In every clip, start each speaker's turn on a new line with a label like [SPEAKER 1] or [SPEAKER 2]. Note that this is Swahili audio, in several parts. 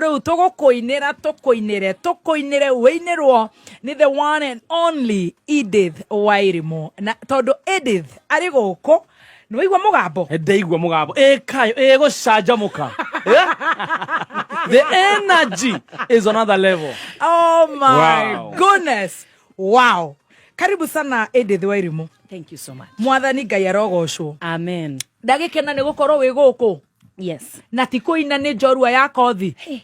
[SPEAKER 1] Riu tukuinire weinirwo ni the one and only Edith Wairimu. Na tondu Edith ari guku ni waigua mugambo.
[SPEAKER 2] Ndeigua mugambo. Kayo gucanjamuka. The energy is on another level.
[SPEAKER 1] Oh my goodness. Wow. Karibu sana Edith Wairimu.
[SPEAKER 3] Thank you so much.
[SPEAKER 1] Mwathani Ngai arogocwo.
[SPEAKER 3] Amen.
[SPEAKER 1] Ndagikena ni gukorwo wi guku.
[SPEAKER 3] Yes.
[SPEAKER 1] Na ti kuina ni njorua ya kothi.
[SPEAKER 3] Hey.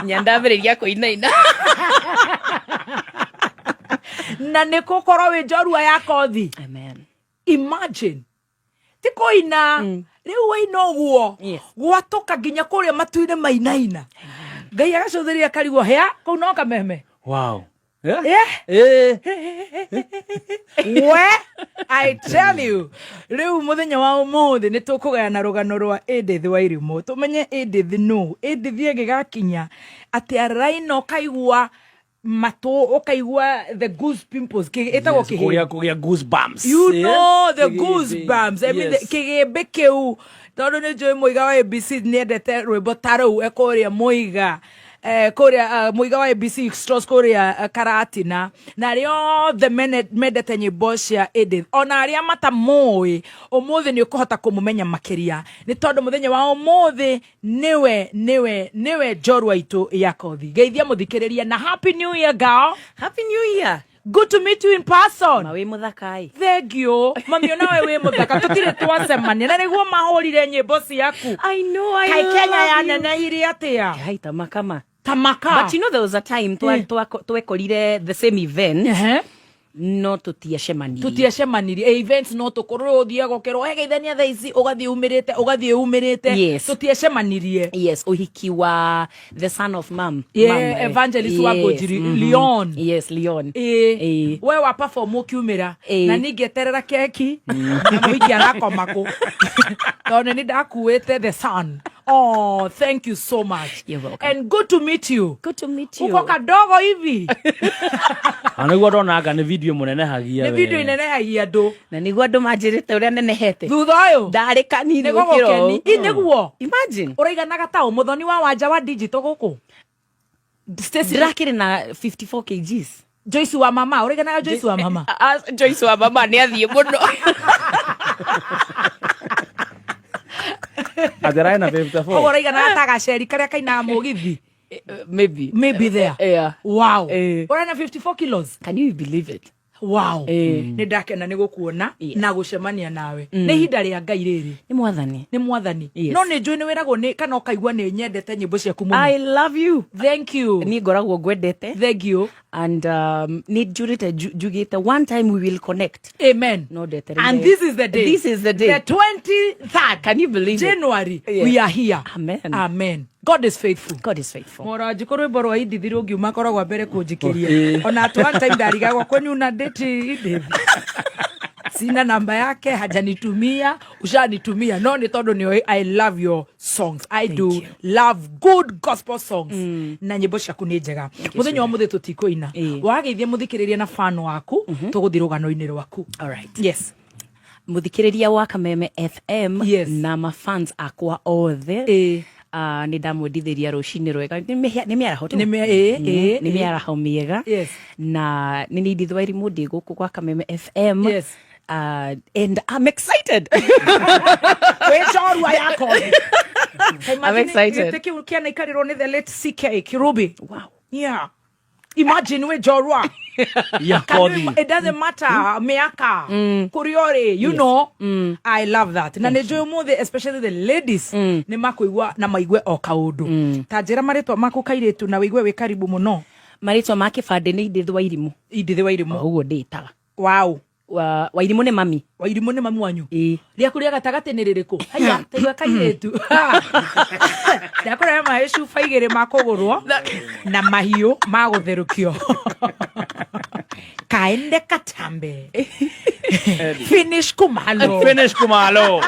[SPEAKER 3] Nyandambiriria kuinaina.
[SPEAKER 1] Na ni gukorwo wi njorua ya kothi.
[SPEAKER 3] Amen.
[SPEAKER 1] Imagine. Ti kuina. Riu waina uguo.
[SPEAKER 3] Yes.
[SPEAKER 1] Gwatoka nginya kuria matuine mainaina. Ngai agacutheria karigwo hea kau no kameme.
[SPEAKER 2] Wow.
[SPEAKER 1] Yeah. Where I tell you, riu muthenya wa umuthi ni tukugayana rugano rwa Edith Wairimu. Tumenye Edith no. Edith yegigakinya ati araino kaigua matu okaigua the goose pimples etagwo
[SPEAKER 2] kugia goosebumps.
[SPEAKER 1] You know the goosebumps. I mean the kigembe kiu tondu ni njui muiga wa ABC ni endete rwimbo tarau ekoria muiga korea muiga wa ABC Stros korea karatina na rio the mendete nyimbo cia Edith ona aria matamoi umuthi ni ukuhota kumumenya makiria ni tondu muthenya wa umuthi niwe njorua itu ya kothi. Geithia muthikiriria na happy new year girl.
[SPEAKER 3] Happy new year.
[SPEAKER 1] Good to meet you in person.
[SPEAKER 3] Mawe muthakai.
[SPEAKER 1] Thank you. Mami ona we muthaka tutire twacemania na niguo mahurire nyimbo ciaku.
[SPEAKER 3] I know.
[SPEAKER 1] Kai Kenya ya nene iri atia.
[SPEAKER 3] Hai tamaka.
[SPEAKER 1] Tamaka.
[SPEAKER 3] But you know there was a time twekorire the same event. No tutiacemanirie events no tukorwo uthia gokero hegeithania thaa ici ugathie umirite yes.
[SPEAKER 1] Tutiacemanirie.
[SPEAKER 3] Yes, uhiki wa the son of mom.
[SPEAKER 1] Evangelist wa Gojiri Leon.
[SPEAKER 3] Yes, Leon.
[SPEAKER 1] We wa perform ukiumira na ningeterera keki na muiki arakomako tone ni ndakuite the son. Oh, thank you so much.
[SPEAKER 3] You're welcome.
[SPEAKER 1] And good to meet you.
[SPEAKER 3] Good to meet you.
[SPEAKER 1] Uko kadogo hivi.
[SPEAKER 2] Aniguo ndona ni video munene hagia.
[SPEAKER 1] Ni video inene hagia ndo.
[SPEAKER 3] Na niguo ndo manjirite uria nenehete.
[SPEAKER 1] Thutha uyu.
[SPEAKER 3] Ndari kanini
[SPEAKER 1] gukiro. Iniguo.
[SPEAKER 3] Imagine.
[SPEAKER 1] Uraiganaga ta umuthoni wa wanja wa digital guku.
[SPEAKER 3] Ndirakire na 54 kgs.
[SPEAKER 1] Joyce wa mama, uraiganaga Joyce wa mama.
[SPEAKER 3] Joyce wa mama ni athie muno.
[SPEAKER 2] Adera na 54.
[SPEAKER 1] Uraiganaga ta gaceri karia kaina mugithi.
[SPEAKER 3] Maybe
[SPEAKER 1] there.
[SPEAKER 3] Yeah.
[SPEAKER 1] Wow. Ura na 54 kilos.
[SPEAKER 3] Can you believe it?
[SPEAKER 1] Wow. Ni ndakena ni gukuona na gucemania nawe. Ni hinda ria Ngai riri.
[SPEAKER 3] Ni mwathani.
[SPEAKER 1] Yes. No ni njui ni wiragwo ni kana ukaigua ni nyendete nyimbo ciaku muno.
[SPEAKER 3] I love you.
[SPEAKER 1] Thank you.
[SPEAKER 3] Ni ngoragwo gwendete.
[SPEAKER 1] Thank you.
[SPEAKER 3] And ni jurite jugite one time we will connect.
[SPEAKER 1] Amen.
[SPEAKER 3] No deter.
[SPEAKER 1] And this is the day. The 23rd.
[SPEAKER 3] Can you believe
[SPEAKER 1] January.
[SPEAKER 3] Yeah.
[SPEAKER 1] We are here.
[SPEAKER 3] Amen.
[SPEAKER 1] God is faithful.
[SPEAKER 3] Mora
[SPEAKER 1] jikorwe borwa idithiru ngiuma koragwa mbere kunjikiria. Ona at one time ndarigagwo kwani una date Edith. Sina namba yake hajanitumia, ushanitumia. No ni tondu ni I love your songs. Love good gospel songs. Na nyimbo ciaku ni njega. Muthenya wa muthi tutikoina. Wageithie muthikiriria na fan waku tuguthi rugano-ini rwaku.
[SPEAKER 3] All right.
[SPEAKER 1] Yes.
[SPEAKER 3] Muthikiriria wa Kameme FM.
[SPEAKER 1] Yes.
[SPEAKER 3] Na mafans akwa othe. Ni ndamwendithiria rucini rwega ni miaraho tu ni miaraho miega.
[SPEAKER 1] Yes.
[SPEAKER 3] Na ni Edith Wairimu ndi guku kwa Kameme FM.
[SPEAKER 1] Yes.
[SPEAKER 3] And I'm excited. I'm excited.
[SPEAKER 1] Kiana ikariro ni the late CK Kirubi.
[SPEAKER 3] Wow.
[SPEAKER 1] Yeah. Imagine we jorua. It doesn't matter miaka kuriore you know. I love that. Na nejo muthi especially the ladies ni makuigwa na maigwe o kaundu. Ta njira maritwa maku kairetu na wigwe we karibu muno.
[SPEAKER 3] Maritwa make fande ni Edith Wairimu.
[SPEAKER 1] Edith Wairimu.
[SPEAKER 3] Uguo nditaga.
[SPEAKER 1] Wow.
[SPEAKER 3] Wairimu ni mami.
[SPEAKER 1] Wairimu ni mami wanyu. Ria kuria gatagate ni ririku. Haya, taigwa kairetu. Ndakora maishu faigere makogorwo na mahiu magutherukio. Kaende katambe. Finish kumalo.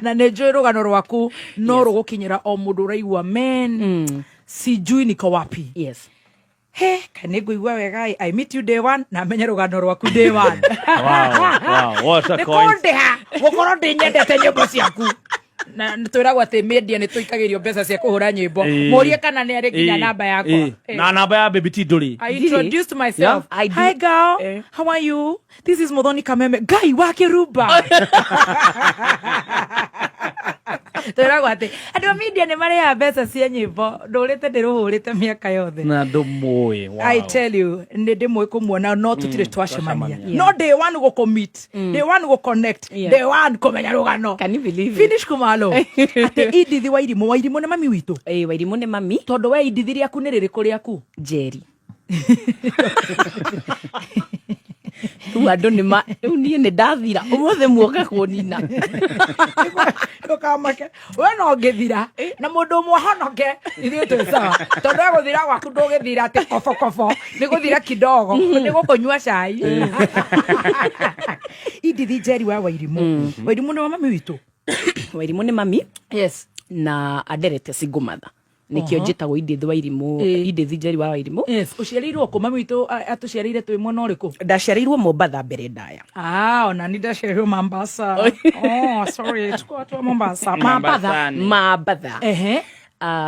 [SPEAKER 1] Na nejo rugano rwaku no rugukinyira o mundu raigwa men. Sijui niko wapi.
[SPEAKER 3] Yes.
[SPEAKER 1] He, kaniguigwa wega I meet you day one na menya rugano rwaku day one.
[SPEAKER 2] Wow, what a coincidence.
[SPEAKER 1] Gukoro ndi nyendete nyimbo ciaku. na twiragwo ati media ni tuikagirio mbeca cia kuhura nyimbo murie kana ni ari nginya namba yakwa
[SPEAKER 2] na namba ya baby ti nduri.
[SPEAKER 1] I introduced myself. Hi girl, how are you? This is Muthoni Kameme, guy wa Kiruba. Twiragwo ati andu media ni maria mbeca cia nyimbo ndurite ndiruhurite miaka yothe
[SPEAKER 2] na ndumui. Wow.
[SPEAKER 1] I tell you ndi ndimwe kumuona no tutire twacemania no day one go commit day one go connect day one komenya rugano.
[SPEAKER 3] Can you believe it?
[SPEAKER 1] Finish kumalo ati Idithi Wairimu ni mami witu.
[SPEAKER 3] Wairimu ni mami
[SPEAKER 1] tondu we Idithi riaku ni ririku riaku Jerry.
[SPEAKER 3] Andu nima ni ndathira umothe muoka kunina
[SPEAKER 1] ndukamake we no ngithira na mundu umwe honoke ithuĩ twĩ sawa tondu guthira gwaku ndũgĩthira ati kobo ni guthira kidogo ni gukunyua cai. Idithi Jerry wa Wairimu. Wairimu ni mami witu.
[SPEAKER 3] Wairimu ni mami.
[SPEAKER 1] Yes.
[SPEAKER 3] Na aderete single mother. Nikio njitagwo Idithi Wairimu. Idithi Jerry wa Wairimu.
[SPEAKER 1] Yes. Uciarirwo ku mami witu atuciarire twi mwena uriku?
[SPEAKER 3] Ndaciarirwo Mombatha mbere ndaya.
[SPEAKER 1] Ona ni ndaciarirwo Mombasa. Sorry, tukwa tu Mombasa.
[SPEAKER 3] Mombatha.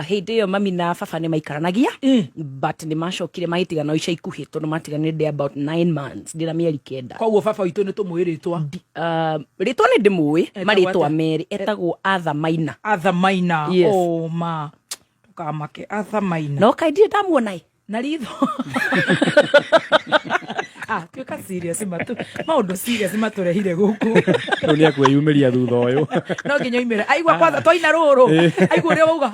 [SPEAKER 3] Hindi iyo mami na baba ni maikaranagia but ni macokire mahitigana ica ikuhi tondu matiganire about 9 months ndira mieri 9.
[SPEAKER 1] Koguo baba witu ni tumwiritwa
[SPEAKER 3] ritwa ni ndimui maritwa meri etagwo Arthur Maina.
[SPEAKER 1] Arthur Maina.
[SPEAKER 3] Yes.
[SPEAKER 1] Ma tukamake Arthur Maina
[SPEAKER 3] no kaidie ndamuona
[SPEAKER 1] na ritho tuika serious matu maundu serious maturehire guku
[SPEAKER 2] no ni akweyumiria thutha uyu
[SPEAKER 1] no nginya imira aigua kwanza twaina ruru aigua ri wauga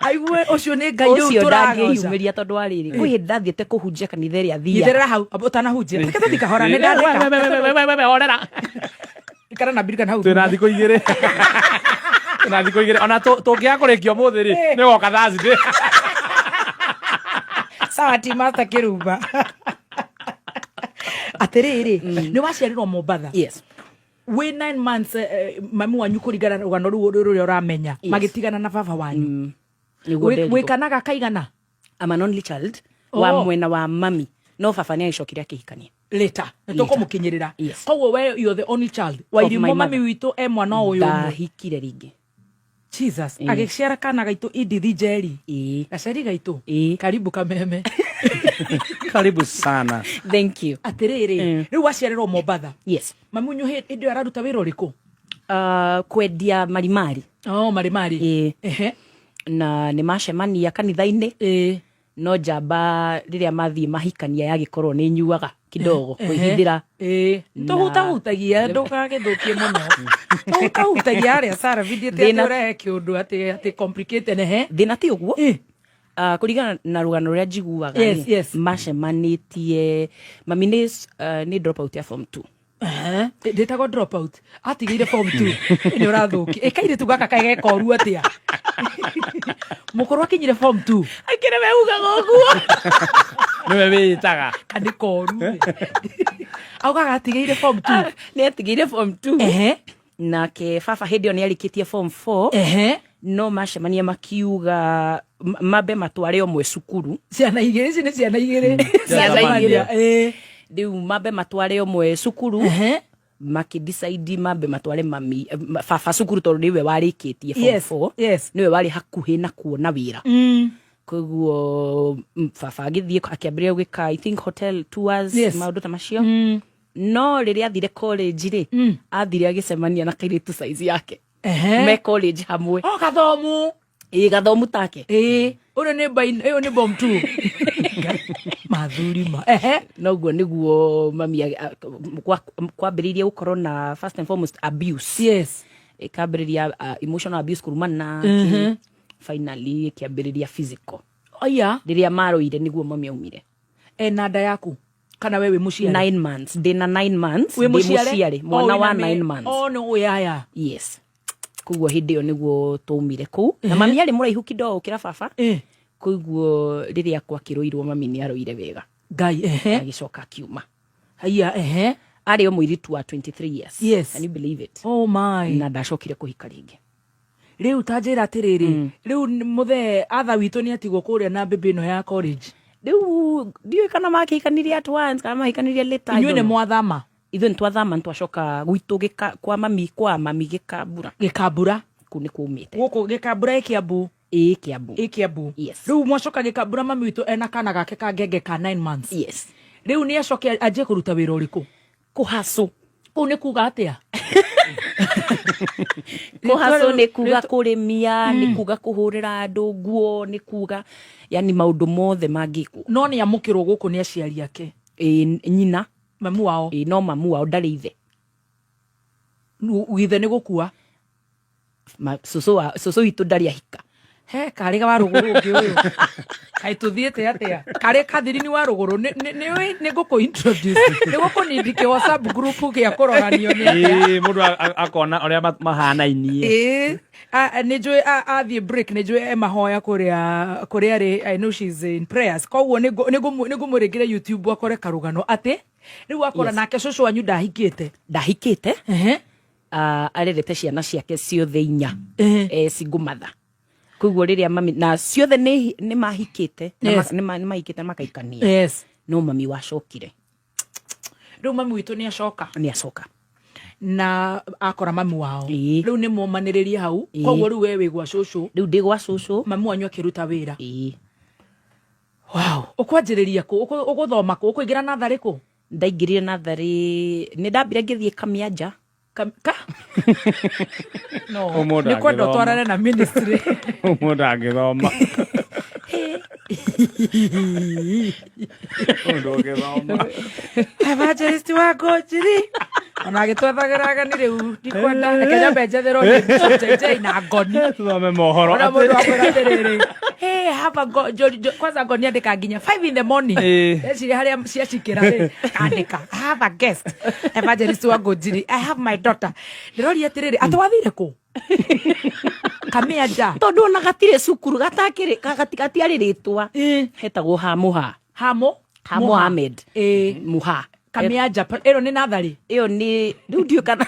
[SPEAKER 1] aigua ucio ni ngai riu
[SPEAKER 3] turagiyumiria tondu ariri kwi ndathiete kuhunjia kanitha ria thia
[SPEAKER 1] itherera hau utanahunjia reke tuthika hora ni ndandika
[SPEAKER 3] horera
[SPEAKER 1] ikara na birika hau
[SPEAKER 2] twina thiko igiri na thiko igiri ona tungia kurikio muthi ri ni goka Thursday.
[SPEAKER 1] Sawa ti Master Kiruba. Atiriri ni waciarirwo Mombatha.
[SPEAKER 3] Yes.
[SPEAKER 1] We 9 months mami wanyu kurigana rugano ruri uramenya magitigana na baba wanyu. We kanaga kaigana.
[SPEAKER 3] I'm an only child wa mwena wa mami no baba ni aicokire akihikania
[SPEAKER 1] later nitũkũmũkinyĩrĩra. Koguo we you're the only child. Wairimu mami witũ mwana ũyũ
[SPEAKER 3] ndahikire ringi.
[SPEAKER 1] Jesus agiciara kana gaitu Idithi Jerry. Gacari gaitu karibu Kameme.
[SPEAKER 2] Karibu sana.
[SPEAKER 3] Thank you.
[SPEAKER 1] Atiriri riu waciarirwo Mombatha.
[SPEAKER 3] Yes.
[SPEAKER 1] Mami unyu ndio araruta wĩra ũrĩkũ?
[SPEAKER 3] Kwendia marimari.
[SPEAKER 1] Marimari.
[SPEAKER 3] Na ni macemania kanitha-ini. No jamba riria mathie mahikania yagikorwo ni nyuaga kidogo kuhithira
[SPEAKER 1] tuhutagia ndukagithukie muno tuhutagia aria Sara video te ore kiundu ati complicated
[SPEAKER 3] thina ti uguo kurigana na rugano ruria njiguaga macemanitie mami ni drop out ya form 2
[SPEAKER 1] ndetago drop out atigire form 2 ni urathuki ikaire tugaka kaigeka oru atia mukorwo akinyire form 2 akire meugaga uguo
[SPEAKER 2] niwe witaga
[SPEAKER 1] kandi koru augaga atigire form 2
[SPEAKER 3] ni atigire form 2 nake baba hindi oni arikitie form 4 no macemania makiuga mabe matware omwe cukuru
[SPEAKER 1] ciana igiri ni ciana igiri
[SPEAKER 3] riu mabe matware omwe cukuru makidecide mabe matware mami baba cukuru tondu niwe warikitie form 4 niwe wari hakuhi na kuona wira koguo baba agithie akiambiria gwika I think hotel tours maundu ta macio no riria athire college ri athire agicemania na kairitu size yake me college hamwe
[SPEAKER 1] gathomu
[SPEAKER 3] gathomu take
[SPEAKER 1] uno ni bomb 2 mathurima
[SPEAKER 3] noguo niguo mami kwambiriria gukorwo na first and foremost abuse ikambiriria emotional abuse kurumana finally ikiambiriria physical riria maroire niguo mami aumire
[SPEAKER 1] na nda yaku kana wewe muciari
[SPEAKER 3] 9 months ndina 9 months ndi muciari mwana wa 9 months
[SPEAKER 1] no uyaya
[SPEAKER 3] yes kuguo hindi yo niguo tuumire ku na mami ari muraihu kidogo kira baba kuguo riria kwakiruirwo mami ni aroire wega
[SPEAKER 1] ngai
[SPEAKER 3] agicoka kiuma ari o muiritu wa 23 years can you believe it
[SPEAKER 1] oh my
[SPEAKER 3] na ndacokire kuhika ringi
[SPEAKER 1] riu tanjira atiriri riu muthe atha witu ni atigwo kuria na bebe no ya college
[SPEAKER 3] riu ndiu kana makikaniria at once kana makikaniria later
[SPEAKER 1] inyuĩ nĩ mwathama
[SPEAKER 3] ithu ntwathama ntwacoka gwitu kwa mami Gikambura ku ni kumite
[SPEAKER 1] guku Gikambura Kiambu Kiambu
[SPEAKER 3] yes
[SPEAKER 1] riu mwacoka Gikambura mami witu ena kana gake ka ngenge ka 9 months
[SPEAKER 3] yes
[SPEAKER 1] riu ni acoke aje kuruta wira uriku
[SPEAKER 3] kuhaso
[SPEAKER 1] ku ni kuga atia
[SPEAKER 3] kuhaso ni kuga kurimia ni kuga kuhurira andu nguo ni kuga yani maundu mothe mangiku
[SPEAKER 1] no ni amukirwo guku ni aciari ake
[SPEAKER 3] nyina
[SPEAKER 1] mamu wao
[SPEAKER 3] no mamu wao ndari ithe
[SPEAKER 1] withe ni gukua
[SPEAKER 3] susu itu ndari ahika
[SPEAKER 1] he kari ga waruguru ungi uyu kai tuthiete atia kari kathirini wa ruguru ni guku introduce ni guku nindike WhatsApp group gia kuroranio ni
[SPEAKER 2] mundu akona uria mahanainie
[SPEAKER 1] ni njui athie break ni njui mahoya kuria ri I know she's in prayers koguo ni ngumuringire YouTube akore karugano ati riu akora nake cucu wanyu ndahikite
[SPEAKER 3] arerete ciana ciake ciothe 4 cingumatha kuguo riria mami na ciothe ni mahikite ni mahikite makaikania
[SPEAKER 1] yes
[SPEAKER 3] no mami wacokire
[SPEAKER 1] riu mami witu ni acoka na akora mami wao riu ni momaniririe hau koguo riu wewe gwa cucu
[SPEAKER 3] riu ndi gwa cucu
[SPEAKER 1] mami wanyu akiruta wira wow ukwanjiriria ku uguthoma ku ukuingira nathari ku
[SPEAKER 3] ndaingirire nathari ni ndambire ngithie Kamianja
[SPEAKER 1] no ni kwenda twarane na ministry
[SPEAKER 2] mundu angithoma
[SPEAKER 1] evangelist wa Ngojiri ona agitwethagiraga ni riu ndikwenda Kenya benjetherwo ni JJ na Ngoni
[SPEAKER 2] thome mohoro
[SPEAKER 1] ona mundu akwiratiriri hey hapa kwanza Ngoni andika nginya 5 in the morning eci haria ciacikira ri andika I have a guest evangelist wa Ngojiri I have my daughter ndirori atiriri atwathire ku Kamianja
[SPEAKER 3] tondu ona gatire cukuru gatiari ritwa hetagwo Hamo Ahmed Muha
[SPEAKER 1] Kamianja ero ni nathari
[SPEAKER 3] iyo ni ndio kana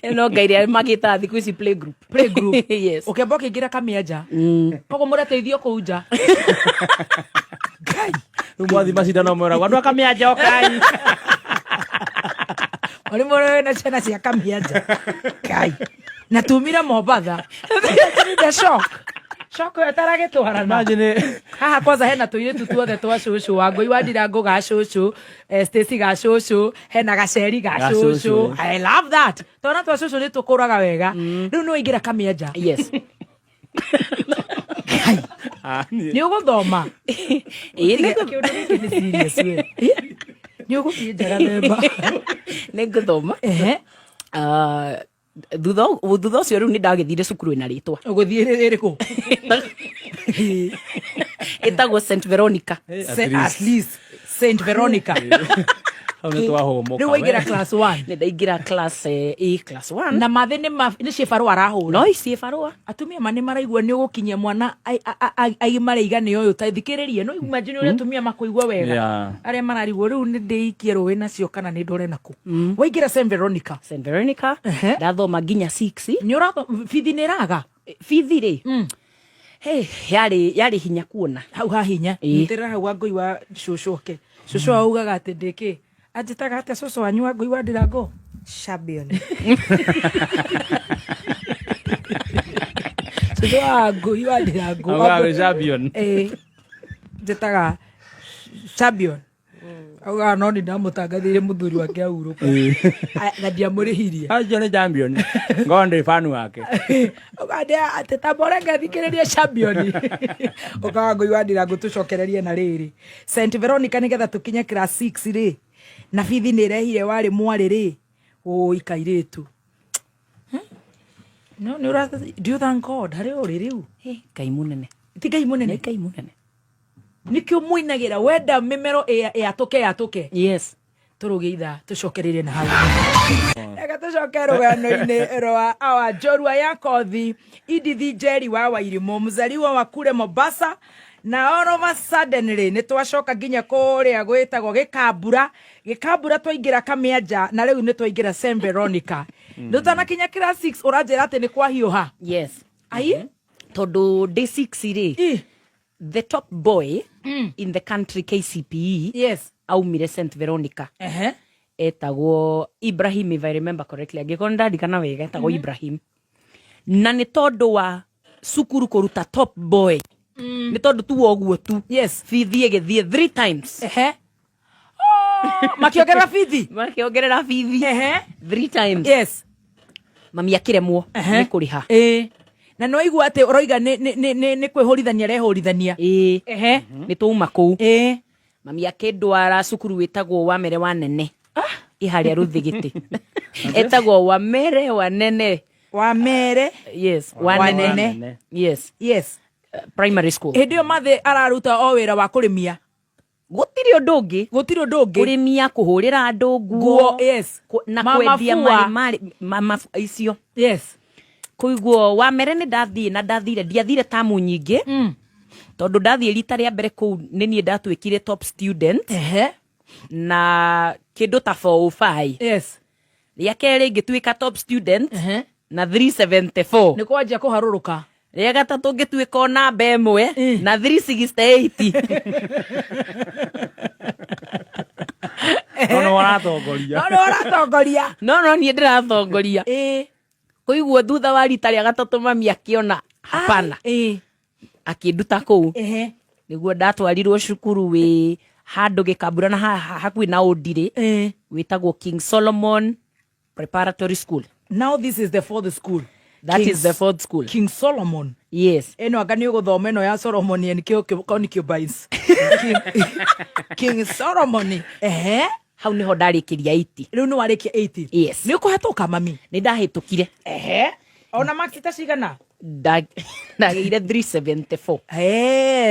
[SPEAKER 3] eno gaire magita thiku ici play group
[SPEAKER 1] yes ukemba ukiingira Kamianja kogo murateithio kuja
[SPEAKER 2] kai mwathi macindano mwera andu Kamianja okai
[SPEAKER 1] oli moro na ciana cia Kamianja kai na tumira Mombatha the shock ataragitwarana
[SPEAKER 2] imagine
[SPEAKER 1] haha kwanza hena tuiretu tuothe twa cucu wa Ngui wa Ndirango ga cucu Stacy ga cucu hena Gaceri ga cucu I love that tona twa cucu ni tukuraga wega riu no ingira Kamianja
[SPEAKER 3] yes
[SPEAKER 1] ni uguthoma ni uguthie njara memba
[SPEAKER 3] ni nguthoma thutha ucio riu ni ndagithire cukuru ina ritwa
[SPEAKER 1] uguthie iriku
[SPEAKER 3] itagwo St Veronica
[SPEAKER 1] at least St Veronica
[SPEAKER 2] riu
[SPEAKER 1] waingira class 1
[SPEAKER 3] ni ndaingira class class 1
[SPEAKER 1] na mathe ni cibarua arahura
[SPEAKER 3] no cibarua
[SPEAKER 1] atumia mane maraigua ni ugukinyia mwana aimare igane uyu tathikiririe no imagine uri atumia makuigua wega aria mararigwo riu ni ndiikie ruwi nacio kana ni ndore naku waingira St Veronica ndathoma nginya 6 ni urato fithi ni raga
[SPEAKER 3] fithi ri hey yari hinya kuona
[SPEAKER 1] hau ha hinya nitira hau wa Ngui wa cucu ke cucu augaga ati ndiki ajitaga atia cucu wanyu wa Ngui wa Ndirango champion cucu wa Ngui wa Ndirango
[SPEAKER 2] augaga champion
[SPEAKER 1] jitaga champion augaga no ni ndamutangathire muthuri wake ahuruka ngadia murihirie
[SPEAKER 2] ajo ni champion ngonde fanu wake
[SPEAKER 1] ugadia ati tabora ngathikiriria champion ukaga Ngui wa Ndirango tucokererie na riri St Veronica nigetha tukinye class 6 ri na fithi ni rehire wari mwari ri ikairitu no ni ura do you thank God hari uri riu
[SPEAKER 3] Ngai munene
[SPEAKER 1] ti Ngai munene nikio muinagira wenda mimero yatuke
[SPEAKER 3] yes
[SPEAKER 1] turuge itha tucokererie na hau ega tucoke rugano-ini rwa awa njorua ya kothi Idithi Njeri wa Wairimu muzaliwa wa kule Mombasa na all of a sudden ni twacoka nginya kuria gwitagwo Gikambura twaingira Kamianja na riu ni twaingira St Veronica ndutana kinya class 6 uranjira ati ni kwa hiuha
[SPEAKER 3] yes
[SPEAKER 1] ai
[SPEAKER 3] tondu day 6 ri the top boy in the country KCPE
[SPEAKER 1] yes
[SPEAKER 3] aumire St Veronica etagwo Ibrahim, if I remember correctly, angĩkorwo ndarikana wega etagwo Ibrahim, na nĩ tondũ wa cukuru kũruta top boy, nĩ tondũ tu woguo tu,
[SPEAKER 1] yes,
[SPEAKER 3] bithi ĩgĩthiĩ 3 times,
[SPEAKER 1] makĩongerera bithi
[SPEAKER 3] 3 times,
[SPEAKER 1] yes,
[SPEAKER 3] mami akĩremwo nĩ kũrĩha.
[SPEAKER 1] Na no igua atĩ ũroiga nĩ kwĩhũrithania rehũrithania.
[SPEAKER 3] Nĩ tũuma kũu. Mami akĩndwara cukuru wĩtagwo Wamere Wanene. Iharĩa Rũthigiti. Etagwo Wamere Wanene.
[SPEAKER 1] Wamere?
[SPEAKER 3] Yes, Wanene. Yes.
[SPEAKER 1] Yes.
[SPEAKER 3] Primary school.
[SPEAKER 1] Hĩndĩ ĩyo mathe araruta o wĩra wa kũrĩmia.
[SPEAKER 3] Gũtirĩ ũndũ ũngĩ. Kũrĩmia, kũhũrĩra andũ nguo.
[SPEAKER 1] Yes.
[SPEAKER 3] Na kwendia mafu icio.
[SPEAKER 1] Yes.
[SPEAKER 3] Kuiguo Wamere nĩ ndiathire tamu nyingĩ. Tondũ ndathiĩ rita rĩa mbere kũu nĩ niĩ ndatwĩkire top student. Na kĩndũ ta 405.
[SPEAKER 1] Yes.
[SPEAKER 3] Rĩa kerĩ ngĩtuĩka top student. Na 374.
[SPEAKER 1] Nĩ kwanjia kũharũrũka.
[SPEAKER 3] Rĩa gatatũ ngĩtuĩka o namba ĩmwe na 368.
[SPEAKER 2] No waratongoria.
[SPEAKER 3] No niĩ ndĩratongoria. Kuiguo thutha wa rita rĩa gatatũ mami akĩona hapana. Akĩnduta kũu. Nĩguo ndatwarirwo cukuru wĩ handũ Gĩkambura na hakuhĩ na Ũndirĩ. Wĩtagwo King Solomon Preparatory School.
[SPEAKER 1] Now this is the fourth school.
[SPEAKER 3] That is the fourth school.
[SPEAKER 1] King Solomon.
[SPEAKER 3] Yes.
[SPEAKER 1] Eno anga nĩ ũgũthoma ĩno ya Solomon nikĩo concubines. King Solomon.
[SPEAKER 3] Hau niho ndarĩkĩria 80.
[SPEAKER 1] Rĩu nĩ warĩkia 80.
[SPEAKER 3] Yes.
[SPEAKER 1] Nĩ ũkũhetũka mami?
[SPEAKER 3] Nĩ ndahĩtũkire.
[SPEAKER 1] Ona marks ta cigana?
[SPEAKER 3] Ndagĩire 374.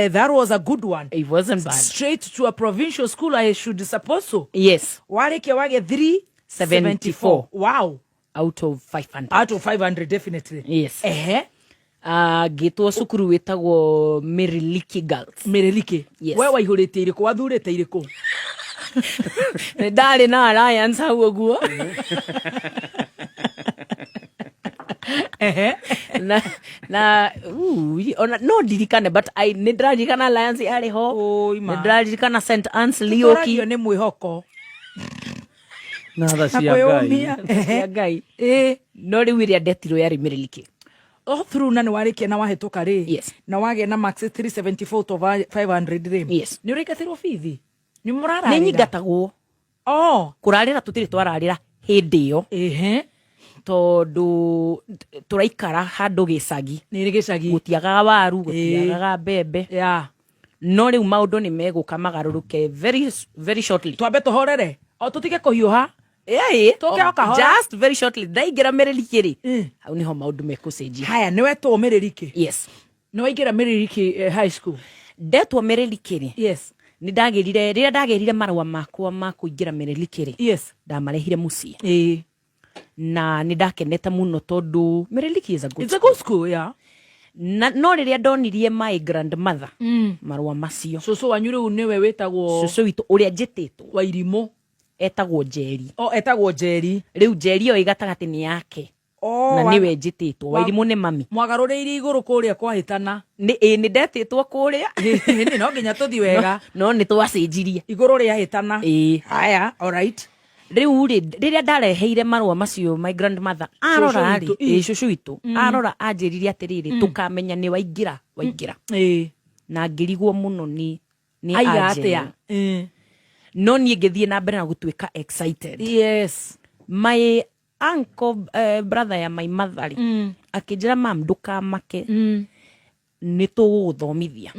[SPEAKER 1] That was a good one.
[SPEAKER 3] It wasn't bad.
[SPEAKER 1] Straight to a provincial school, I should suppose so.
[SPEAKER 3] Yes.
[SPEAKER 1] Warĩkia wage 374. Wow.
[SPEAKER 3] Out of 500.
[SPEAKER 1] Out of 500, definitely.
[SPEAKER 3] Yes. Ngĩtwo cukuru wĩtagwo Meriliki Girls.
[SPEAKER 1] Meriliki?
[SPEAKER 3] Yes.
[SPEAKER 1] We waihũrĩte irĩkũ, wathurĩte irĩkũ?
[SPEAKER 3] Ndarĩ na alliance hau ũguo. No ndirikane, but nĩ ndirarikana alliance yarĩ ho. Nĩ ndirarikana St. Anne's Lioki.
[SPEAKER 1] Nĩ mwĩhoko.
[SPEAKER 2] Na tha cia
[SPEAKER 3] Ngai. No rĩu ĩrĩa ndetirwo yarĩ Meriliki.
[SPEAKER 1] Through na nĩ warĩkia na wahĩtũka rĩ.
[SPEAKER 3] Yes.
[SPEAKER 1] Na wagĩa na max 374 to 500 rĩ.
[SPEAKER 3] Yes.
[SPEAKER 1] Nĩ ũrĩkatirwo bithi? Nĩ mũrararĩra?
[SPEAKER 3] Nĩ nyingatagwo. Kũrarĩra tũtirĩ twararĩra hĩndĩ ĩyo. Tondũ tũraikara handũ gĩcagi.
[SPEAKER 1] Nĩ gĩcagi.
[SPEAKER 3] Gũtiagaga waru, gũtiagaga mbembe. No rĩu maũndũ nĩ megũka magarũrũke very shortly.
[SPEAKER 1] Twambe tũhorere? Tũtige kũhiũha?
[SPEAKER 3] Just very shortly. Ndaingĩra Meriliki rĩ. Hau niho maũndũ mekũcenjia.
[SPEAKER 1] Haya, nĩ wetwo Meriliki?
[SPEAKER 3] Yes.
[SPEAKER 1] Nĩ waingĩra Meriliki high school?
[SPEAKER 3] Ndetwo Meriliki rĩ.
[SPEAKER 1] Yes.
[SPEAKER 3] Rĩrĩa ndagĩrire marũa makwa ma kũingĩra Meriliki rĩ.
[SPEAKER 1] Yes.
[SPEAKER 3] Ndamarehire mũciĩ. Na nĩ ndakenete mũno tondũ Meriliki is a good
[SPEAKER 1] school. It's a good school, yeah.
[SPEAKER 3] No rĩrĩa ndonirie my grandmother marũa macio.
[SPEAKER 1] Cũcũ wanyu rĩu nĩwe wĩtagwo?
[SPEAKER 3] Cũcũ witũ ũrĩa njĩtĩtwo.
[SPEAKER 1] Wairimũ?
[SPEAKER 3] Etagwo Njeri.
[SPEAKER 1] Etagwo Njeri.
[SPEAKER 3] Rĩu Njeri ĩyo ĩgatagatĩ nĩ yake. Na nĩwe njĩtĩtwo. Wairimũ nĩ mami.
[SPEAKER 1] Mwagarũrĩire igũrũ kũrĩa kwahĩtana?
[SPEAKER 3] Nĩ ndetĩtwo kũrĩa.
[SPEAKER 1] No nginya tũthi wega.
[SPEAKER 3] No nĩ twacenjirie.
[SPEAKER 1] Igũrũ rĩahĩtana? Haya, alright.
[SPEAKER 3] Rĩu rĩrĩa ndareheire marũa macio my grandmother arora rĩ, cũcũ witũ arora anjĩrire atĩrĩrĩ, tũkamenya nĩ waingĩra. Na ngĩrigwo mũno nĩ
[SPEAKER 1] atĩa.
[SPEAKER 3] No niĩ ngĩthiĩ na mbere na gũtuĩka excited.
[SPEAKER 1] Yes.
[SPEAKER 3] My uncle, brother ya my mother rĩ, akĩnjĩra mam ndũkamake, nĩ tũgũgũthomithia.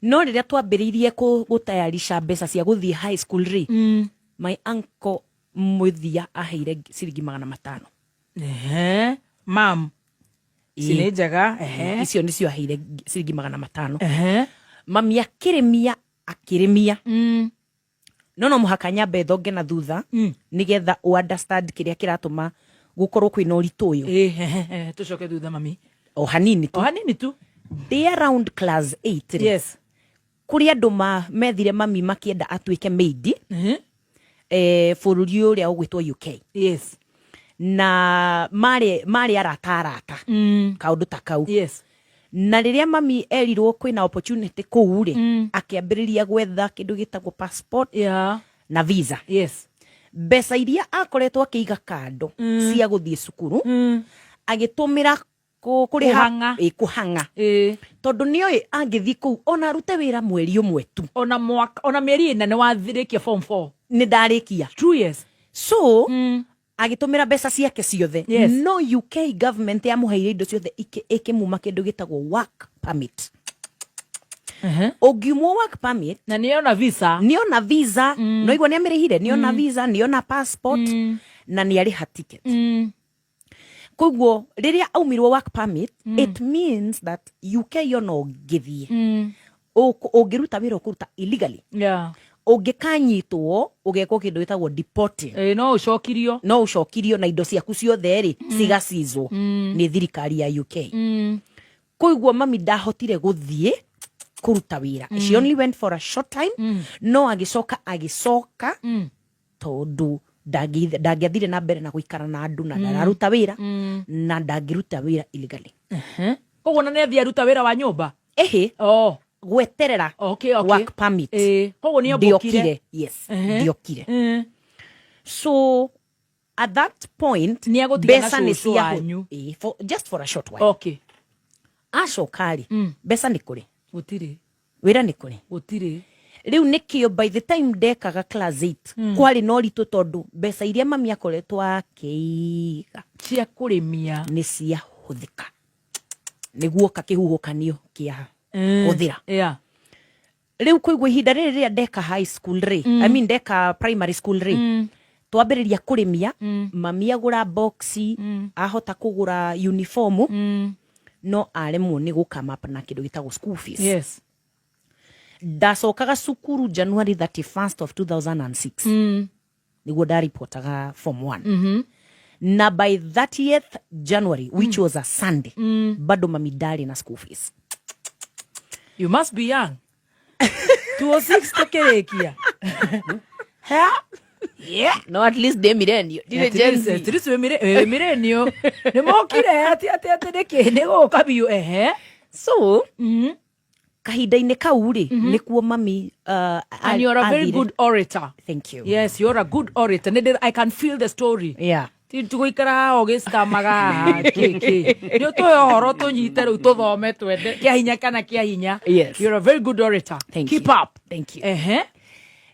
[SPEAKER 3] No rĩrĩa twambĩrĩirie gũtayarisha mbeca cia gũthiĩ high school rĩ, my uncle mũthia aheire ciringi 500.
[SPEAKER 1] Mam. Cinĩ njega.
[SPEAKER 3] Icio nĩcio aheire ciringi 500. Mami akĩrĩmia. No mũhaka nyambe thonge na thutha nĩgetha understand kĩrĩa kĩratũma gũkorwo kwĩna ũritũ ũyũ.
[SPEAKER 1] Tũcoke thutha mami.
[SPEAKER 3] O hanini tu. Day around class 8.
[SPEAKER 1] Yes.
[SPEAKER 3] Kũrĩ andũ methire mami makĩenda atuĩke maid. Bũrũri ũrĩa ũgwĩtwo UK.
[SPEAKER 1] Yes.
[SPEAKER 3] Na marĩ arata. Kaũndũ ta kau.
[SPEAKER 1] Yes.
[SPEAKER 3] Na rĩrĩa mami erirwo kwĩna opportunity kũu rĩ, akĩambĩrĩria gwetha kĩndũ gĩtagwo passport. na visa.
[SPEAKER 1] Yes.
[SPEAKER 3] Mbeca iria akoretwo akiiga kando cia guthie cukuru agitumira
[SPEAKER 1] kuhanga
[SPEAKER 3] tondu nioi angithii kuu ona rute wira mweri umwe tu
[SPEAKER 1] ona mieri ina ni wathirikia form 4
[SPEAKER 3] ni ndarikia.
[SPEAKER 1] True, yes.
[SPEAKER 3] So agitumira mbeca ciake ciothe.
[SPEAKER 1] Yes.
[SPEAKER 3] No UK government yamuheire indo ciothe ikimuma kindu gitagwo work permit. Ogiumwo work permit
[SPEAKER 1] na niona visa
[SPEAKER 3] no igwa niamirihire niona visa niona passport na niariha ticket. Koguo riria aumirwo work permit it means that UK yono githie ugiruta wira ukuruta illegally.
[SPEAKER 1] Yeah.
[SPEAKER 3] Ungikanyitwo ugekwo kindu gitagwo deporting.
[SPEAKER 1] No ucokirio na indo ciaku ciothe ri cigacizwo ni thirikari ya UK. Koguo mami ndahotire guthie kuruta wira. She only went for a short time. No agicoka tondu ndagiathire na mbere na guikara na andu na ndararuta wira na ndagiruta wira illegally. Koguo na nethi aruta wira wa nyumba
[SPEAKER 3] gweterera work permit.
[SPEAKER 1] Koguo ni obokire.
[SPEAKER 3] Yes, ndiokire. So at that point besa ni ciahu just for a short while.
[SPEAKER 1] Okay.
[SPEAKER 3] Acokari besa ni kuri
[SPEAKER 1] gutire
[SPEAKER 3] wira ni kuri
[SPEAKER 1] gutire.
[SPEAKER 3] Riu nikio by the time ndekaga class 8 kwari no ritu tondu mbeca iria mami akoretwo akiiga
[SPEAKER 1] cia kurimia
[SPEAKER 3] ni cia huthika niguo kakihuhukanio kia huthira.
[SPEAKER 1] Yeah.
[SPEAKER 3] Riu kuigwa ihinda riri ria ndeka high school ri I mean ndeka primary school ri twambiriria kurimia mami agura boxi ahota kugura uniform no aremwo ni gukama na kindu gitagwo school fees.
[SPEAKER 1] Yes.
[SPEAKER 3] Ndacokaga cukuru January 31st of 2006 niguo ndaripotaga form 1 na by 30th January which was a Sunday bado mami ndari na school fees.
[SPEAKER 1] You must be young. 206 tekerekia.
[SPEAKER 3] Yeah. No, at least they milenio.
[SPEAKER 1] At least milenio. Ni mokire ati niki ni gukabiu
[SPEAKER 3] So kahinda-ini kau ri nikuo mami
[SPEAKER 1] and you're a very good orator.
[SPEAKER 3] Thank you.
[SPEAKER 1] Yes, you're a good orator. I can feel the story.
[SPEAKER 3] Yeah.
[SPEAKER 1] Tuguikara ogistamaga kiki nio toyo horo tunyite ru tuthome twende kia hinya kana kia hinya.
[SPEAKER 3] Yes.
[SPEAKER 1] You're a very good orator. Keep up.
[SPEAKER 3] Thank you.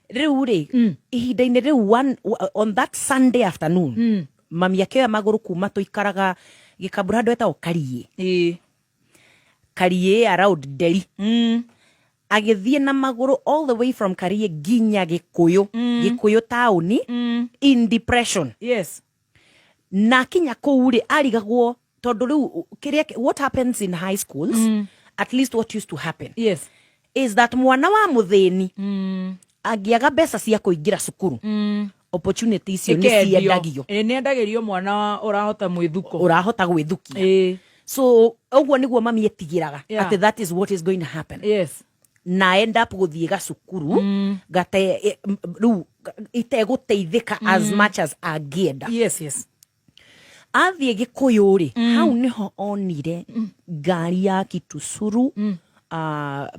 [SPEAKER 1] Riu
[SPEAKER 3] ri ihinda-ini riu on that Sunday afternoon mami akioya maguru kuma tuikaraga gikabura ndweta okarie Karie around Delhi. Agithie na maguru all the way from Karie ginya Gikuyu town in depression.
[SPEAKER 1] Yes.
[SPEAKER 3] Na kinya kou ri arigagwo tondu riu what happens in high schools at least what used to happen is that mwana wa muthini agiaga mbeca cia kuingira cukuru opportunities ni ciendagio
[SPEAKER 1] nendagirio mwana urahota
[SPEAKER 3] gwithukia. So ogwo niguo mami etigiraga at that is what is going to happen.
[SPEAKER 1] Yes.
[SPEAKER 3] Na end up guthie gacukuru gate ru iteguteithika as much as agienda.
[SPEAKER 1] Yes.
[SPEAKER 3] Athie Gikuyu ri hau niho onire ngari ya Kitusuru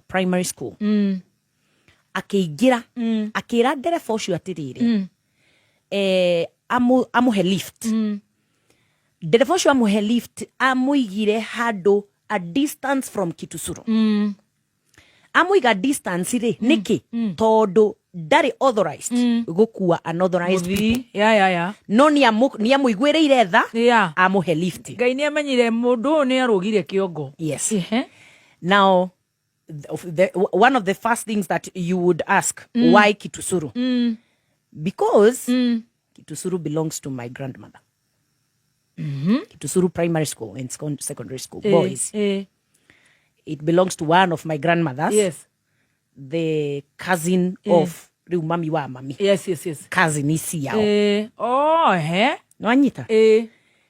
[SPEAKER 3] primary school. Akiingira akira ndereba ucio atiriri amuhe lift. Ndereba ucio amuhe lift amuigire handu a distance from Kitusuru. Amuiga distance ri niki tondu ndari authorized gukua unauthorized people.
[SPEAKER 1] Yeah.
[SPEAKER 3] No ni amuigwireire tha amuhe lift.
[SPEAKER 1] Ngai ni amenyire mundu ni arugire kiongo.
[SPEAKER 3] Yes. Now one of the first things that you would ask, why Kitusuru? Because Kitusuru belongs to my grandmother. Kitusuru primary school and secondary school boys. It belongs to one of my grandmothers.
[SPEAKER 1] Yes.
[SPEAKER 3] The cousin of riu mami wa mami.
[SPEAKER 1] Yes.
[SPEAKER 3] Cousin isi yao. No anyita.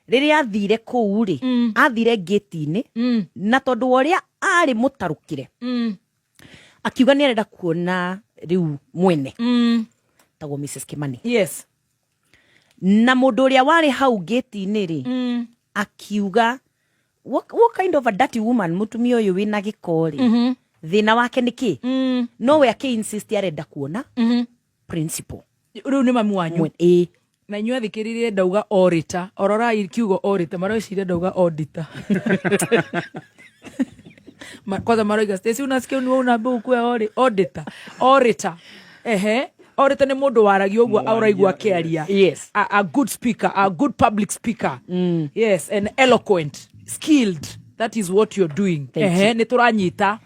[SPEAKER 3] Riria athire kou ri athire gate-ini na tondu uria ari mutarukire akiuga ni arenda kuona riu mwene tagwo Mrs. Kimani.
[SPEAKER 1] Yes.
[SPEAKER 3] Na mundu uria wari hau gate-ini ri akiuga what kind of a dirty woman mutumia uyu wina gikori thina wake niki no we insist arenda kuona principal.
[SPEAKER 1] Riu ni mami wanyu na inyuĩ thikĩrĩrie ndauga orator ororai kiugo orator marociria ndauga auditor kwanza maroiga Stacy unasikia ni wewe unaambia ukue auditor orator ni mũndũ waragia ũguo auraigua akĩaria.
[SPEAKER 3] Yes,
[SPEAKER 1] a good speaker, a good public speaker. Yes, and eloquent, skilled. That is what you're doing. Nĩ tũranyita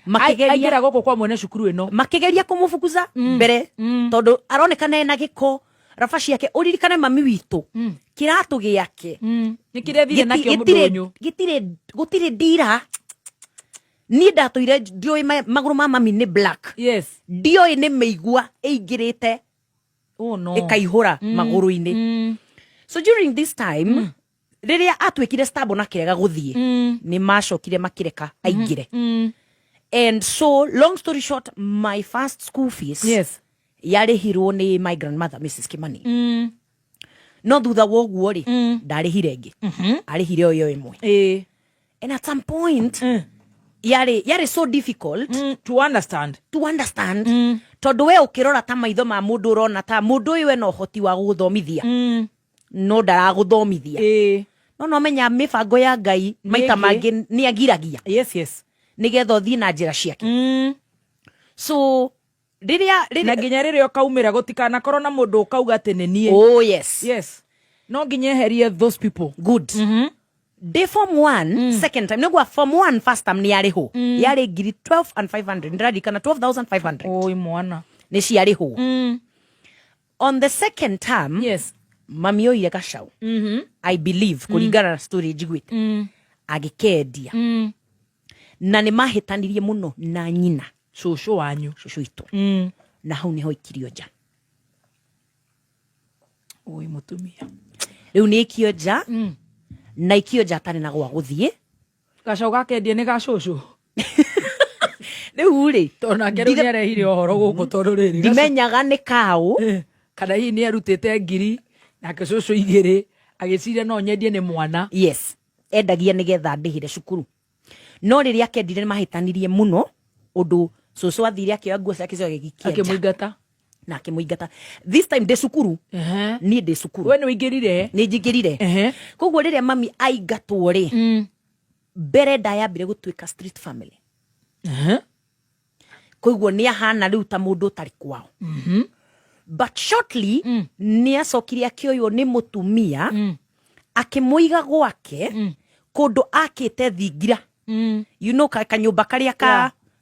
[SPEAKER 1] aingĩra gũkũ kwa mwene cukuru ĩno
[SPEAKER 3] makĩgeria kũmũbukuza mbere tondũ aronekana ena gĩko rabaci yake. Ũririkane mami witũ kĩratũ gĩake
[SPEAKER 1] nĩ kĩrethire nakĩo mũndũ
[SPEAKER 3] gũtirĩ ndira. Niĩ ndatũire ndiũĩ magũrũ ma mami nĩ black.
[SPEAKER 1] Yes,
[SPEAKER 3] ndiũĩ nĩ mĩigua ĩingĩrĩte ĩkaihũra magũrũ-inĩ. So during this time rĩrĩa atuĩkire stable na kĩrega gũthiĩ nĩ macokire makĩreka aingĩre. And so long story short, my first school fees yarĩhirwo nĩ my grandmother Mrs. Kimani. No thutha wa ũguo rĩ ndarĩhire ĩngĩ, arĩhire o yo ĩmwe. And at some point yari so difficult
[SPEAKER 1] to understand
[SPEAKER 3] tondũ we ũkĩrora ta maitho ma mũndũ ũrona ta mũndũ ũyũ ena ũhoti wa gũthomithia no ndaragũthomithia. No menya mĩbango ya Ngai maita mangĩ nĩ agiragia nĩgetha ũthiĩ na njĩra ciake. So rĩrĩa
[SPEAKER 1] na nginya rĩrĩa ũkaumĩra gũtikanakorwo na mũndũ ũkauga atĩ nĩ niĩ.
[SPEAKER 3] Oh yes,
[SPEAKER 1] no nginya eherie those people.
[SPEAKER 3] Good. Day form 1 second time nĩguo form 1 first time nĩ yarĩho yarĩ ngiri 12,500 ndirarikana 12,500.
[SPEAKER 1] Oi mwana
[SPEAKER 3] nĩ ciarĩho. On the second term mami oire gacaũ I believe kũringana na story njiguĩte agĩkendia na nĩ mahĩtanirie mũno na nyina
[SPEAKER 1] cũcũ wanyu
[SPEAKER 3] cũcũ itũ na hau nĩho ikirio nja.
[SPEAKER 1] Oi mũtumia
[SPEAKER 3] rĩu nĩ ikio nja na ikio nja atarĩ na gwa gũthiĩ.
[SPEAKER 1] Gacaũ gakendia nĩ gacũcũ
[SPEAKER 3] rĩu rĩ
[SPEAKER 1] tonake rĩu nĩarehire ũhoro gũkũ tondũ rĩrĩ
[SPEAKER 3] ndimenyaga nĩ kaũ
[SPEAKER 1] kana hihi nĩ arutĩte ngiri nake cũcũ igĩrĩ agĩciria no nyendie nĩ mwana.
[SPEAKER 3] Yes, endagia nĩgetha ndĩhĩre cukuru. No rĩrĩa akendire mahĩtanirie mũno ũndũ cũcũ athire akĩoya nguo ciake ciothe
[SPEAKER 1] akĩmũingata
[SPEAKER 3] na akĩmũingata. This time ndĩ cukuru niĩ ndĩ cukuru
[SPEAKER 1] we nĩ ũingĩrire.
[SPEAKER 3] nĩ njingĩrire. Koguo rĩrĩa mami aingatwo rĩ mbere ndayambire gũtuĩka street family. Koguo nĩ ahana rĩu ta mũndũ ũtarĩ kwao. But shortly nĩ acokire akĩoywo nĩ mũtumia akĩmũiga gwake kũndũ akĩte thingira. You know kanyũmba karĩa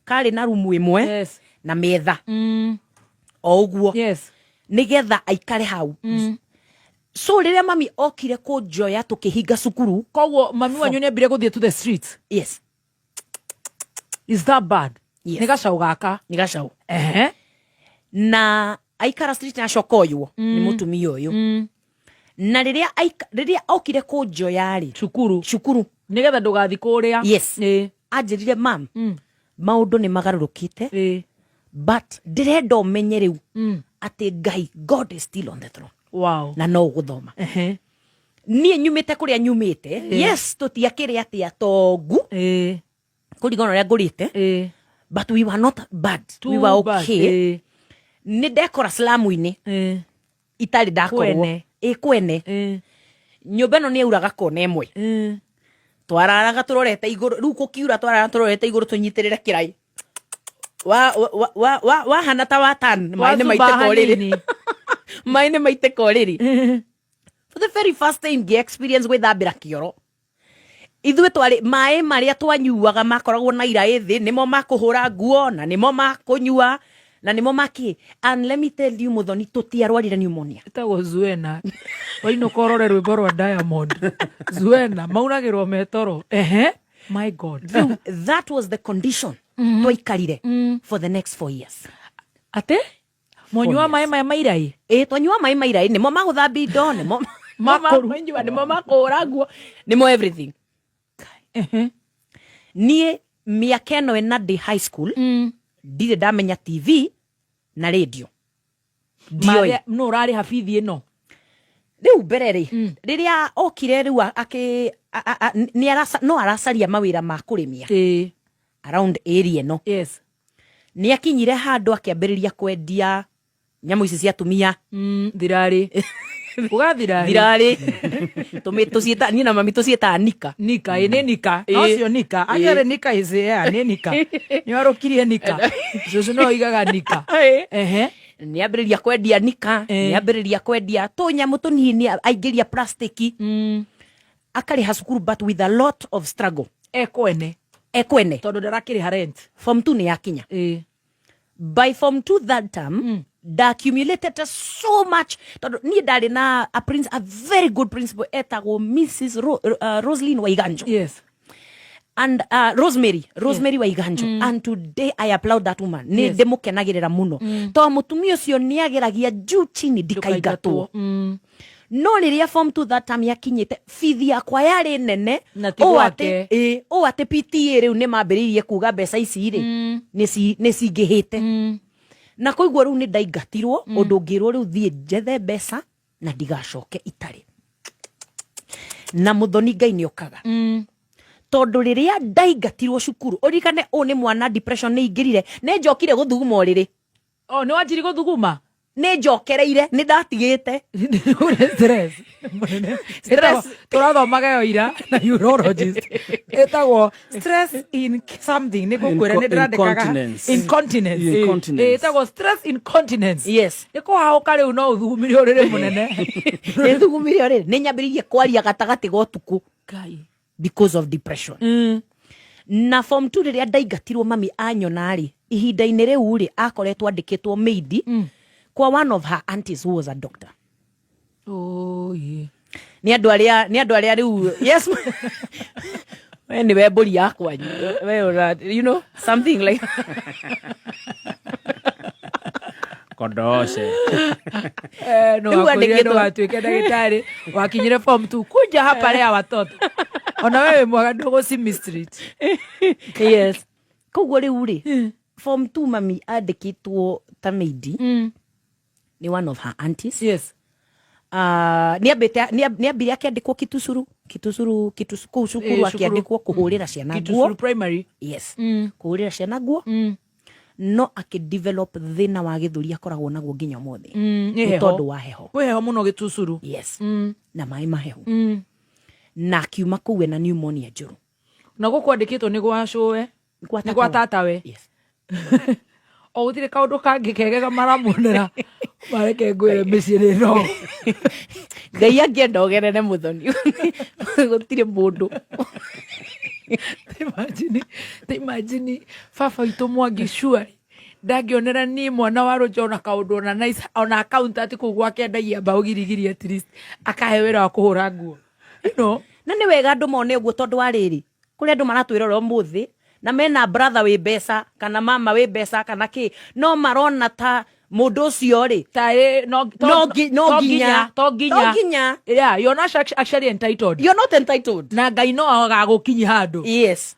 [SPEAKER 3] karĩ na rumu ĩmwe na metha o ũguo nĩgetha aikare hau. So rĩrĩa mami okire kũnjoya tũkĩhinga cukuru.
[SPEAKER 1] Koguo mami wanyu nĩ ambire gũthiĩ to the streets.
[SPEAKER 3] Yes.
[SPEAKER 1] Is that bad?
[SPEAKER 3] Yes.
[SPEAKER 1] Nĩ gacaũ gaka.
[SPEAKER 3] Nĩ gacaũ. Na aikara street na cokoywo nĩ mũtumia ũyũ. Na rĩrĩa okire kũnjoya rĩ cukuru
[SPEAKER 1] nĩgetha ndũgathi kũrĩa.
[SPEAKER 3] Yes. Anjĩrire mam maũndũ nĩ magarũrũkĩte but ndĩrenda ũmenye rĩu atĩ Ngai God is still on the throne.
[SPEAKER 1] Wow.
[SPEAKER 3] Na no gũthoma. Niĩ nyumĩte kũrĩa nyumĩte. Yes, tũtiakĩrĩ atĩa tongu kũringana ũrĩa ngũrĩte but we were not bad. We were okay. Nĩ ndekora slamu-inĩ itarĩ ndakorwo kwene. Nyũmba ĩno nĩ yauraga kona ĩmwe. Twararaga tũrorete igũrũ rĩu gũkiura twararaga tũrorete igũrũ tũnyitĩrĩre kĩrai wahana ta watan maĩ nĩ maitĩka ũrĩrĩ. Maĩ nĩ maitĩka ũrĩrĩ. For the very first time ngĩ experience gwĩthambĩra kĩoro. Ithuĩ twarĩ maĩ marĩa twanyuaga makoragwo na iraĩ thĩ nĩmo makũhũra nguo na nĩmo makũnyua na nĩmo maki. And let me tell you Muthoni tũtiarwarire pneumonia.
[SPEAKER 1] Ĩtagwo Zuena. Wainũka ũrore rwĩmbo rwa Diamond. Zuena maunagĩrwo metoro. My God.
[SPEAKER 3] That was the condition twaikarire for the next 4 years.
[SPEAKER 1] Ate? Mwanyua maĩ maya mairai?
[SPEAKER 3] Twanyua maĩ mairai nĩmo magũthambia indo nĩmo makũnyua nĩmo makũhũra nguo nĩmo everything. Niĩ mĩaka ĩno ĩna ndĩ high school ndirĩ ndamenya TV na radio.
[SPEAKER 1] Ndioi no rari habithi ĩno.
[SPEAKER 3] Rĩu mbere rĩrĩa okire rĩu no aracaria mawĩra ma kũrĩmia around area ĩno.
[SPEAKER 1] Yes.
[SPEAKER 3] Nĩ akinyire handũ akĩambĩrĩria kwendia nyamu ici cia tumia
[SPEAKER 1] thirari uga
[SPEAKER 3] thirari tucieta ni na mami tucieta nika
[SPEAKER 1] ine nika ocio nika agere nika izea ni nika ni warukirie nika cucu no igaga nika
[SPEAKER 3] ni ambiriria kwendia nika ni ambiriria kwendia tunyamu tunini aingiria plastiki akariha cukuru but with a lot of struggle
[SPEAKER 1] ekwene tondu ndarakiriha rent
[SPEAKER 3] form 2 ni yakinya by form 2 that term accumulated so much tondu ni ndari na a very good principal etagwo Mrs. Roslyn Waiganjo.
[SPEAKER 1] Yes.
[SPEAKER 3] And Rosemary Waiganjo. And today I applaud that woman. Ni ndemukenagirira muno to mutumia ucio ni ageragia juu chini ndikaigatwo. No riria form 2 that time yakinyite fithi yakwa yari nene o ate PTA riu ni mambiririe kuga mbeca ici ri ni cingihite na koiguo riu ni ndaingatirwo undu ngirwo riu thie njethe mbeca na ndigacoke itari na muthoni Ngai ni okaga tondu riria ndaingatirwo cukuru urikane ni mwana depression ni ingirire ne njokire guthuguma riri
[SPEAKER 1] ni wanjiri guthuguma
[SPEAKER 3] ni njokereire ni ndatigite
[SPEAKER 1] stress turathomaga yo ira na urologist etagwo stress in something ni gukwira ni ndirandikaga incontinence etagwo stress incontinence.
[SPEAKER 3] Yes,
[SPEAKER 1] ni kuhauka riu no uthugumirio riri munene
[SPEAKER 3] ni thugumirio riri ni nyambiririe kwaria gatagati ga utuku
[SPEAKER 1] Ngai
[SPEAKER 3] because of depression. Na form 2 riria ndaingatirwo mami anyona ri ihinda-ini riu ri akoretwo andikitwo maid kwa one of her aunties who was a doctor. Ni andu aria riu yes we ni we mburi yakwa we you know something like
[SPEAKER 2] kodoshe
[SPEAKER 1] no atuike ndagitari wakinyire form 2 kuja hapa ria watoto ona wewe mwaga ndogo si street.
[SPEAKER 3] Yes, koguo riu ri form 2 mami andikitwo ta maid ni one of her aunties.
[SPEAKER 1] Yes.
[SPEAKER 3] Ni ambire akiandikwo kitusuru kuu cukuru akiandikwo kuhurira ciana nguo
[SPEAKER 1] Kitusuru primary.
[SPEAKER 3] Yes. Kuhurira ciana nguo no akidevelop thina wa githuri akoragwo naguo nginya mothe tondu wa heho.
[SPEAKER 1] We heho muno Gitusuru.
[SPEAKER 3] Yes. Na mai mahehu na kiuma kuwe na pneumonia njuru
[SPEAKER 1] na gukwandikitwo ni gwacowe ni gwa tatawe.
[SPEAKER 3] Yes.
[SPEAKER 1] O gutire kaundu kangi kegega maramunera mareke ngwire micii ni no
[SPEAKER 3] Ngai angienda ugerere muthoni gutire mundu
[SPEAKER 1] imagine baba itu Mwangi Shwari ndangionera ni mwana wa Rujona kaundu ona nice ona account ati ku gwake ndagia mbao girigiri at least akahe wira wa kuhura nguo
[SPEAKER 3] na ni wega andu mone uguo tondu wa riri kuri andu maratwirora umuthi na mena brother we besa kana mama we besa kana ki no marona ta mundu ucio ri no ginya
[SPEAKER 1] yeah, you're not actually entitled.
[SPEAKER 3] You're not entitled.
[SPEAKER 1] Na Ngai no agagukinya handu.
[SPEAKER 3] Yes.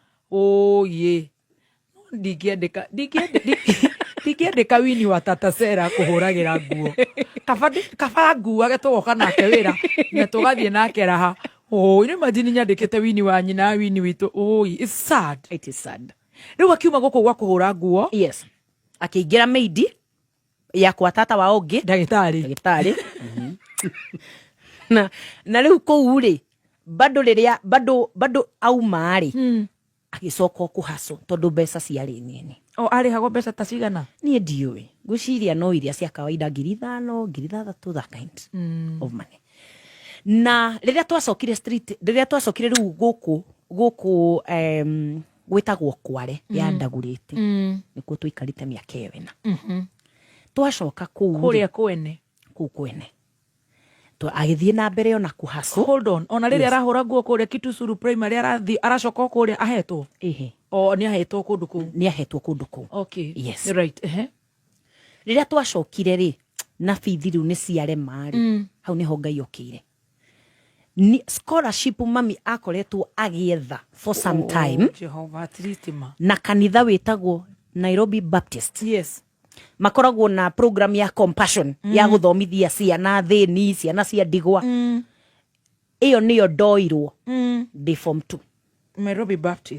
[SPEAKER 1] Ndikiendeka wini wa Tata Sera kuhuragira nguo kaba nguage tugoka nake wira na tugathie nake raha. Ni imagine nyandikite wini wa nyina wini witu. It's sad.
[SPEAKER 3] It is sad.
[SPEAKER 1] Riu akiuma guku gwa kuhura nguo.
[SPEAKER 3] Yes. Akiingira maid ya kwa tata wa ongi
[SPEAKER 1] ndagitari
[SPEAKER 3] na riu kou ri bado auma ri agicoka kuhaso tondu mbeca ciari nini.
[SPEAKER 1] Ari hago mbeca ta cigana?
[SPEAKER 3] Nie ndiui guciria no iria cia kawaida 5,000 6,000 that kind of money. Na riria twacokire street riria twacokire riu guku gwitagwo Kware ya Ndagurite nikuo twikarite miaka ena twacoka
[SPEAKER 1] kuria kwene
[SPEAKER 3] agithie na mbere ona kuhaso.
[SPEAKER 1] Hold on, ona riria arahura nguo kuria Kitusuru primary aracoka kuria ahetwo ni ahetwo kundu ku okay.
[SPEAKER 3] Yes.
[SPEAKER 1] Right.
[SPEAKER 3] Riria twacokire ri na bithi riu ni ciarema ri hau niho Ngai okire ni scholarship mami akoretwo agietha for some time
[SPEAKER 1] Jehova Tristima
[SPEAKER 3] na kanitha witagwo Nairobi Baptist.
[SPEAKER 1] Yes.
[SPEAKER 3] Makoragwo na program ya compassion ya guthomithia ciana thini ciana cia ndigwa iyo niyo ndoirwo de form 2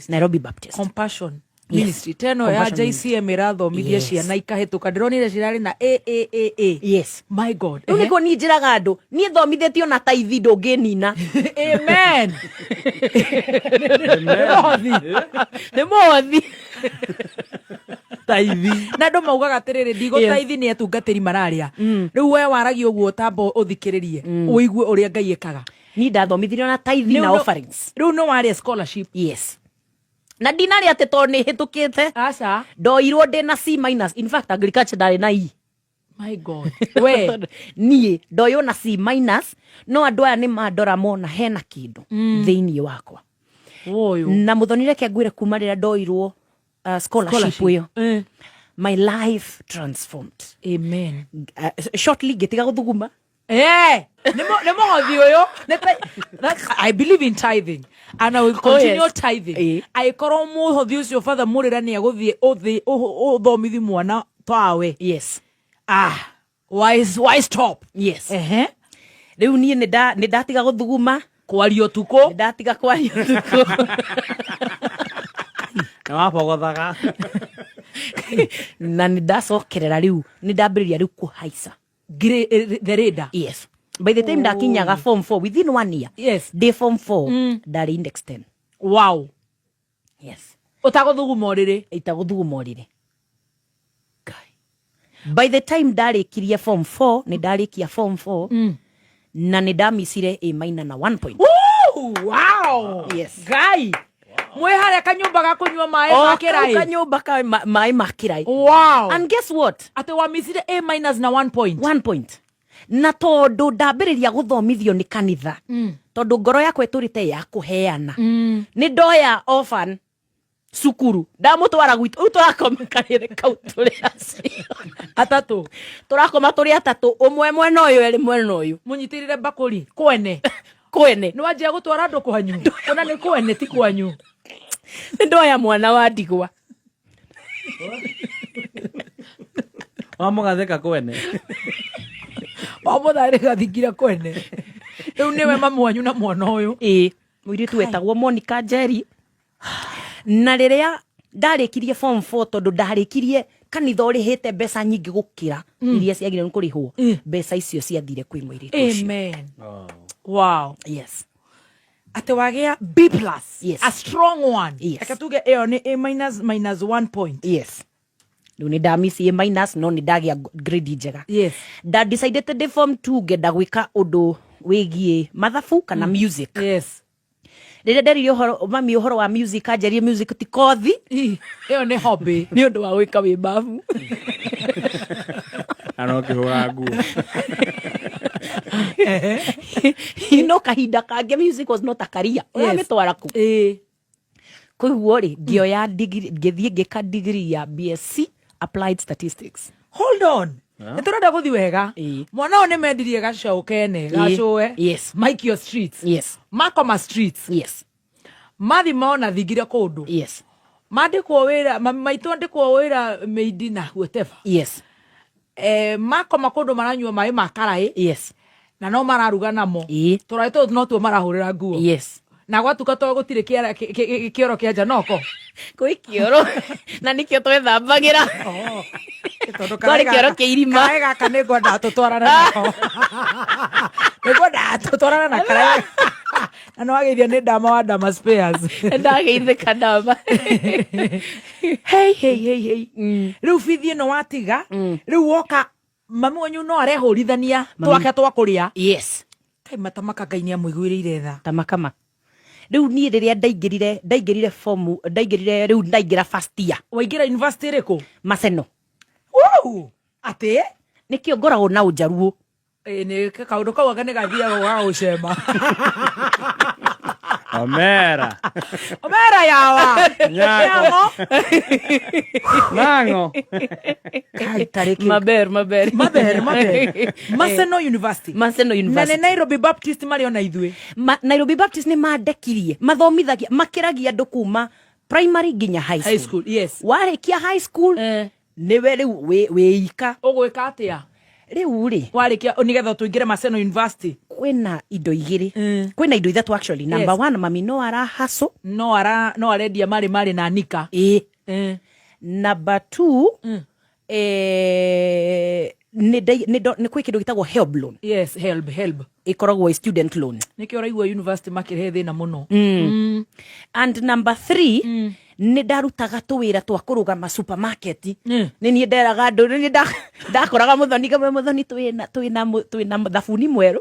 [SPEAKER 1] Nairobi Baptist
[SPEAKER 3] Compassion
[SPEAKER 1] ministry teno ya JCM irathomithia ciana ikahituka ndironire cirari na AAAA.
[SPEAKER 3] Yes,
[SPEAKER 1] my god,
[SPEAKER 3] niko ni njiraga andu ni thomithitio na taithi ndunginina.
[SPEAKER 1] Amen.
[SPEAKER 3] Nĩ mothi
[SPEAKER 1] taithi na ndo maugaga atiriri ndigo taithi ni atungatiri mararia riu we waragi uguo tambo uthikiririe uigue uria Ngai ekaga.
[SPEAKER 3] Ni ndathomithirio na taithi na offerings.
[SPEAKER 1] Riu no wari scholarship.
[SPEAKER 3] Yes, na dinari ate to ni hitukite
[SPEAKER 1] aca
[SPEAKER 3] ndoirwo ndina C-. In fact agriculture ndari na E.
[SPEAKER 1] My god, we
[SPEAKER 3] nie ndoyo na C-, no andu aya ni mandora mona hena kindu thiini wakwa
[SPEAKER 1] oyo
[SPEAKER 3] na muthonire ke ngwire kuma rira ndoirwo scholarship uyo. My life transformed.
[SPEAKER 1] Amen.
[SPEAKER 3] Shortly getiga guthuguma.
[SPEAKER 1] Nemo uyo. I believe in tithing and I will continue tithing. I koro mu hothi ucio father murira ni aguthie uthomithi mwana twawe.
[SPEAKER 3] Yes.
[SPEAKER 1] Why stop?
[SPEAKER 3] Yes. Riu nie ni ndatiga guthuguma
[SPEAKER 1] kwario tuko.
[SPEAKER 3] Ndatiga kwario tuko.
[SPEAKER 2] Na wapogothaga.
[SPEAKER 3] Na ni ndacokerera riu ni ndambiriria riu kuhaica
[SPEAKER 1] the radar.
[SPEAKER 3] Yes. By the time ndakinyaga form 4 within 1 year.
[SPEAKER 1] Yes.
[SPEAKER 3] Day form 4 ndari index 10.
[SPEAKER 1] Wow.
[SPEAKER 3] Yes.
[SPEAKER 1] Utaguthuguma uriri.
[SPEAKER 3] Itaguthuguma uriri. By the time ndarikirie form 4 ni ndarikia form 4 na ni ndamisire A- na 1 point.
[SPEAKER 1] Wow.
[SPEAKER 3] Yes.
[SPEAKER 1] Guy. Mwe haria kanyumba ga kunywa mai ma kirai.
[SPEAKER 3] Kanyumba ka mai ma kirai.
[SPEAKER 1] Wow.
[SPEAKER 3] And guess what?
[SPEAKER 1] Ate wa misire A- na 1 point.
[SPEAKER 3] 1 point. Na tondu ndambiriria guthomithio ni kanitha. Tondu ngoro yakwa iturite ya kuheana. Ni ndoya orphan sukuru ndamutwara gwitu turakomekanire kau turi acio
[SPEAKER 1] atatu
[SPEAKER 3] turakoma turi atatu umwe mwena uyu eri mwena uyu
[SPEAKER 1] munyitirire bakuri kwene
[SPEAKER 3] ni
[SPEAKER 1] wajia gutwara andu kwanyu ona ni kwene ti kwanyu
[SPEAKER 3] ndoya mwana wa ndigwa
[SPEAKER 2] wamugatheka kwene
[SPEAKER 1] wamuthare gathingira kwene riu niwe mamu wanyu na mwana uyu
[SPEAKER 3] muiritu wetagwo Monica Njeri. Na riria ndarikirie form 4 tondu ndarikirie kanitha urihite mbeca nyingi gukira iria ciagire ni kurihwo mbeca icio ciathire kwi muiritu ucio.
[SPEAKER 1] Amen. Wow.
[SPEAKER 3] Yes.
[SPEAKER 1] Ate wagia B+.
[SPEAKER 3] Yes.
[SPEAKER 1] A strong one.
[SPEAKER 3] Yes.
[SPEAKER 1] Akatuge eo ni A- minus 1 point.
[SPEAKER 3] Yes. Ni ndamisi A- no ni ndagia grade njega.
[SPEAKER 1] Yes.
[SPEAKER 3] Da decided to form 2 ngenda gwika undu wigie mathabu kana music.
[SPEAKER 1] Yes.
[SPEAKER 3] Rĩrĩa nderire mami ũhoro wa music anjerie music ti kothi
[SPEAKER 1] ĩyo nĩ hobby
[SPEAKER 3] nĩ ũndũ wa gwĩka wĩ mbabu
[SPEAKER 2] ano kĩhũra nguo
[SPEAKER 3] no kahinda kange music was not a career ũramĩtwara ku koguo rĩ ngĩoya ngĩthiĩ ngĩka degree ya BSc Applied Statistics.
[SPEAKER 1] Hold on. Nĩtũrenda gũthi wega mwana ũyũ nĩmendirie gacaũ kene gacũe.
[SPEAKER 3] Yes.
[SPEAKER 1] Maikio streets.
[SPEAKER 3] Yes.
[SPEAKER 1] Makoma streets.
[SPEAKER 3] Yes.
[SPEAKER 1] Mathi mona thingire kũndũ.
[SPEAKER 3] Yes.
[SPEAKER 1] Mandĩkwo wĩra maitũ andĩkwo wĩra meidi na whatever.
[SPEAKER 3] Yes.
[SPEAKER 1] Makoma kũndũ maranyua maĩ ma karaĩ.
[SPEAKER 3] Yes.
[SPEAKER 1] Na no mararuga namo. Tũraĩ tũtũ no tuo marahũrĩra nguo.
[SPEAKER 3] Yes.
[SPEAKER 1] Na gwatuka to gũtirĩ kĩoro kĩa nja noko.
[SPEAKER 3] Kwĩ kĩoro na nĩkĩo twethambagĩra. Kwarĩ kĩoro kĩa irima.
[SPEAKER 1] Karaĩ gaka nĩngwenda tũtwarane nako. Nĩngwenda tũtwarane na karaĩ. Na no ageithio nĩ ndama wa Ndama Spares.
[SPEAKER 3] Ndageithĩka ndama. Hey.
[SPEAKER 1] Rĩu bithi ĩno watiga. Rĩu woka mami wanyu no arehũrithania twake twakũrĩa.
[SPEAKER 3] Yes.
[SPEAKER 1] Kai matamaka Ngai nĩ amũiguĩrĩire tha.
[SPEAKER 3] Tamakama. Riu niĩ rĩrĩa ndaingĩrire form rĩu ndaingĩra first year.
[SPEAKER 1] Waingĩra university rĩkũ?
[SPEAKER 3] Maseno.
[SPEAKER 1] Wow! Atĩ?
[SPEAKER 3] Nĩkĩo ngoragwo na ũnjaruo.
[SPEAKER 1] Nĩ kaũndũ kau aka nĩ gathiaga ga gũcema.
[SPEAKER 2] Omera
[SPEAKER 1] yawa.
[SPEAKER 2] Nyango. Nango.
[SPEAKER 1] Kai tariki.
[SPEAKER 3] Maber.
[SPEAKER 1] Maseno University.
[SPEAKER 3] Na nĩ
[SPEAKER 1] Nairobi Baptist marĩ ona ithuĩ.
[SPEAKER 3] Nairobi Baptist nĩ mandekirie mathomithagia makĩragia andũ kuma primary nginya high school.
[SPEAKER 1] Yes.
[SPEAKER 3] Warĩkia high school nĩwe rĩu wĩika.
[SPEAKER 1] Ũgwĩka atĩa?
[SPEAKER 3] Rĩu rĩ
[SPEAKER 1] warĩkia nĩgetha tũingĩre Maseno University.
[SPEAKER 3] Kwĩna indo igĩrĩ. Kwĩna indo ithatũ actually. Number 1 mami no arahaso.
[SPEAKER 1] No arendia marĩ na nika.
[SPEAKER 3] Number 2 nä kwä kä ndå gä tagwo help loan.
[SPEAKER 1] Yes, help
[SPEAKER 3] ikoragwo student loan.
[SPEAKER 1] Nä kä oraigua university makĩrehe thĩna mũno.
[SPEAKER 3] And number 3 nä ndarutaga tå wä ra twa kå rå gama supermarket. Nä niä nderaga andå nä ndakoraga må thoni kamwe må thoni twä na thabuni mwerå.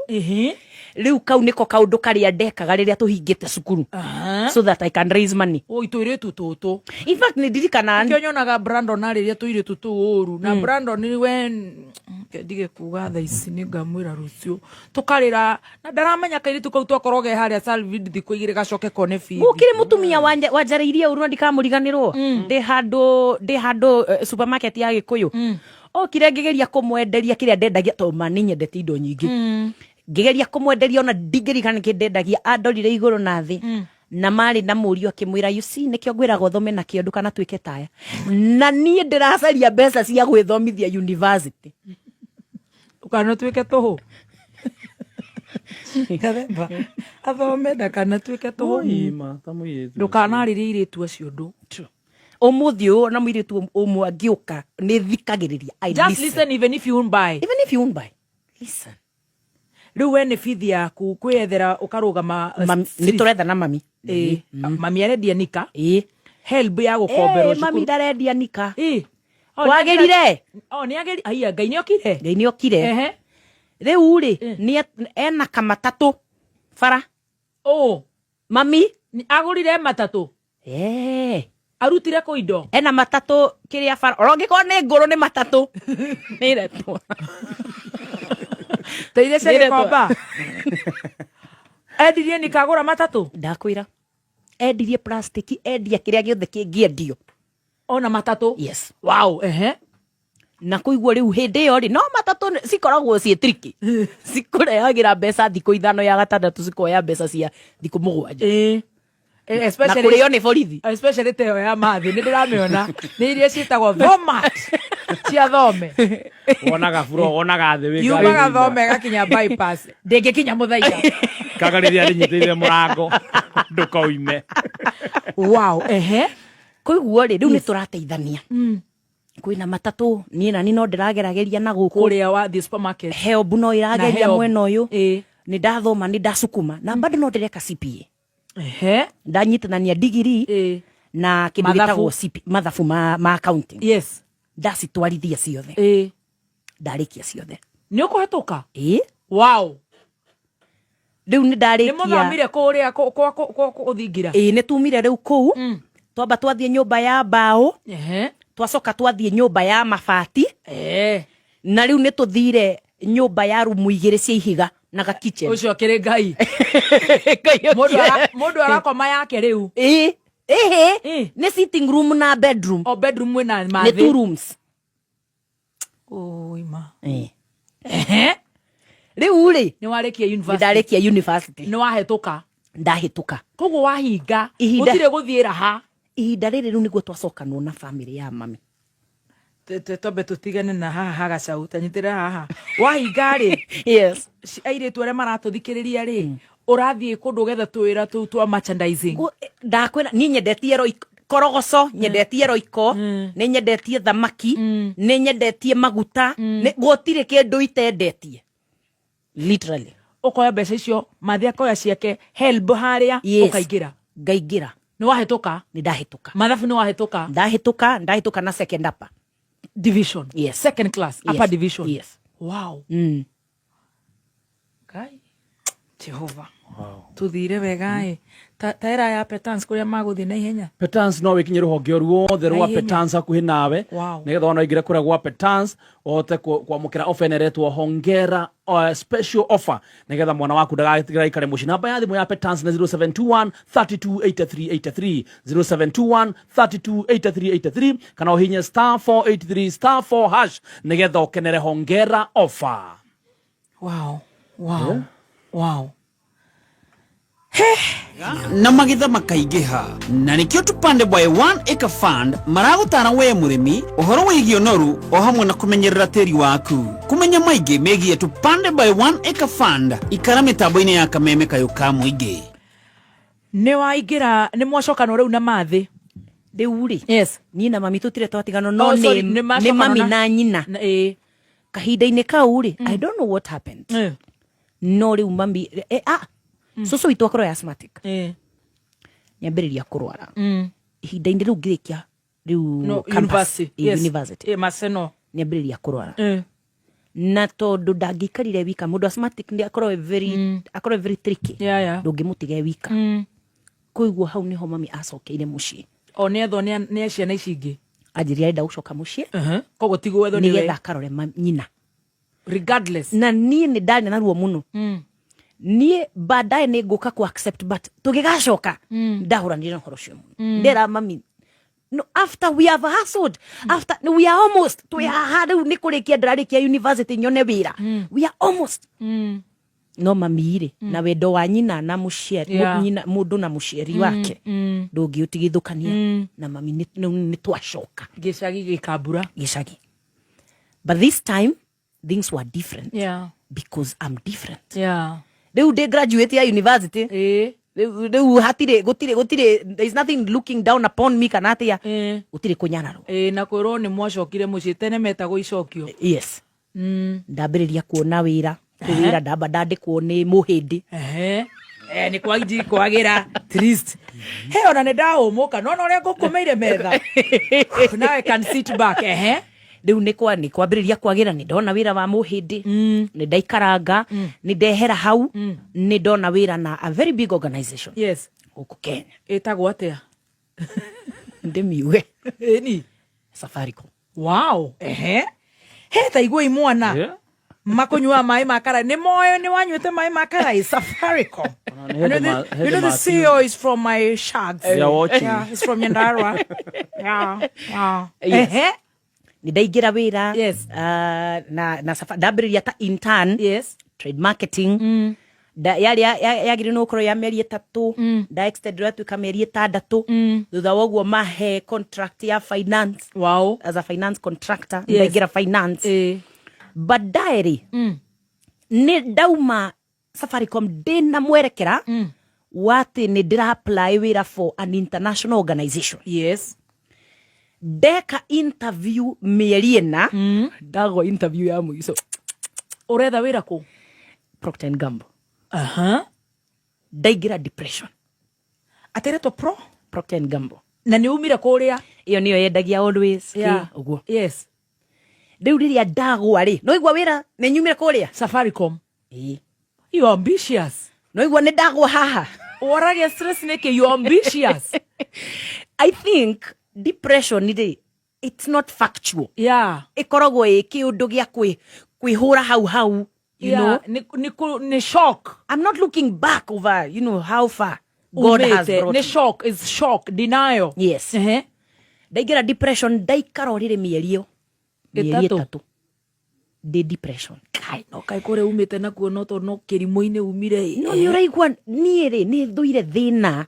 [SPEAKER 3] Rä u kau nä ko kaå ndå karä a ndekaga rä rä a tå hingä te cukuru, so that I can raise money.
[SPEAKER 1] Itå irä tu tå tå.
[SPEAKER 3] In fact nä ndirikana
[SPEAKER 1] kä nyonaga Brandon arä rä a tå irä tu tå å ru na Brandon we ndige kuga tha ici nä ngamwä ra rå cio tå karä ra na ndaramenya kairä tu kau twakorwo ge harä a Salvid thikå igä rä gacoke kone bithi.
[SPEAKER 3] Gå kä rä må tumia wanjarä irie å ru ndikamå riganä rwo ndä handå supermarket ya gä kå yå okire ngä geria kå mwenderia kä rä a ndendagia tondå mani nyendete indo nyingä ngigeria kumwenderia ona ndingirikana kindendagia andorire iguru na thi na mari na murio akimwira you see nikio ngwirago thome na kiondu kana twike taya na nie ndiracaria mbeca cia gwithomithia university
[SPEAKER 1] ukana twike tuhu kathemba athome ndakana twike tuhu ndukana ririire tu acio ndu
[SPEAKER 3] umuthi u na mwiritu umwe angiuka ni thikagiriria
[SPEAKER 1] just listen even if you won't buy
[SPEAKER 3] listen.
[SPEAKER 1] Riu we nä bithi yaku kwiyethera ukarugama
[SPEAKER 3] nä tå retha na mami
[SPEAKER 1] mami arendia nika help ya gukomberwo
[SPEAKER 3] mami ndarendia nika wagirire
[SPEAKER 1] nä ageri aya ngai nä okire
[SPEAKER 3] rä u rä ena kamatatå bara mami
[SPEAKER 1] agurire matatå arutire kå indo
[SPEAKER 3] ena matatå kä rä a bara orongä korwo nä ngå rå nä matatå nä retwo
[SPEAKER 1] teire cere komba endirie nikagura matatå
[SPEAKER 3] ndakwira endirie plastic endia kiria giothe kingiendio
[SPEAKER 1] ona matatå.
[SPEAKER 3] Yes.
[SPEAKER 1] Wow.
[SPEAKER 3] Na kuigua riu hindi yo ri no matatå cikoragwo cie triki cikurehagira mbeca thikå ithano ya gatandatå cikoya mbeca cia thikå mũgwanja
[SPEAKER 1] especially
[SPEAKER 3] na kurio ni borithi
[SPEAKER 1] especially teo ya mathi ni ndirameona ni iria ciitagwo thomat cia thome
[SPEAKER 2] wonaga buro wonaga thi wika
[SPEAKER 1] yumaga thome gakinya bypass ndingikinya muthaiga
[SPEAKER 2] kagarithia rinyitire murango ndukoime.
[SPEAKER 3] Wow. Kuigua ri riu ni turateithania kwina matatå nie na ni no ndiragerageria na guku
[SPEAKER 1] kuria wa the supermarket
[SPEAKER 3] help no irageria mwena uyu ni ndathoma ni ndasukuma na bado no ndireka CPA ndanyitithania degree na kindu gitagwo mathabu ma accounting.
[SPEAKER 1] Yes.
[SPEAKER 3] Ndacitwarithia ciothe ndarikia ciothe
[SPEAKER 1] ni ukuhituka. Wow.
[SPEAKER 3] Riu ni ndarikia
[SPEAKER 1] ni muthamire kuria kuthingira
[SPEAKER 3] ni tumire riu kuu twamba twathie nyumba ya mbao twacoka twathie nyumba ya mabati na riu ni tuthire nyumba ya rumu igiri cia ihiga na ga kitchen
[SPEAKER 1] ucio kiri ngai mundu arakoma yake riu
[SPEAKER 3] ni sitting room na bedroom
[SPEAKER 1] bedroom wina mathi
[SPEAKER 3] ni 2 rooms
[SPEAKER 1] ima
[SPEAKER 3] riu ri
[SPEAKER 1] ni warikia university
[SPEAKER 3] ndarikia university
[SPEAKER 1] ni wahituka
[SPEAKER 3] ndahituka
[SPEAKER 1] koguo wahinga gutire guthiira ha
[SPEAKER 3] ihinda riri riu niguo twacokanwo na family ya mami
[SPEAKER 1] tobe tutigane na haha hagacau tanyitira haha wahinga ri
[SPEAKER 3] yes
[SPEAKER 1] airitu aria maratuthikiriria ri urathie kundu getha twira tu twa merchandising
[SPEAKER 3] ndakwira ni nyendetie korogoco nyendetie roiko ni nyendetie thamaki ni nyendetie maguta ni gutire kindu itendetie literally
[SPEAKER 1] ukoya mbeca icio mathi akoya ciake help haria ukaingira
[SPEAKER 3] ngaingira
[SPEAKER 1] ni wahituka
[SPEAKER 3] ni ndahituka
[SPEAKER 1] mathabu ni wahituka
[SPEAKER 3] ndahituka na second upper
[SPEAKER 1] division.
[SPEAKER 3] Yes.
[SPEAKER 1] Second class upper division.
[SPEAKER 3] Yes.
[SPEAKER 1] Wow. Kai Jehova.
[SPEAKER 2] Wow.
[SPEAKER 1] Tuthire wega taira ya Petans kuria maguthi na ihenya.
[SPEAKER 2] Petans no wikinye ruhonge ruothe rwa Petans akuhi nawe nigetha ona ingire kuria gwa Petans ohote kwamukira offer neretwo hongera special offer nigetha mwana waku ndagatigire ikare muci. Namba ya thimu ya Petans na 0721 328383 0721 328383 kana uhinye *483 *4# nigetha ukenere hongera offer.
[SPEAKER 1] Wow. Wow.
[SPEAKER 4] Na magitha makaingiha na nikio tupande boy 1 acre fund maragutara we murimi uhoro wigio noru o hamwe na kumenyerera tiri waku kumenya maige megie tupande boy 1 acre fund ikara mitambo-ini ya kameme kayuka muingi
[SPEAKER 1] ni waingira ni mwacokano riu na mathi
[SPEAKER 3] Deuri.
[SPEAKER 1] Yes.
[SPEAKER 3] Nina mami tutire twatigano no ni mami na nyina. Kahinda-inĩ kau ri, I don't know what happened. No riu mami susu witu akorwo asthmatic. Nyambĩrĩria kũrwara. Ihinda-inĩ rĩu ngĩrĩkia riu university.
[SPEAKER 1] Maseno.
[SPEAKER 3] Nyambĩrĩria kũrwara. Na tondu ndangĩikarire wika, mũndũ asthmatic ndi akorwo very tricky. Ndũngĩmũtige wika. Kũiguo hau niho mami acokeire muciĩ.
[SPEAKER 1] O nĩ ethwo nĩ ciana ici ingĩ.
[SPEAKER 3] Anjĩrire arenda gũcoka muciĩ.
[SPEAKER 1] Koguo tigwo ethwo nĩwe.
[SPEAKER 3] Nĩgetha akarore nyina.
[SPEAKER 1] Regardless.
[SPEAKER 3] Na niĩ nĩ ndarĩ na ruo mũno. Niĩ baadaye nĩ ngũka ku accept, but tũgĩgacoka ndahũranire na ũhoro ũcio mũno. Ndera mami, no, after we have hustled, after we are almost to rĩu nĩ kũrĩkia ndararĩkia university nyone wĩra. We are almost. No mami na wendo wa nyina na mũciari, nyina mũndũ na mũciari wake ndũngĩũtigithũkania. Na mami nĩ twacoka
[SPEAKER 1] gĩcagi gĩkambura.
[SPEAKER 3] Gĩcagi. But this time things were different. Because I'm different. Rĩu ndĩ graduate ya university. Rĩu gũtirĩ, there is nothing looking down upon me kana atĩa. Gũtirĩ kũnyararwo.
[SPEAKER 1] Na kwĩrwo nĩ mwacokire mũciĩ tene metagwo icokio.
[SPEAKER 3] Yes. Ndambĩrĩria kuona wĩra. Wĩra ndamba ndandĩkwo nĩ mũhĩndĩ. Nĩ kwagĩra trist.
[SPEAKER 1] Ona nĩ ndaũmũka, no ũrĩa ngũkũmeire metha. Now I can sit back.
[SPEAKER 3] Rĩu nĩ kwambĩrĩria kwagĩra, nĩ ndona wĩra wa mũhĩndĩ. Nĩ ndaikaranga, nĩ ndehera hau, nĩ ndona wĩra na a very big organization.
[SPEAKER 1] Yes.
[SPEAKER 3] Gũkũ Kenya.
[SPEAKER 1] Ĩtagwo atĩa?
[SPEAKER 3] Ndĩmiuge.
[SPEAKER 1] Ĩni.
[SPEAKER 3] Safaricom.
[SPEAKER 1] Wow. Ta igua imwana. Makonyua mai makara. Nĩ moyo nĩ wanyuĩte mai makara. Safaricom. You know the CEO is from my shags.
[SPEAKER 2] Yeah,
[SPEAKER 1] he's from Nyandarua.
[SPEAKER 3] Ni ndaingĩra wĩra.
[SPEAKER 1] Yes.
[SPEAKER 3] Na ndambĩrĩria ta intern.
[SPEAKER 1] Yes.
[SPEAKER 3] Trade marketing. Yagĩrĩ no ũkorwo ya mĩeri 3. Nda extend ratuĩka mĩeri 6. Thutha wa ũguo mahe contract ya finance.
[SPEAKER 1] Wow.
[SPEAKER 3] As a finance contractor. Ndaingĩra finance. Baadaye nĩ ndauma Safaricom ndĩna mwerekera wati nĩ ndĩra apply wĩra for an international organization.
[SPEAKER 1] Yes.
[SPEAKER 3] Ndeka interview mĩeri 4. Ndagwo interview ya mũico.
[SPEAKER 1] Ũretha wĩra kũ?
[SPEAKER 3] Procter & Gamble. Ndaingĩra depression.
[SPEAKER 1] Ateretwo
[SPEAKER 3] Procter & Gamble.
[SPEAKER 1] Na nĩ umire kũrĩa?
[SPEAKER 3] Iyo niyo yendagia always. Ũguo.
[SPEAKER 1] Yes.
[SPEAKER 3] Rĩu rĩrĩa ndagwa no igua wĩra nĩ nyumire kũrĩa
[SPEAKER 1] Safaricom. You are ambitious.
[SPEAKER 3] No igua nĩ ndagwa haha.
[SPEAKER 1] Oragia stress nĩkĩ? You are ambitious.
[SPEAKER 3] I think depression it's not factual. Ikoragwo kĩũndũ gĩa kwĩhũra hau. You know,
[SPEAKER 1] ni shock.
[SPEAKER 3] I'm not looking back over, how far God has brought me.
[SPEAKER 1] Shock is shock, denial.
[SPEAKER 3] Yes. Ndaingĩra depression, ndaikara rĩrĩ mĩeri 3. Ndĩ depression.
[SPEAKER 1] No kai kũrĩa umĩte nakuo no kĩrimũ-inĩ umire.
[SPEAKER 3] No nĩ ũraigua niĩ nĩ thũire thĩna.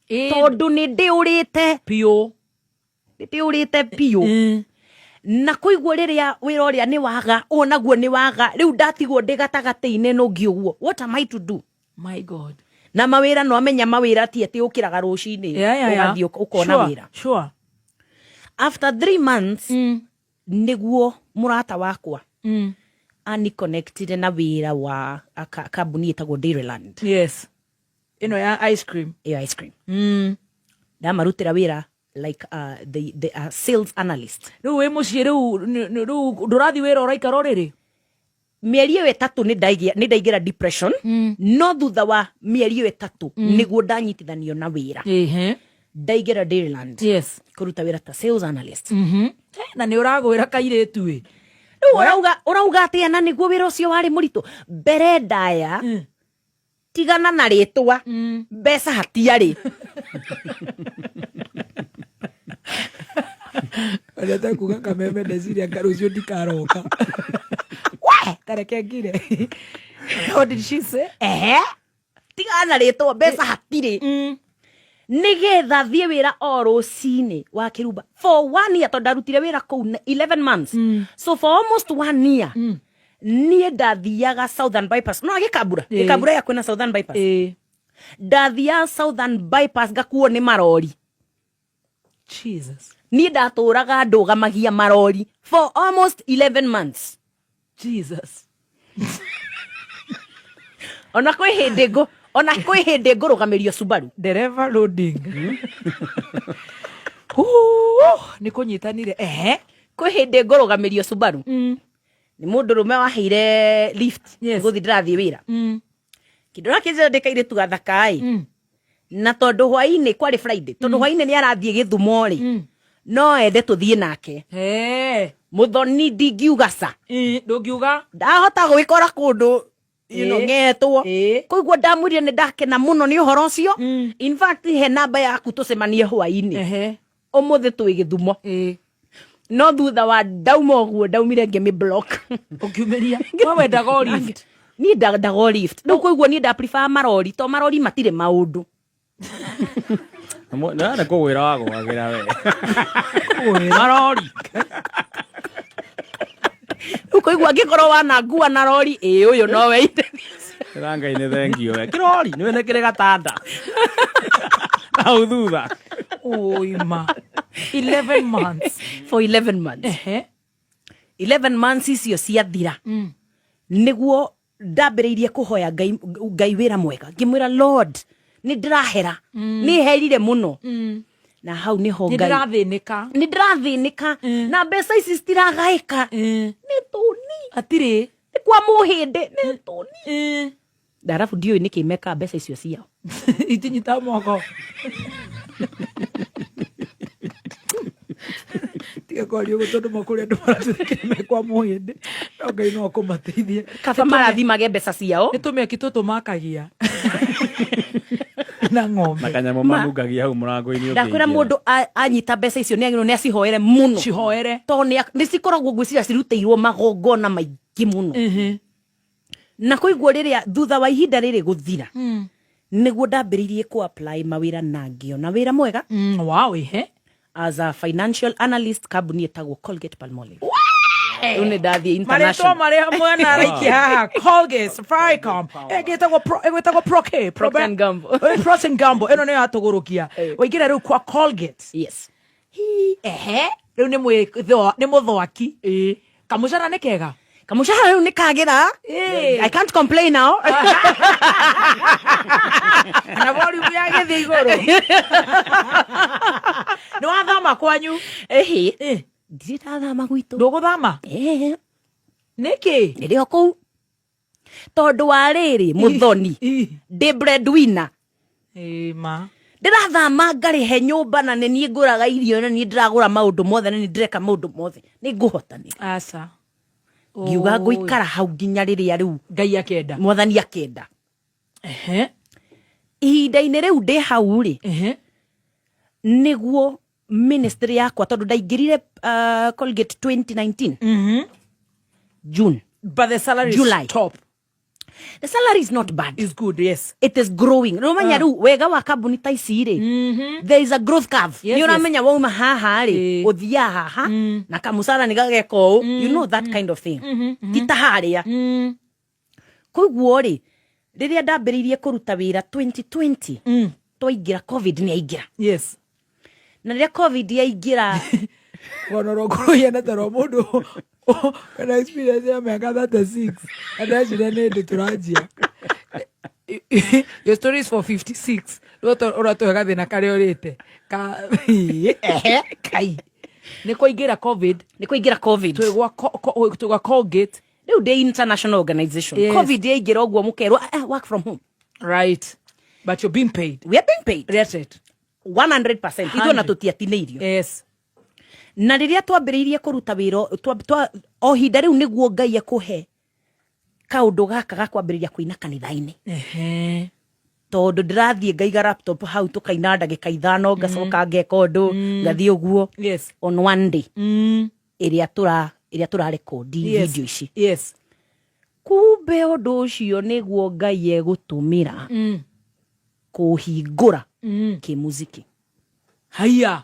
[SPEAKER 3] Tondũ nĩ ndĩũrĩte
[SPEAKER 1] piũ.
[SPEAKER 3] Na kũigua rĩrĩa wĩra ũrĩa nĩ waga, onaguo nĩ waga, rĩu ndatigwo ndĩ gatagatĩ-inĩ no ngĩũguo. What am I to do?
[SPEAKER 1] My God.
[SPEAKER 3] Na mawĩra no amenya mawĩra ti atĩ ũkĩraga rũcinĩ ũgathiĩ ũkona wĩra.
[SPEAKER 1] Sure.
[SPEAKER 3] After 3 months nĩguo mũrata wakwa connected na wĩra wa kambuni ĩtagwo Dairyland.
[SPEAKER 1] Yes. Ya ice cream.
[SPEAKER 3] Ice cream. Ndamarutĩra wĩra like the sales analyst.
[SPEAKER 1] Rĩu wĩ mũciĩ rĩu ndũrathiĩ wĩra ũraikara rĩrĩ?
[SPEAKER 3] Mĩeri 3 nĩ ndaingĩra depression. No thutha wa mĩeri 3 nĩguo ndanyitithanio na wĩra. Ndaingĩra Dairyland.
[SPEAKER 1] Yes.
[SPEAKER 3] Kũruta wĩra ta sales analyst.
[SPEAKER 1] Na nĩ ũragwĩra kairĩtu ĩ.
[SPEAKER 3] Rĩu ũrauga atĩa na nĩguo wĩra ũcio warĩ mũritũ? Mbere ndaya tigana na rĩtwa, mbeca hatiarĩ.
[SPEAKER 1] Areta kuga kameme ndeciria ngarucio ndikaroka. Kareke ngire. What did she say?
[SPEAKER 3] Tigana na rĩtwa, mbeca hatirĩ. Nigetha thiĩ wĩra o rũcinĩ wa kĩrumba for 1 year, tondũ ndarutire wĩra kũu 11 months. So for almost 1 year niĩ ndathiaga Southern Bypass. No gĩkambura ya kwĩna Southern Bypass. Ndathiaga Southern Bypass ngakuo nĩ marori.
[SPEAKER 1] Jesus.
[SPEAKER 3] Ni ndatũraga ndũgamagia marori for almost 11 months.
[SPEAKER 1] Jesus.
[SPEAKER 3] Ona kwĩ hĩndĩ ngũrũgamĩrio Subaru.
[SPEAKER 1] Dereva loading. Nĩ kũnyitanire.
[SPEAKER 3] Kwĩ hĩndĩ ngũrũgamĩrio Subaru. Nĩ mũndũrũme waheire lift gũthiĩ ndĩrathiĩ wĩra. Kĩndũ na kĩnjĩra ndĩkairĩtu gathaka-ĩ. Na tondũ hwainĩ kwarĩ Friday, tondũ hwainĩ nĩ arathiĩ Gĩthumo-rĩ, no ende tũthiĩ nake. Mũthoni ndingiuga ca.
[SPEAKER 1] Ndũngiuga?
[SPEAKER 3] Ndahota gwĩkora kũndũ ng'etwo. Koguo ndamwĩrire nĩ ndakena mũno nĩ ũhoro ũcio. In fact he namba yaku tũcemanie hwainĩ. Ũmũthĩ twĩ Gĩthumo. No thutha wa ndauma ũguo ndaumire ngĩmĩ block.
[SPEAKER 1] Ũkiumĩria? We wendaga o lift?
[SPEAKER 3] Niĩ ndaga o lift. Rĩu koguo niĩ nda prefer marori, to marori matirĩ maũndũ.
[SPEAKER 2] Nĩ kũgwĩra wagwagĩra we. Marori.
[SPEAKER 3] Rĩu koiguo angĩkorwo wanangua na rori, ũyũ no weite.
[SPEAKER 2] Rangai-inĩ thengio we. Kĩrori, nĩwe nĩ kĩrĩ gatanda. Hau thutha.
[SPEAKER 1] Oima. 11 months.
[SPEAKER 3] For 11 months. 11 months icio ciathira. Nĩguo ndambĩrĩirie kũhoya Ngai wĩra mwega. Ngĩmwĩra Lord, nĩ ndĩrahera. Nĩ herire mũno. Na hau niho Ngai. Nĩ ndĩrathĩnĩka. Na mbeca ici citiragaĩka. Nĩ tũni.
[SPEAKER 1] Atirĩ.
[SPEAKER 3] Nĩ kwa mũhĩndĩ. Nĩ tũni. Ndarabu ndiũĩ nĩkĩ meka mbeca icio ciao.
[SPEAKER 1] Itinyita moko. Tiga kwaria ũguo tondũ makũrĩa andũ maratũthikĩrĩria me kwa mũhĩndĩ. No Ngai no akũmateithie.
[SPEAKER 3] Kaba marathimage mbeca ciao.
[SPEAKER 1] Nĩ tũmĩaki tũtũ makagia. Na ng'ombe.
[SPEAKER 2] Na kanyamũ manungagia hau mũrango-inĩ ũngĩ.
[SPEAKER 3] Ndakwĩra mũndũ anyita mbeca icio nĩ agĩrĩirwo nĩ acihoere mũno.
[SPEAKER 1] Cihoere.
[SPEAKER 3] Tondũ nĩ cikoragwo ngwĩciria cirutĩirwo magongona maingĩ mũno. Na koiguo rĩrĩa thutha wa ihinda rĩrĩ gũthira, nĩguo ndambĩrĩirie ku-apply mawĩra na ngĩona wĩra mwega.
[SPEAKER 1] Wow,
[SPEAKER 3] as a financial analyst kambuni ĩtagwo Colgate Palmolive. Rĩu nĩ ndathiĩ international.
[SPEAKER 1] Marĩtwa marĩa mwana araiki haha. Colgate, Safaricom. Ĩgwĩtagwo Procter and Gamble. Procter and Gamble. Ĩno nĩyo yatũgũrũkia. Waingĩra rĩu kwa Colgate.
[SPEAKER 3] Yes.
[SPEAKER 1] Rĩu nĩ mũthwaki. Kamũcara nĩ kega.
[SPEAKER 3] Kamushahara rĩu nĩ kagĩra. I can't complain now.
[SPEAKER 1] Na volume ya gĩthiĩ igũrũ. Nĩ wathama kwanyu?
[SPEAKER 3] Ndirathama gwitũ.
[SPEAKER 1] Ndũgũthama? Nĩkĩ?
[SPEAKER 3] Nĩrĩo kũu. Tondũ wa rĩrĩ mũthoni ndĩ breadwinner.
[SPEAKER 1] Ma.
[SPEAKER 3] Ndĩrathama ngarĩhe nyũmba na nĩ niĩ ngũraga irio na niĩ ndĩragũra maũndũ mothe na niĩ ndĩreka maũndũ mothe. Nĩ ngũhotanĩra.
[SPEAKER 1] Aca.
[SPEAKER 3] Ngiuga ngũikara hau nginya rĩrĩa rĩu
[SPEAKER 1] Ngai akenda.
[SPEAKER 3] Mwathani akenda. Ihinda-inĩ rĩu ndĩ hau-rĩ, nĩguo ministry yakwa tondũ ndaingĩrire Colgate 2019 June.
[SPEAKER 1] But the salary
[SPEAKER 3] July.
[SPEAKER 1] is top.
[SPEAKER 3] The salary is not bad.
[SPEAKER 1] It's good, yes.
[SPEAKER 3] It is growing. Rumanya rĩu wega wa kambuni ta ici-rĩ, there is a growth curve. Nĩ ũramenya wauma haha-rĩ, ũthiaga haha na kamucara nĩ gageka ũũ. You know that kind of thing. Ti ta harĩa. Koguo-rĩ, rĩrĩa ndambĩrĩirie kũruta wĩra 2020, twaingĩra COVID nĩ yaingĩra.
[SPEAKER 1] Yes.
[SPEAKER 3] Na rĩrĩa COVID yaingĩra
[SPEAKER 1] Wonoro kũrũia taro mũndũ kana experience ya mĩaka 36 andacira nĩ ndĩ tũranjia. Your story is for 56. Ũratũhe gathĩna karĩa ũrĩte. Kai. Nĩ kũingĩra COVID. Twĩgwa Colgate.
[SPEAKER 3] Rĩu ndĩ international organization. COVID yaingĩra ũguo mũkerwo work from home.
[SPEAKER 1] Right. But you're being paid.
[SPEAKER 3] We are being paid.
[SPEAKER 1] That's it.
[SPEAKER 3] 100%. Ithuĩ na tũtiatinĩirio.
[SPEAKER 1] Yes.
[SPEAKER 3] Na rĩrĩa twambĩrĩirie kũruta wĩra o hinda rĩu nĩguo Ngai akũhe kaũndũ gaka ga kwambĩrĩria kũina kanitha-inĩ. Tondũ ndĩrathiĩ ngaiga laptop hau tũkaina ndagĩka 5 ngacoka ngeka ũndũ ngathiĩ ũguo.
[SPEAKER 1] Yes.
[SPEAKER 3] On one day. Ĩrĩa tũrarekodi video ici.
[SPEAKER 1] Yes.
[SPEAKER 3] Kumbe ũndũ ũcio nĩguo Ngai egũtũmĩra kũhingũra kĩmuziki.
[SPEAKER 1] Haya.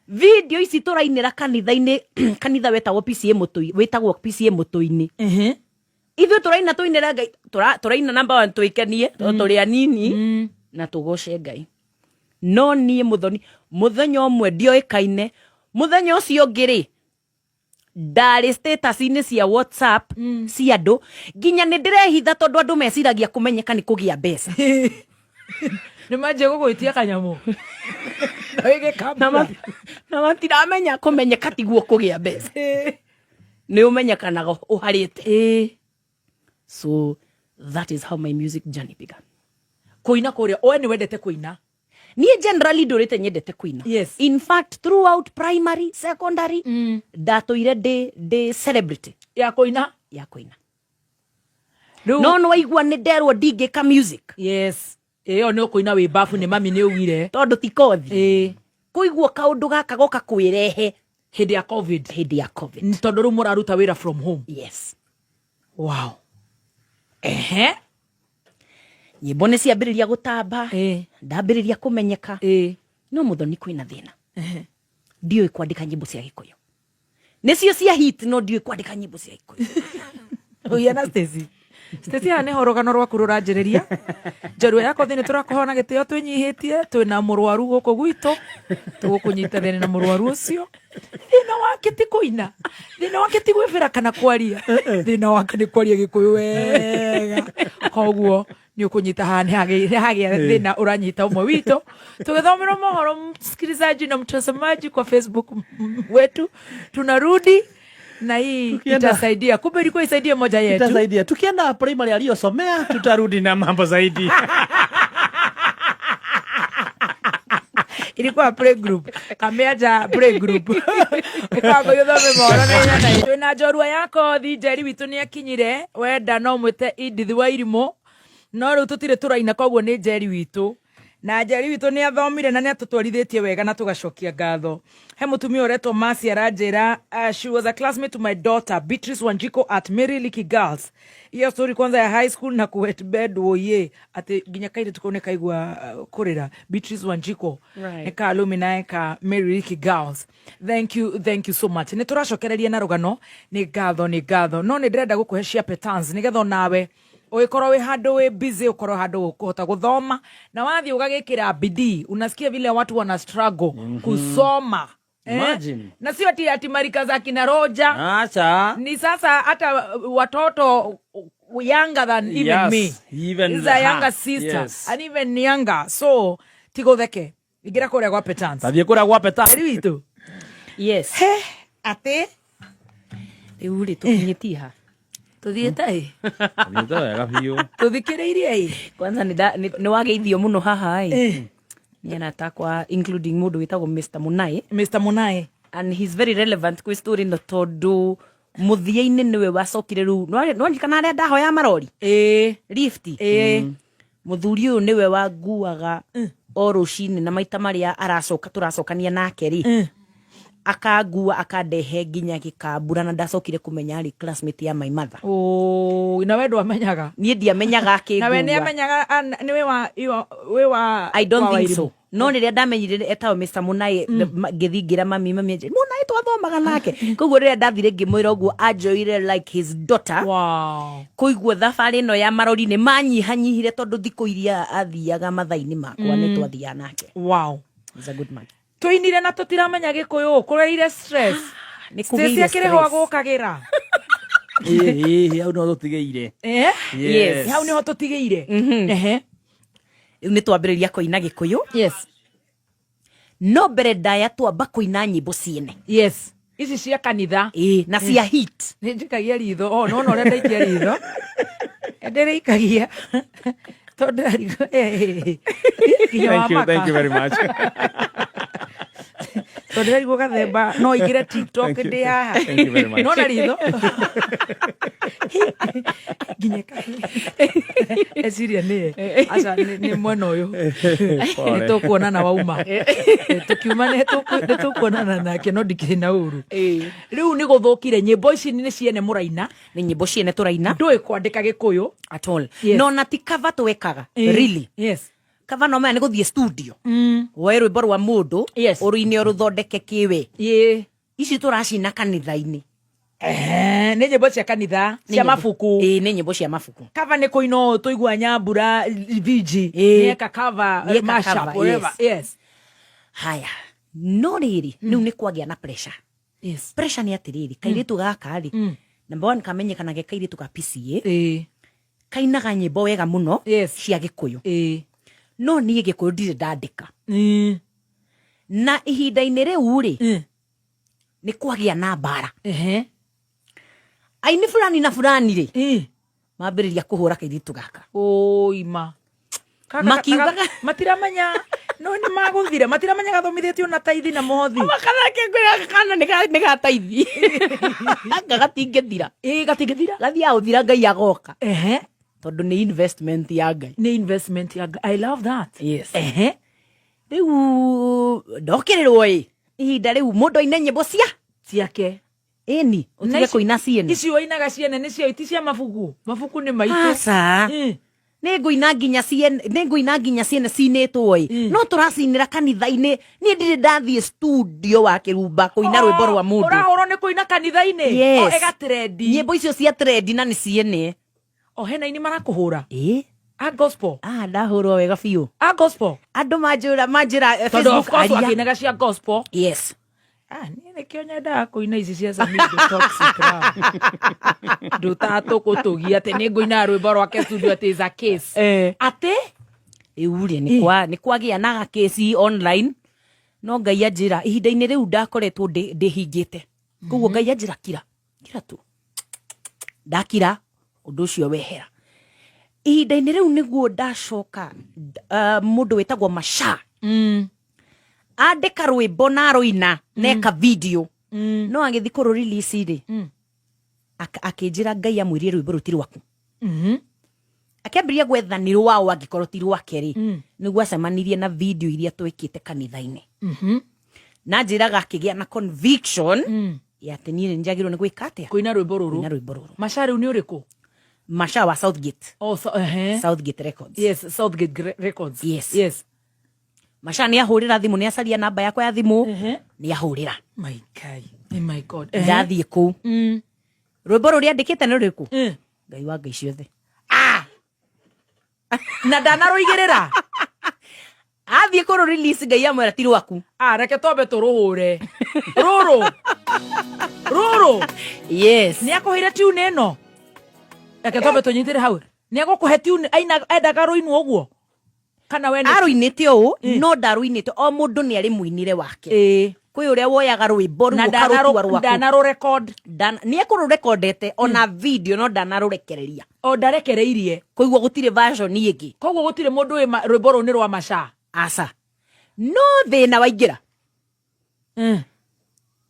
[SPEAKER 3] Video ici tũrainĩra kanitha-inĩ, kanitha wetagwo PCA Mũtũ-inĩ. Ithuĩ tũraina tũinĩra Ngai, tũraina number 1 twĩkenie tondũ tũrĩ anini na tũgoce Ngai. no nie muthoni muthenya omwe ndioikaine muthenya ucio ngiri ndari status-ini cia WhatsApp cia andu nginya ni ndirehitha tondu andu meciragia kumenyeka ni kugia mbeca
[SPEAKER 1] ni manje gugwitia kanyamu
[SPEAKER 3] na matiramenya kumenyeka tiguo kugia mbeca ni umenyekanaga uharite so that is how my music journey began.
[SPEAKER 1] Kuina kuria oe ni wendete kuina?
[SPEAKER 3] Ni generally ndorete nyendete kuina.
[SPEAKER 1] Yes.
[SPEAKER 3] In fact throughout primary secondary ndatoire de celebrity
[SPEAKER 1] ya kuina
[SPEAKER 3] no waigua ni nderwo ndingika music.
[SPEAKER 1] Yes. Iyo ni kuina wi bafu ni mami ni ugire
[SPEAKER 3] tondu ti kothi kuigua kaundu gaka goka kwirehe
[SPEAKER 1] hindi ya covid tondu ru muraruta wira from home.
[SPEAKER 3] Yes.
[SPEAKER 1] Wow.
[SPEAKER 3] Nyimbo ni ciambiriria gutamba ndambiriria kumenyeka no muthoni kwina thina ndioi kwandika nyimbo cia Gikuyu nicio cia hit no ndioi kwandika nyimbo cia Gikuyu.
[SPEAKER 1] Uyana Stacy hane horogano rwaku ruranjiriria njorua yako thini turakuhona gitio twinyihitie twina murwaru guku gwitu tugukunyita thini na murwaru ucio thina wake ti kuina thina wake ti gwibira kana kwaria thina wake ni kwaria Gikuyu wega koguo ni ukunyita hagia thina uranyita umwe witu tugithomera mohoro msikilizaji na mtazamaji kwa Facebook wetu tunarudi na hii itasaidia. Kumbe ilikuwa isaidia moja yetu.
[SPEAKER 2] Itasaidia. Tukienda primary aliyosomea tutarudi na mambo zaidi.
[SPEAKER 1] Ilikuwa play group. Kameaja play group. Kwa yothome mohoro na ina na twina njorua yako thijeri witu ni akinyire wenda no mwite Edith Wairimu no riu tutire turaina koguo ni njeri witu na njeri witu ni athomire na ni atutwarithitie wega na tugacokia ngatho. He mutumia uretwo Masi aranjira she was a classmate to my daughter Beatrice Wanjiko at Mary Liki Girls. Iyo story kwanza ya high school na kuwet bed woye ati ginya kaire tukone kaigwa kurira Beatrice Wanjiko eka alumni ka Mary Liki Girls. Thank you so much. Ni turacokereria na rugano ni ngatho no ni ndirenda gukuheshia petans nigetho nawe uikorwo wi handu wi busy ukorwo handu kuhota guthoma na wathi ugagikira bidii. Unasikia vile watu wana struggle kusoma
[SPEAKER 2] Imagine.
[SPEAKER 1] Na sio ati marika za kina Roja.
[SPEAKER 2] Acha.
[SPEAKER 1] Ni sasa hata watoto younger than even me.
[SPEAKER 2] Even
[SPEAKER 1] is a younger sister.
[SPEAKER 2] Yes.
[SPEAKER 1] And even younger. So tigotheke igira kuria gwa petans.
[SPEAKER 2] Tathie kuria gwa petans.
[SPEAKER 1] Riwitu.
[SPEAKER 3] Yes.
[SPEAKER 1] Ate
[SPEAKER 3] riuri tukinyitie ha
[SPEAKER 1] tuthiete
[SPEAKER 2] Nito wega biu.
[SPEAKER 1] tuthikiriirie
[SPEAKER 3] kwanza ni wageithio muno haha ni anatakwa including mudu witagwo Mr. Munai and he's very relevant kwa story no tondu muthia-ini niwe wacokire ru no njikana aria ndahoya marori lift muthuri uyu niwe wanguaga o rucini na maita maria turacokania nake ri akangua akandehe nginya gikambura na ndacokire kumenya ari classmate ya my mother.
[SPEAKER 1] Na wewe ndo amenyaga?
[SPEAKER 3] Nie ndiamenyaga akingua.
[SPEAKER 1] Na wewe ni amenyaga ni we wa
[SPEAKER 3] I don't think so. No riria ndamenyire etawo Mr. Munai ngithingira mami Munai twathomaga nake. Koguo riria ndathire ngimwira uguo anjoire like his daughter.
[SPEAKER 1] Wow.
[SPEAKER 3] Koiguo thabari no ya marori ni manyihanyihire tondu thiko iria athiaga mathaini makwa ni twathia nake.
[SPEAKER 1] Wow.
[SPEAKER 3] He's a good man.
[SPEAKER 1] Tuinire na tutiramenya Gikuyu kureire stress.
[SPEAKER 3] Ni kugira
[SPEAKER 1] stress ho agukagira.
[SPEAKER 2] Hau no tutigeire.
[SPEAKER 1] Yes. Hau niho tutigeire.
[SPEAKER 3] Ni twambiriria kuina Gikuyu.
[SPEAKER 1] Yes.
[SPEAKER 3] No mbere ndaya twamba kuina nyimbo ciene.
[SPEAKER 1] Yes. Ici cia kanitha.
[SPEAKER 3] Na cia hit.
[SPEAKER 1] Ni njikagia ritho. No ria ndaikia ritho. Ndirikagia.
[SPEAKER 2] Thank you very much.
[SPEAKER 1] Tondera iguo gathemba no igire TikTok ndi haha.
[SPEAKER 2] Thank you very much.
[SPEAKER 1] No na ritho. Ginyeka. Esiria ni. Acha ni mwena uyu. Ni tukuonana wauma. Tukiuma ni tukuonana nake no ndikiri na uru. Riu ni guthukire nyimbo ici ni ciene muraina.
[SPEAKER 3] Ni nyimbo ciene turaina.
[SPEAKER 1] Ndui kwandika Gikuyu
[SPEAKER 3] at all. No na ti cover twekaga. Really.
[SPEAKER 1] Yes.
[SPEAKER 3] Kava no maya ni guthie studio. We rwimbo rwa mundu uruine ruthondeke kiwe. Ici turacina kanitha-ini.
[SPEAKER 1] nĩ nyĩmbo cia kanitha cia mabuku.
[SPEAKER 3] Nĩ nyĩmbo cia mabuku.
[SPEAKER 1] Cover nĩ kũino tũigua Nyambura Vigi nĩeka cover mashup whatever. Yes.
[SPEAKER 3] Haya, no rĩrĩ rĩu nĩ kwagĩa na pressure.
[SPEAKER 1] Yes.
[SPEAKER 3] Pressure nĩ atĩrĩrĩ, kairĩtu gaka rĩ, number 1 kamenyekanaga kairĩtu ka PCA. Kainaga nyĩmbo wega mũno cia Gĩkũyũ. No niĩ Gĩkũyũ ndirĩ ndandĩka. Na ihinda-inĩ rĩu rĩ, nĩ kwagĩa na mbara. Aini fulani na fulani rĩ, mambĩrĩria kũhũra kairĩtu gaka.
[SPEAKER 1] Oima. Makiugaga matiramenya no nĩ magũthire, matiramenya gathomithĩtio na taithi na mothi.
[SPEAKER 3] Makanake ngwĩra kana nĩ gataithi. Gatingĩthira.
[SPEAKER 1] Gatingĩthira.
[SPEAKER 3] Gathiaga gũthira Ngai agoka. Tondũ nĩ investment ya Ngai.
[SPEAKER 1] Nĩ investment ya Ngai. I love that.
[SPEAKER 3] Yes. Rĩu ndokĩrĩrwo ihinda rĩu mũndũ aine nyĩmbo ciake. Ĩni, ũtige kũina ciene.
[SPEAKER 1] Icio oinaga ciene nĩcio iti cia mabuku. Mabuku nĩ maitũ.
[SPEAKER 3] Aca. Nĩ ngũina nginya ciene cinĩtwo no tũracinĩra kanitha-inĩ. Niĩ ndirĩ ndathiĩ studio wa Kĩrumba kũina rwĩmbo rwa mũndũ.
[SPEAKER 1] Ũrahũrwo nĩ kũina kanitha-inĩ?
[SPEAKER 3] Yes.
[SPEAKER 1] Ega trendi.
[SPEAKER 3] Nyĩmbo icio cia trendi na nĩ ciene.
[SPEAKER 1] Hena ini marakũhũra? Gospel.
[SPEAKER 3] Ndahũrwo wega biũ.
[SPEAKER 1] Gospel.
[SPEAKER 3] Andũ manjĩra
[SPEAKER 1] Facebook aria. Of course wakinaga cia gospel.
[SPEAKER 3] Yes.
[SPEAKER 1] Niĩ nĩkĩo nyendaga kũina ici cia Samido Toxic. Ndũtatũkũtũgia atĩ nĩ ngũina rwĩmbo rwake studio atĩ is a case. Atĩ?
[SPEAKER 3] Rĩu rĩ nĩ kwagĩa na gakesi online. No Ngai anjĩra ihinda-inĩ rĩu ndakoretwo ndĩhingĩte. Koguo Ngai anjĩra kira tu. Ndakira ũndũ ũcio wehera. Ihinda-inĩ rĩu nĩguo ndacoka mũndũ wĩtagwo Masha. Andĩka rwĩmbo na rũina neka video. No agĩthi kũrũ release rĩ. Akĩnjĩra Ngai amwĩrie rwĩmbo rũtirĩ rwaku. Akĩambĩrĩria gwethanĩrwo wao angĩkorwo ti rwake rĩ. Nĩguo acemanirie na video iria twĩkĩte kanitha-inĩ. Na njĩraga akĩgĩa na conviction ya atĩ niĩ nĩnjagĩrĩirwo nĩ gwĩka atĩa.
[SPEAKER 1] Kũina rwĩmbo rũrũ. Masha rĩu nĩ ũrĩkũ?
[SPEAKER 3] Masha wa Southgate.
[SPEAKER 1] Southgate Records. Yes, Southgate Records.
[SPEAKER 3] Yes. Masha nĩ ahũrĩra thimũ, nĩ acaria namba yakwa ya thimũ, nĩ ahũrĩra.
[SPEAKER 1] My God.
[SPEAKER 3] Ndathiĩ kũu. Rwĩmbo rũrĩa andĩkĩte nĩ rũrĩkũ? Ngai wa Ngai ciothe.
[SPEAKER 1] Na ndanarũigĩrĩra.
[SPEAKER 3] Athiĩ kũrũ release Ngai amwĩra ti rwaku.
[SPEAKER 1] Reke twambe tũrũhũre. Rũrũ.
[SPEAKER 3] Yes.
[SPEAKER 1] Nĩ akũheire tune ĩno. Reke twambe tũnyitĩre hau. Nĩ agũkũhe tune endaga rũinwo ũguo. Kana we
[SPEAKER 3] arũinĩte ũũ no ndarũinĩte o mũndũ nĩ arĩ mũinire wake. Kwĩ ũrĩa woyaga rwĩmbo rũu ũkarũtua rwaku.
[SPEAKER 1] Ndanarũrecord.
[SPEAKER 3] Nĩ ekũrũrekondete ona video no ndanarũrekereria.
[SPEAKER 1] Ndarekereirie.
[SPEAKER 3] Koguo gũtirĩ version ĩngĩ.
[SPEAKER 1] Koguo gũtirĩ mũndũ rwĩmbo rũu nĩ rwa Masha.
[SPEAKER 3] Aca. No thĩna waingĩra.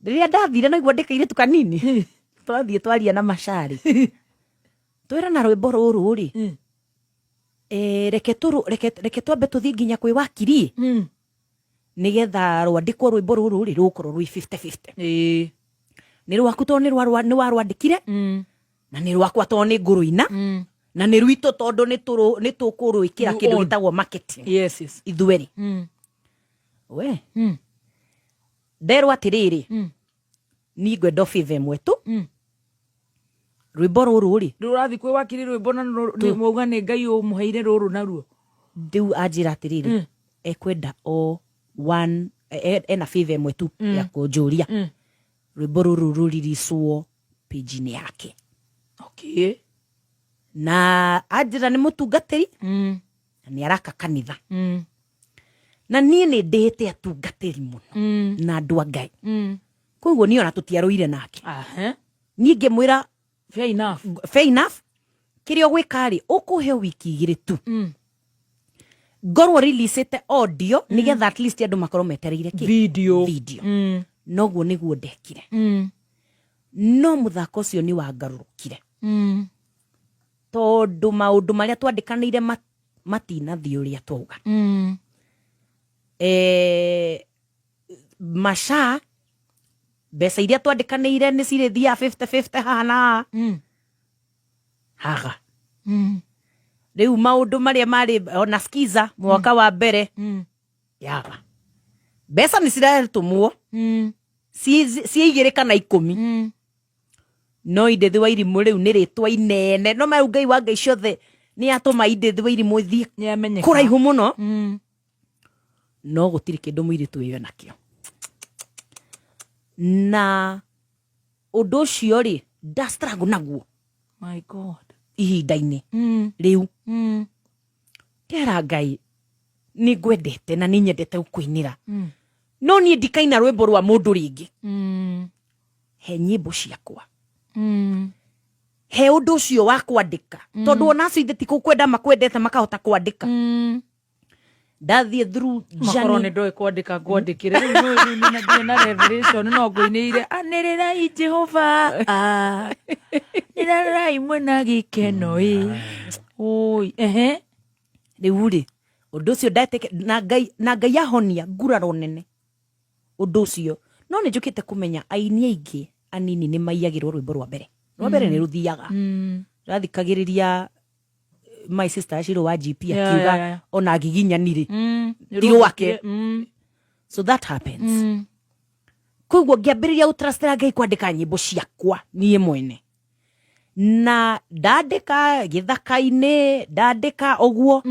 [SPEAKER 3] Rĩrĩa ndathire no igua ndĩkairĩtu kanini. Twathiĩ twaria na Masha rĩ. Twĩra na rwĩmbo rũrũ rĩ. Reke twambe tũthiĩ nginya kwĩ wakiri. Nĩgetha rwandĩkwo rwĩmbo rũrũ rĩ rũkorwo rwĩ 50-50. Nĩ rwaku tondũ nĩ warwandĩkire. Na nĩ rwakwa tondũ nĩ ngũrũina. Na nĩ rwitũ tondũ nĩ tũkũrũĩkĩra kĩndũ gĩtagwo marketing.
[SPEAKER 1] Yes.
[SPEAKER 3] Ithuerĩ. We. Nderwo atĩrĩrĩ. Niĩ ngwenda bive ĩmwe tu. Rwĩmbo rũrũ rĩ.
[SPEAKER 1] Rũrathiĩ kwĩ wakiri rwĩmbo na nĩ mauga nĩ Ngai ũmũheire rũrũ naruo.
[SPEAKER 3] Rĩu anjĩra atĩrĩrĩ. Ekwenda o one ena bive ĩmwe tu ya kũnjũria. Rwĩmbo rũrũ rũriricwo page-inĩ yake.
[SPEAKER 1] Okay.
[SPEAKER 3] Na anjĩra nĩ mũtungatĩri. Na nĩ araka kanitha. Na niĩ nĩ ndĩhĩte atungatĩri mũno. Na andũ a Ngai. Koguo niĩ ona tũtiarũire nake. Niĩ ngĩmwĩra
[SPEAKER 1] fair enough.
[SPEAKER 3] Kĩrĩa ũgwĩka rĩ ũkũhe wiki igĩrĩ tu. Ngorwo release audio nĩgetha at least andũ makorwo metereire
[SPEAKER 1] video.
[SPEAKER 3] Noguo nĩguo ndekire. No mũthako ũcio nĩ wangarũrũkire. Tondũ maũndũ marĩa twandĩkanĩire matinathiĩ ũrĩa twauga. Masha mbeca iria twandĩkanĩire nĩ cirĩthia 50-50 haha na haha. Rĩu maũndũ marĩa marĩ ona skiza mwaka wa mbere yaga. Mbeca nĩ ciratũmwo ciĩ 2 kana 10. no Edith wa Irimũ rĩu nĩ rĩtwa inene no mau Ngai wa Ngai ciothe nĩ atũma Edith wa Irimũ thiĩ kũraihu mũno no gũtirĩ kĩndũ mũirĩtu ũyũ nakĩo na ũndũ ũcio rĩ struggle naguo
[SPEAKER 1] my God
[SPEAKER 3] ihinda-inĩ rĩu kera Ngai nĩ ngwendete na nĩ nyendete gũkũinĩra no niĩ ndikaina rwĩmbo rwa mũndũ rĩngĩ he nyĩmbo ciakwa he ũndũ ũcio wa kwandĩka tondũ ona acio ithe ti kwenda makwendete makahota kwandĩka ndathiĩ through
[SPEAKER 1] makorwo nĩ ndoĩ kwandĩka ngwandĩkĩre rĩu na revelation no ngũinĩire anĩrĩrai Jehova nĩrarai mwena gĩkeno oi
[SPEAKER 3] rĩu rĩ ũndũ ũcio ndatĩke na Ngai ahonia nguraro nene ũndũ ũcio no nĩ njũkĩte kũmenya aini aingĩ anini nĩ maiyagĩrwo rwĩmbo rwa mbere nĩ rũthiaga rathikagĩrĩria my sister Ashiro wa GP akiuga ona giginyanire ti wake so that happens koguo ngĩambĩrĩria gũtrustĩra Ngai kwandĩka nyĩmbo ciakwa niĩ mwene na ndandĩka gĩthaka-inĩ ndandĩka ũguo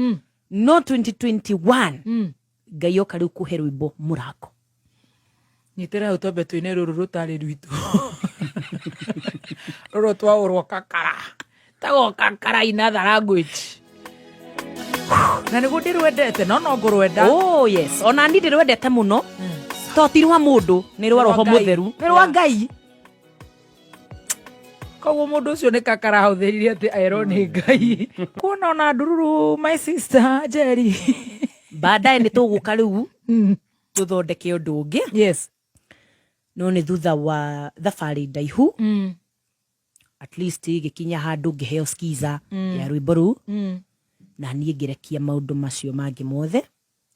[SPEAKER 3] no 2021 Ngai oka rĩu kũhe rwĩmbo Mũrango
[SPEAKER 1] nyitĩra hau twambe twĩne rũrũ rũtarĩ rwitũ rũrũ twaũrwo kakara tago kakara in other language na nĩguo ndĩrwendete no ngũrwenda
[SPEAKER 3] oh yes ona ni ndĩrwendete mũno to ti rwa mũndũ nĩ rwa Roho Mũtheru nĩ rwa Ngai
[SPEAKER 1] koguo mũndũ ũcio nĩ kakara hauthĩrire atĩ aerwo nĩ Ngai kuona ona ndururu my sister Jerry
[SPEAKER 3] baadaye nĩ tũgũka rĩu tũthondeke ũndũ ũngĩ
[SPEAKER 1] yes
[SPEAKER 3] no nĩ thutha wa thabarĩ ndaihu at least gĩkinya handũ ngĩheo skiza ya rwĩmbo rũu na niĩ ngĩrekia maũndũ macio mangĩ mothe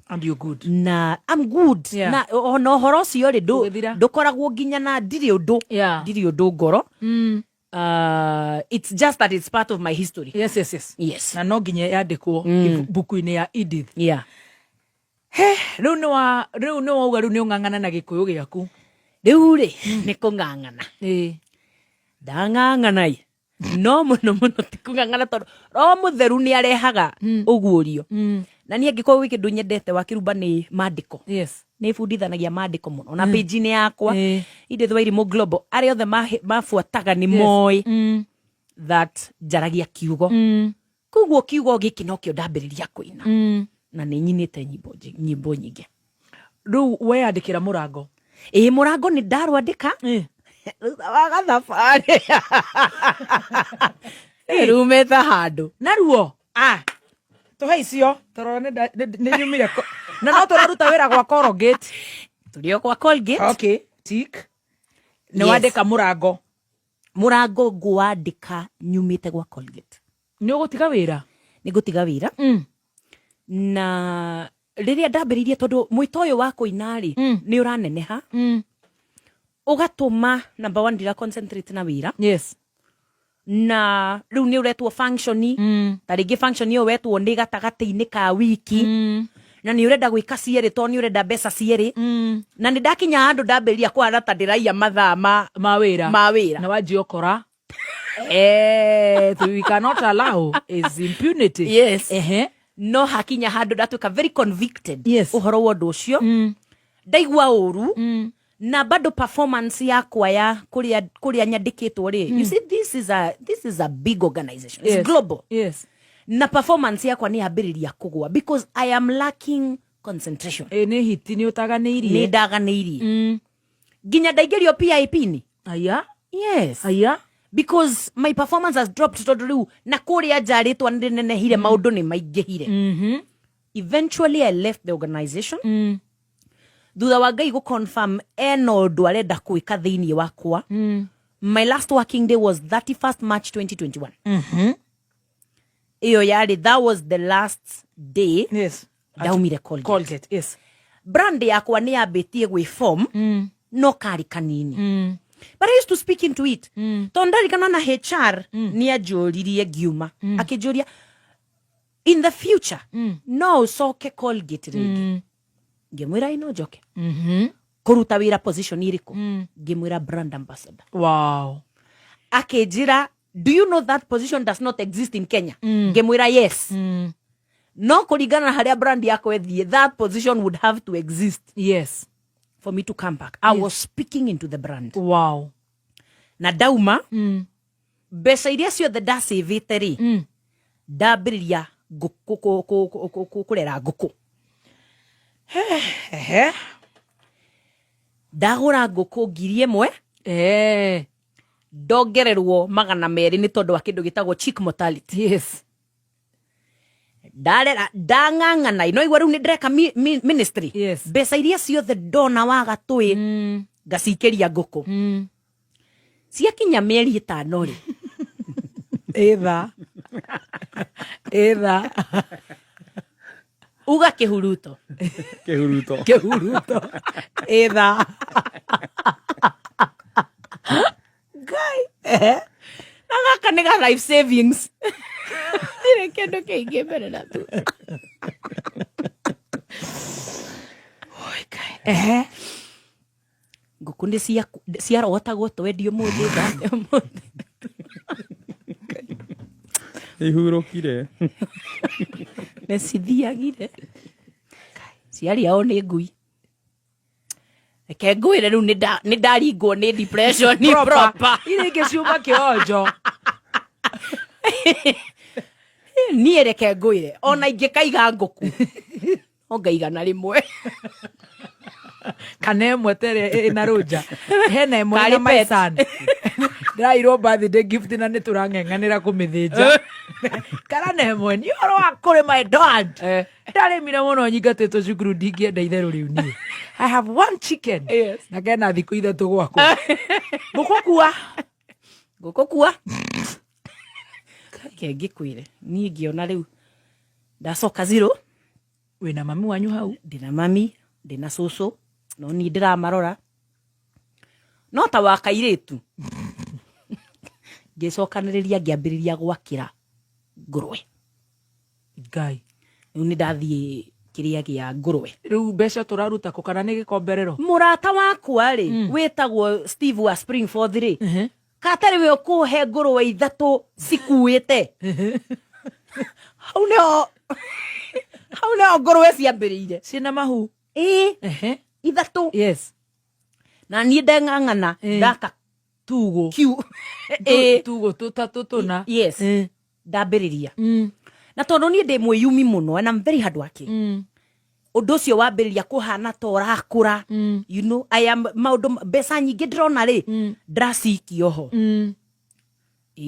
[SPEAKER 1] and you good
[SPEAKER 3] na I'm good na ona ũhoro ũcio rĩ ndũkoragwo nginya na ndirĩ ũndũ ngoro it's just that it's part of my history
[SPEAKER 1] yes na no nginya yandĩkwo buku-inĩ ya Edith rĩu nĩ wauga rĩu nĩ ũng'ang'ana na Gĩkũyũ gĩaku
[SPEAKER 3] rĩu rĩ nĩ kũng'ang'ana ndang'ang'ana no mũno ti kũng'ang'ana tondũ Roho Mũtheru nĩ arehaga ũguũrio na niĩ angĩkorwo wĩ kĩndũ nyendete wa kĩrumba nĩ maandĩko nĩ bundithanagia maandĩko mũno na page-inĩ yakwa Edith wa Irimũ Global arĩa othe mabuataga nĩ moĩ that njaragia kiugo koguo kiugo gĩkĩ no kĩo ndambĩrĩria kũina na nĩ nyinĩte nyĩmbo nyingĩ
[SPEAKER 1] rĩu weyandĩkĩra Mũrango
[SPEAKER 3] Mũrango nĩ ndarwandĩka wa gathabarĩ rumĩte handũ
[SPEAKER 1] naruo tũhe icio tũrora nĩ nyumire na no tũraruta wĩra gwa Colgate
[SPEAKER 3] tũrĩ o gwa Colgate
[SPEAKER 1] okay tick nĩ wandĩka Mũrango
[SPEAKER 3] ngwandĩka nyumĩte gwa Colgate
[SPEAKER 1] nĩ ũgũtiga wĩra
[SPEAKER 3] nĩ ngũtiga wĩra na rĩrĩa ndambĩrĩirie tondũ mwĩto ũyũ wa kũina rĩ nĩ ũraneneha ũgatũma number 1 ndira concentrate na wĩra na rĩu nĩ ũretwo function ta rĩngĩ function ĩyo wetwo nĩ gatagatĩ-inĩ ka wiki na nĩ ũrenda gwĩka cierĩ to nĩ ũrenda mbeca cierĩ na nĩ ndakinya handũ ndambĩrĩria kũhana ta ndĩraiya mathaa ma wĩra
[SPEAKER 1] na wanjia ũkora we cannot allow is impunity
[SPEAKER 3] no hakinya handũ ndatuĩka very convicted ũhoro wa ũndũ ũcio ndaigua ũru na bado performance yakwa ya kuria nyandĩkĩtwo rĩ you see this is a big organization it's global na performance yakwa nĩ yambĩrĩria kũgwa because I am lacking concentration
[SPEAKER 1] nĩ hiti nĩ ũtaganĩirie
[SPEAKER 3] nĩ ndaganĩirie nginya ndaingĩrio PIP-inĩ because my performance has dropped tondũ rĩu na kũrĩa njarĩtwa nĩ ndĩnenehire maũndũ nĩ maingĩhire eventually I left the organization thutha wa Ngai gũconfirm ena ũndũ arenda gwĩka thĩinĩ wakwa my last working day was 31st March 2021 iyo yarĩ that was the last day ndaumire Colgate brand yakwa nĩ yambĩtie gwĩ form no karĩ kanini but I used to speak into it tondũ ndarikana na HR nĩ anjũririe ngiuma akĩnjũria in the future no ũcoke Colgate rĩngĩ ngĩmwĩra ino njoke kũruta wĩra position irĩkũ ngĩmwĩra brand ambassador Akejira, do you know that position does not exist in Kenya? Ngemwira yes. No kuligana na haria brand yako ethie, that position would have to exist.
[SPEAKER 1] Yes.
[SPEAKER 3] For me to come back. I was speaking into the brand.
[SPEAKER 1] Wow.
[SPEAKER 3] Na dauma, mbeca iria ciothe ndacĩvĩte rĩ, ndambĩrĩria kũrera ngũkũ. Ndagũra ngũkũ 1,000, ndongererwo 200 nĩ tondũ wa kĩndũ gĩtagwo chick mortality.
[SPEAKER 1] Yes.
[SPEAKER 3] Ndang'ang'ana, no igua rĩu nĩ ndĩreka ministry.
[SPEAKER 1] Yes.
[SPEAKER 3] Mbeca iria ciothe ndona waga tũĩ, ngacikĩria ngũkũ. Ciakinya mĩeri 5 rĩ.
[SPEAKER 1] Etha.
[SPEAKER 3] Uga kĩhuruto. Etha. Guy. Na gaka nĩ ga life savings. Nĩ kĩndũ kĩingĩ mbere na tu. Ngũkũ nĩ ciarogotagwo twendio mũthĩ thate.
[SPEAKER 2] Ihurũkire.
[SPEAKER 3] Nĩ cithiagire. Ciari ao nĩ ngui. Reke ngwĩre rĩu nĩ ndaringwo nĩ depression proper.
[SPEAKER 1] Irĩ ingĩ ciuma kĩonjo.
[SPEAKER 3] Niĩ reke ngwĩre, ona ingĩkaiga ngũkũ, no ngaiga na rĩmwe.
[SPEAKER 1] Kana ĩmwe tere ĩna rũnja. Hena ĩmwe na my son. Ndairwo birthday gift na nĩ tũrang'eng'anĩra kũmĩthĩnja. Kana na ĩmwe nĩ ũhoro wa kũrĩ my dad. Ndarĩmire mũno nyingatĩtwo cukuru ndingĩenda itherũ rĩu niĩ. I have 1 chicken.
[SPEAKER 3] Yes.
[SPEAKER 1] Na kena thikũ 3 gwakwa.
[SPEAKER 3] Ngũkũ kua. Ke ngĩkwĩre, niĩ ngĩona rĩu ndacoka 0.
[SPEAKER 1] Wĩna mami wanyu hau?
[SPEAKER 3] Ndĩna mami, ndĩna cũcũ, no niĩ ndĩramarora. No ta wa kairĩtu. Ngĩcokanĩrĩria ngĩambĩrĩria gwakĩra ngũrwe.
[SPEAKER 1] Ngai.
[SPEAKER 3] Rĩu nĩ ndathiĩ kĩrĩa gĩa ngũrwe.
[SPEAKER 1] Rĩu mbeca tũraruta kũ kana nĩ gĩkomberero?
[SPEAKER 3] Mũrata wakwa rĩ, wĩtagwo Steve wa Springforth rĩ. Katarĩ we ũkũhe ngũrwe 3 cikuĩte. Hau nĩho ngũrwe ciambĩrĩire.
[SPEAKER 1] Ciĩna mahu?
[SPEAKER 3] 3.
[SPEAKER 1] Yes.
[SPEAKER 3] Na niĩ ndeng'ang'ana ndaka
[SPEAKER 1] tugo. Tugo tũtatũ.
[SPEAKER 3] Yes. Ndambĩrĩria. Na tondũ niĩ ndĩ mwĩyumi mũno, and I'm very hardworking. Ũndũ ũcio wambĩrĩria kũhana ta ũrakũra. You know, maũndũ mbeca nyingĩ ndĩrona rĩ, ndĩracikia oho.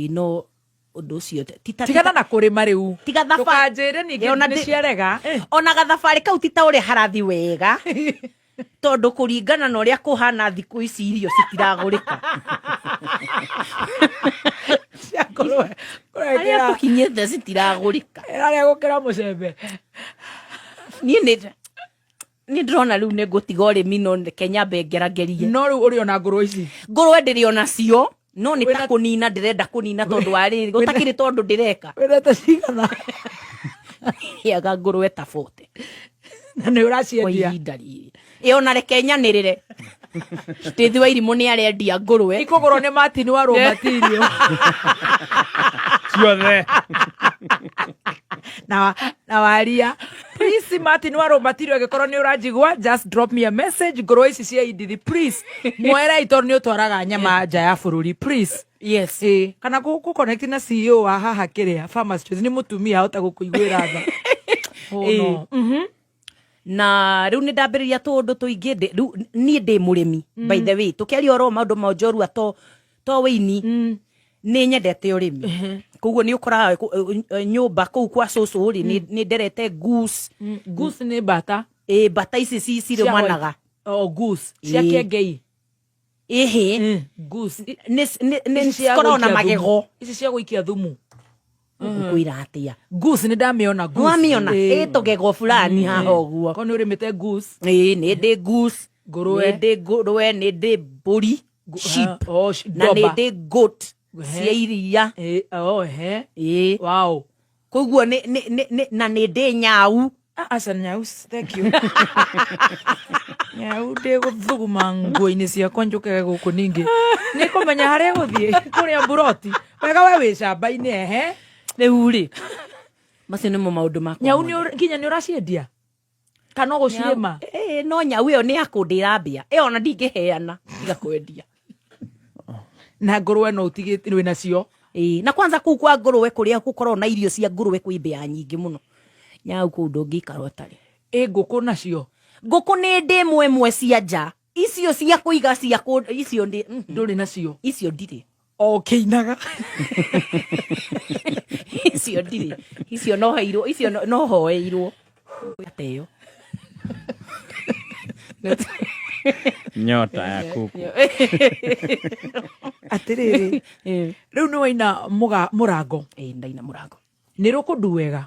[SPEAKER 3] No ũndũ ũcio
[SPEAKER 1] tigana na kũrĩma rĩu.
[SPEAKER 3] Tiga thabarĩ.
[SPEAKER 1] Ndũkanjĩre ningĩ nĩ ciarega.
[SPEAKER 3] Ona gathabarĩ kau ti ta ũrĩa harathi wega. Tondũ kũringana na ũrĩa kũhana thikũ ici irio citiragũrĩka. Arĩa tũkinyĩte citiragũrĩka.
[SPEAKER 1] Arĩa gũkĩra mũcembe.
[SPEAKER 3] Niĩ ndĩrona rĩu nĩ ngũtiga ũrĩmi no Kenya ngeragerie.
[SPEAKER 1] No rĩu ũrĩ ona ngũrwe ici?
[SPEAKER 3] Ngũrwe ndĩrĩ ona cio, no nĩ ta kũnina ndĩrenda kũnina tondũ wa rĩrĩ gũtakĩrĩ tondũ ndĩreka.
[SPEAKER 1] Wĩrete cigana?
[SPEAKER 3] Yaga ngũrwe ta 40.
[SPEAKER 1] Na nĩ ũraciendia?
[SPEAKER 3] Ona reke nyanĩrĩre. Steve wa Irimũ nĩ arendia ngũrwe.
[SPEAKER 1] Ikũgũrwo nĩ Martin wa Raw Material.
[SPEAKER 2] Ciothe.
[SPEAKER 1] Na waria. Please Martin wa Raw Material angĩkorwo nĩ ũranjigua, just drop me a message. Ngũrwe ici cia Idithi please. Mwera itoro nĩ ũtwaraga nyama nja ya bũrũri please.
[SPEAKER 3] Yes.
[SPEAKER 1] Kana ku connect na CEO wa haha kĩrĩa Farmers Choice nĩ mũtumia ahota gũkũiguĩra tha.
[SPEAKER 3] Na rĩu nĩ ndambĩrĩria tũũndũ tũingĩ rĩu niĩ ndĩ mũrĩmi by the way tũkĩaria ũhoro maũndũ ma njorua to wĩini nĩ nyendete ũrĩmi koguo nĩ ũkoraga nyũmba kũu kwa cũcũ rĩ nĩ nderete goose.
[SPEAKER 1] Goose nĩ mbata?
[SPEAKER 3] Mbata ici cirũmanaga.
[SPEAKER 1] Goose cia kĩengei?
[SPEAKER 3] Goose nĩ cikoragwo na magego.
[SPEAKER 1] Ici cia gũikia thumu?
[SPEAKER 3] Ngũkwĩra atĩa.
[SPEAKER 1] Goose nĩ ndamĩona goose.
[SPEAKER 3] Wamĩona tũgego fulani haha ũguo.
[SPEAKER 1] Ko nĩ ũrĩmĩte goose?
[SPEAKER 3] Nĩ ndĩ goose.
[SPEAKER 1] Ngũrwe?
[SPEAKER 3] Nĩ ndĩ ngũrwe, nĩ ndĩ mbũri. Sheep. Na nĩ ndĩ goat. Cia iria.
[SPEAKER 1] Wow.
[SPEAKER 3] Koguo na nĩ ndĩ nyau.
[SPEAKER 1] Asa Nyaus, thank you. Nyau de guthuguma nguo-ini ciakwa njuke guku ningi. Ni kumenya haria guthie kuria buroti. Wega we wi camba-ini ehe.
[SPEAKER 3] Riu ri. Macio nimo maundu makwa.
[SPEAKER 1] Nyau ni nginya ni uraciendia. Kana gucirima.
[SPEAKER 3] No nyau iyo ni yakundira mbia. Iyo na ndingiheana tiga kwendia.
[SPEAKER 1] Na nguruwe no utigite wina cio.
[SPEAKER 3] Na kwanza kuu kwa nguruwe kuria gukorwo na irio cia nguruwe kwi mbia nyingi muno. Nyau kuu ndungikara utari.
[SPEAKER 1] Nguku nacio.
[SPEAKER 3] Nguku ni ndimwe mwe cia nja. Icio cia kuiga cia icio ndi
[SPEAKER 1] nduri nacio.
[SPEAKER 3] Icio ndiri.
[SPEAKER 1] Kiinaga.
[SPEAKER 3] Icio ndiri. Icio no heirwo, icio no hoeirwo. Ateo.
[SPEAKER 2] Nyota ya kuku.
[SPEAKER 1] Atiriri. Riu ni waina murango.
[SPEAKER 3] Ndaina murango.
[SPEAKER 1] Ni rukundu wega.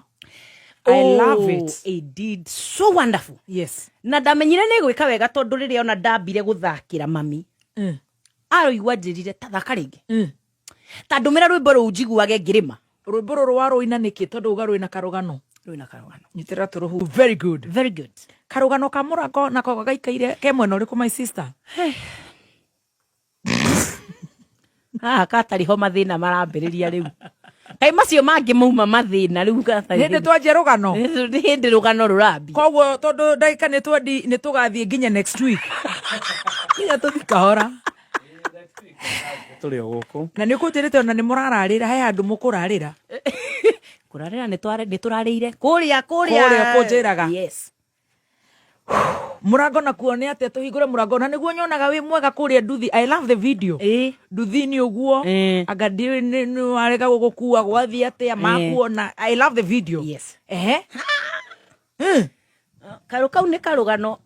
[SPEAKER 1] I love it.
[SPEAKER 3] It did so wonderful.
[SPEAKER 1] Yes.
[SPEAKER 3] Na ndamenyire ni gwika wega tondu riria ona ndambire guthakira mami. Aroigwa njirire ta thaka ringi. Ta ndumira rwimbo ru njiguage ngirima.
[SPEAKER 1] Rwimbo ru waruina niki tondu uga rwina karugano.
[SPEAKER 3] Rwina karugano.
[SPEAKER 1] Nyitira turuhu. Very good.
[SPEAKER 3] Very good.
[SPEAKER 1] Karugano ka murango na ko gaikaire ke mwena uriku my sister.
[SPEAKER 3] Katari ho mathina marambiriria riu. Kai macio mangi mauma mathina riu gatari.
[SPEAKER 1] Hindi twaje rugano.
[SPEAKER 3] Hindi rugano rurambi.
[SPEAKER 1] Koguo tondu ndaika ni tugathie nginya next week. Nginya tuthikahora.
[SPEAKER 2] Tuli guku.
[SPEAKER 1] Na ni kutirite ona ni murararira he andu mukurarira.
[SPEAKER 3] Kurarira ni turarire. Kuria
[SPEAKER 1] kunjiraga.
[SPEAKER 3] Yes.
[SPEAKER 1] Murango na kuone ate tuhingure murango na niguo nyonaga wi mwega kuria nduthi. I love the video. Nduthi ni uguo agadi ni arega gukua gwathi ate makuona. I love the video.
[SPEAKER 3] Yes. Kau ni karugano.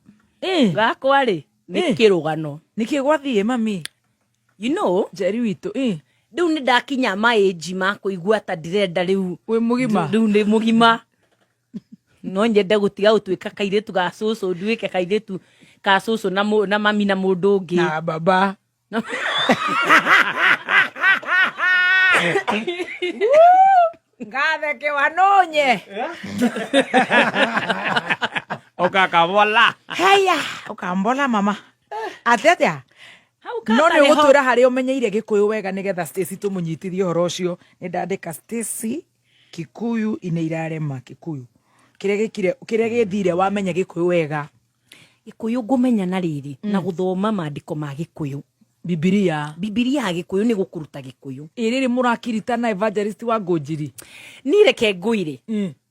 [SPEAKER 3] Gakwa ri ni kirugano.
[SPEAKER 1] Niki gwathie mami.
[SPEAKER 3] You know,
[SPEAKER 1] Jerry witu.
[SPEAKER 3] Riu ni ndakinya maĩnji ma kuigua ta ndirenda riu.
[SPEAKER 1] Wi mugima.
[SPEAKER 3] Riu ni mugima. No nyende gutiga gutuika kairetu ga cucu nduike kairetu ka cucu na mami na mundu ungi.
[SPEAKER 1] Na baba. Ngathe wanonye.
[SPEAKER 2] Okakambola.
[SPEAKER 1] Haya, ukambola mama. Atetea. No ni gutwira hari umenyeire Gikuyu wega nigetha Stacy tumunyitithie horo ucio. Ni ndandika Stacy Kikuyu inairarema Kikuyu. Kiria githire wamenya Gikuyu wega.
[SPEAKER 3] Gikuyu ngumenya na riri na guthoma maandiko ma Gikuyu.
[SPEAKER 1] Biblia
[SPEAKER 3] ya Gikuyu ni gukuruta Gikuyu.
[SPEAKER 1] Iriri murakirita na evangelist wa Ngunjiri.
[SPEAKER 3] Ni reke nguire.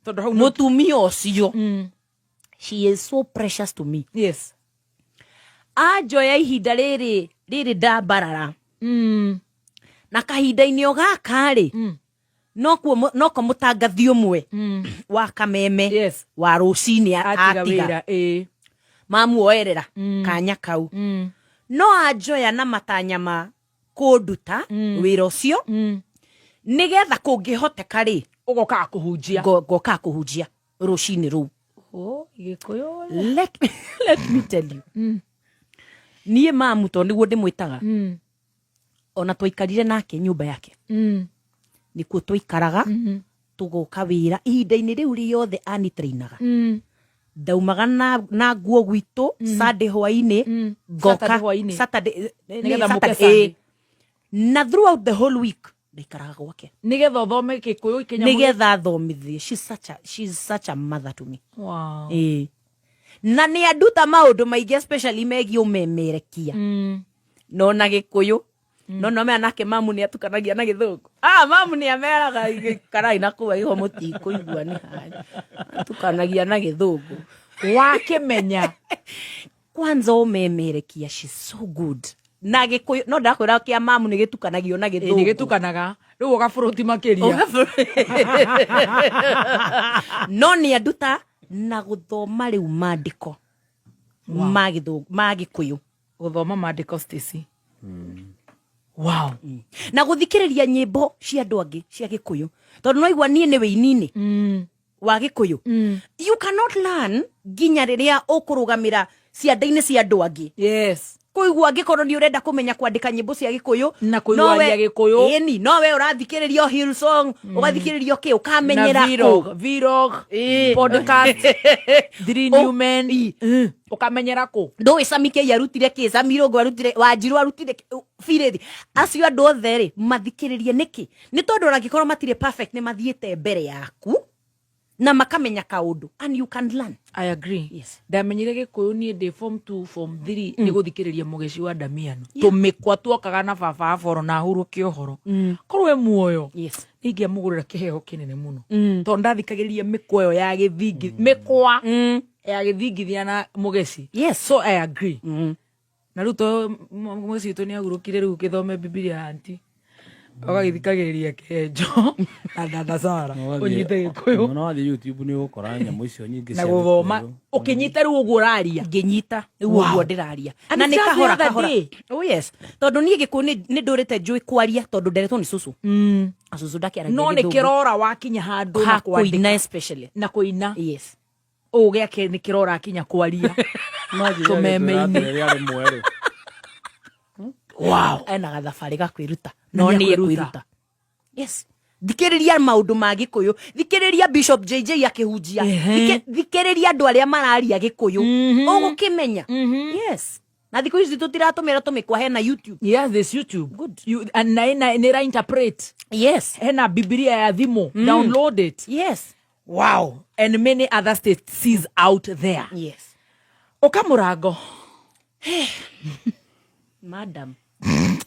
[SPEAKER 1] Tondu hau
[SPEAKER 3] mutumia ucio. She is so precious to me.
[SPEAKER 1] Yes.
[SPEAKER 3] Ajoya ihinda riri ndambarara. Na kahinda-ini o gaka ri. No ko mutangathi umwe wa kameme.
[SPEAKER 1] Yes.
[SPEAKER 3] Wa rucini atiga. Mamuoerera kanya kau. No ajoya na matanya ma kunduta wira ucio. Nigetha kungihoteka ri
[SPEAKER 1] ugoka kuhunjia.
[SPEAKER 3] Goka kuhunjia rucini ru.
[SPEAKER 1] Gikuyu.
[SPEAKER 3] Let me tell you. Nie mamu to niguo ndimwitaga. Ona twikarire nake nyumba yake. Nikuo twaikaraga tugoka wira ihinda-ini riu riothe anitrainaga. Ndaumaga na nguo gwitu Sunday hwaini goka Saturday na throughout the whole week ndaikaraga gwake
[SPEAKER 1] nigetha uthome Gikuyu Kenya
[SPEAKER 3] nigetha thomithie. She's such a mother to me.
[SPEAKER 1] Wow.
[SPEAKER 3] Na ni anduta maundu maingi especially megie umemerekia. No na Gikuyu no me anake mamu ni atukanagia na Githungu. Mamu ni ameraga karai na kuwa iho muti kuigua ni hai atukanagia na Githungu
[SPEAKER 1] wakimenya
[SPEAKER 3] kwanza umemerekia. She's so good. Na Gikuyu no ndakwira kia mamu ni gitukanagio na Githungu.
[SPEAKER 1] Ni gitukanaga riu ugaburuti makiria.
[SPEAKER 3] No ni anduta na guthoma riu maandiko ma Githungu ma Gikuyu.
[SPEAKER 1] Guthoma maandiko Stacy. Wow.
[SPEAKER 3] Na guthikiriria nyimbo cia andu angi cia Gikuyu tondu no igua nie ni weinini wa Gikuyu. You cannot learn ginya riria ukurugamira cianda-ini cia andu angi.
[SPEAKER 1] Yes.
[SPEAKER 3] kuigua ngikoro ni urenda kumenya kwandika nyimbo cia Gikuyu
[SPEAKER 1] na kuigua Gikuyu
[SPEAKER 3] eni no we urathikiriria Hillsong ugathikiriria ki ukamenyera
[SPEAKER 1] vlog podcast 3 new men ukamenyera ku
[SPEAKER 3] ndoi Samike yarutire ki Samiro ngo arutire Wanjiru arutire Firithi acio andu othe ri mathikiririe niki ni tondu ona ngikoro matire perfect ni mathiete mbere yaku na makamenya kaundu and you can learn.
[SPEAKER 1] I agree.
[SPEAKER 3] Yes.
[SPEAKER 1] Ndamenyire Gikuyu ni de form 2 form 3 ni guthikiriria Mugeci wa Damiano. Tumikwa twokaga na baba aforo na huru kiohoro. Korwe muoyo.
[SPEAKER 3] Yes.
[SPEAKER 1] Ingia mugurira kiheo kinene muno. To ndathikagiriria mikwa ya githingi mikwa ya githingithia na Mugeci.
[SPEAKER 3] Yes.
[SPEAKER 1] So I agree. Na ruto Mugeci to ni agurukire ru githome Biblia anti. Ogagithikagiriria Kenjo na dada Sara unyite Gikuyu
[SPEAKER 2] no wathi YouTube ni ukora nyamũ icio nyingĩ
[SPEAKER 1] na guthoma ukinyita ru uguraria
[SPEAKER 3] nginyita uguo ndiraria na ni kahora oh yes tondu nie Gikuyu ni ndurite njui kwaria tondu nderetwo ni susu susu ndakiaragia
[SPEAKER 1] no ni kirora wakinya handu
[SPEAKER 3] na kuina especially
[SPEAKER 1] na kuina
[SPEAKER 3] yes
[SPEAKER 1] uge ake ni kirora akinya kwaria
[SPEAKER 2] tumeme-ini ari mweru
[SPEAKER 3] wow ena gathabari gakwiruta no ni kwiruta yes thikiriria maundu ma Gikuyu thikiriria Bishop JJ akihunjia thikiriria andu aria mararia Gikuyu ugukimenya yes na thiku ici tutiratumira tumikwa hena YouTube
[SPEAKER 1] yes this YouTube good and na interpret
[SPEAKER 3] yes
[SPEAKER 1] hena Biblia ya thimo download it
[SPEAKER 3] yes
[SPEAKER 1] wow and many other states out there
[SPEAKER 3] yes
[SPEAKER 1] okamurango
[SPEAKER 3] madam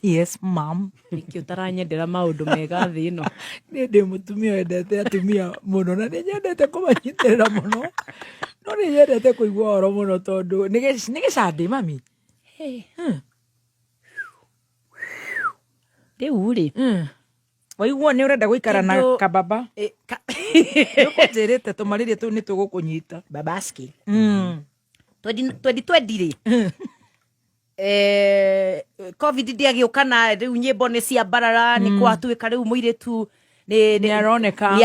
[SPEAKER 1] yes ma'am
[SPEAKER 3] nikio taranyendera maundu mega thi no
[SPEAKER 1] ni ndi mutumia wendete atumia muno na ni nyendete kumanyitira muno no ni nyendete kuigua oro muno tondu ni gicandi mami
[SPEAKER 3] riu ri
[SPEAKER 1] waiguo ni urenda guikara na kababa nukujirite tumaririe tu ni tugukunyita
[SPEAKER 3] babaski 2020 ri COVID ndiagiukana riu nyimbo ni cia barara ni kwatuika riu muiritu ni aroneka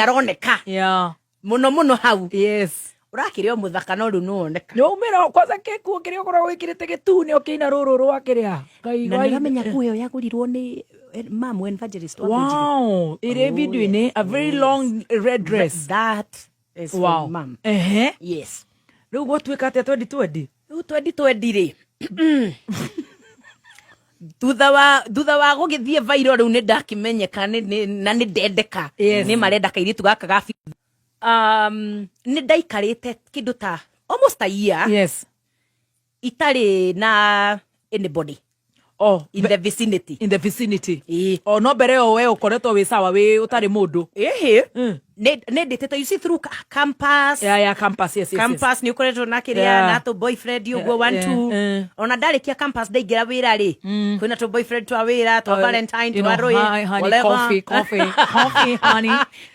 [SPEAKER 1] yeah
[SPEAKER 3] muno hau
[SPEAKER 1] yes
[SPEAKER 3] urakirio muthaka no riu nuoneka
[SPEAKER 1] ni umira kwanza keku kirio kora wikirite gitune ukina ruru rwa kiria
[SPEAKER 3] ngai na niramenya kuyo yagurirwo ni mam evangelist wa
[SPEAKER 1] wow ire video ni a very long red dress
[SPEAKER 3] that is
[SPEAKER 1] wow
[SPEAKER 3] mam
[SPEAKER 1] yes riu gwatuika atia 2020
[SPEAKER 3] riu 2020 ri thutha wa gugithie viral riu ni ndakimenyeka na ni ndendeka ni marenda kairitu gaka gafi ni ndaikarite kindu ta almost a year
[SPEAKER 1] yes
[SPEAKER 3] itari na anybody in the vicinity no mbere yo we ukoretwo wi sawa wi utari mundu ne ndetete you see through campus
[SPEAKER 1] campus yes
[SPEAKER 3] campus ni ukoretwo na kiria na to boyfriend you go 1 2 ona ndarikia campus ndaigira wira ri kwina to boyfriend twa wira to valentine to aroi
[SPEAKER 1] coffee honey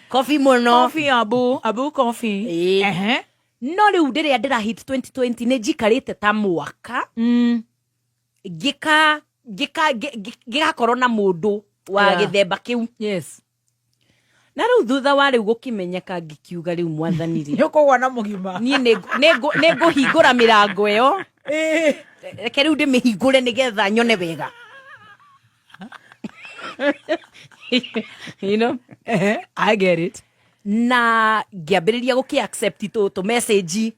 [SPEAKER 3] coffee mono
[SPEAKER 1] coffee abu coffee
[SPEAKER 3] no riu ndiria ndira hit 2020 ni njikarite ta mwaka gigakorwo na mundu wa githemba kiu
[SPEAKER 1] yes
[SPEAKER 3] na riu thutha wa riu gukimenyeka ngikiuga riu mwathani ri
[SPEAKER 1] yokogwa na mugima
[SPEAKER 3] nie nego hingura mirango yo reke riu ndimihingure nigetha nyone wega you know
[SPEAKER 1] I get it
[SPEAKER 3] na ngiambiriria guki accept to message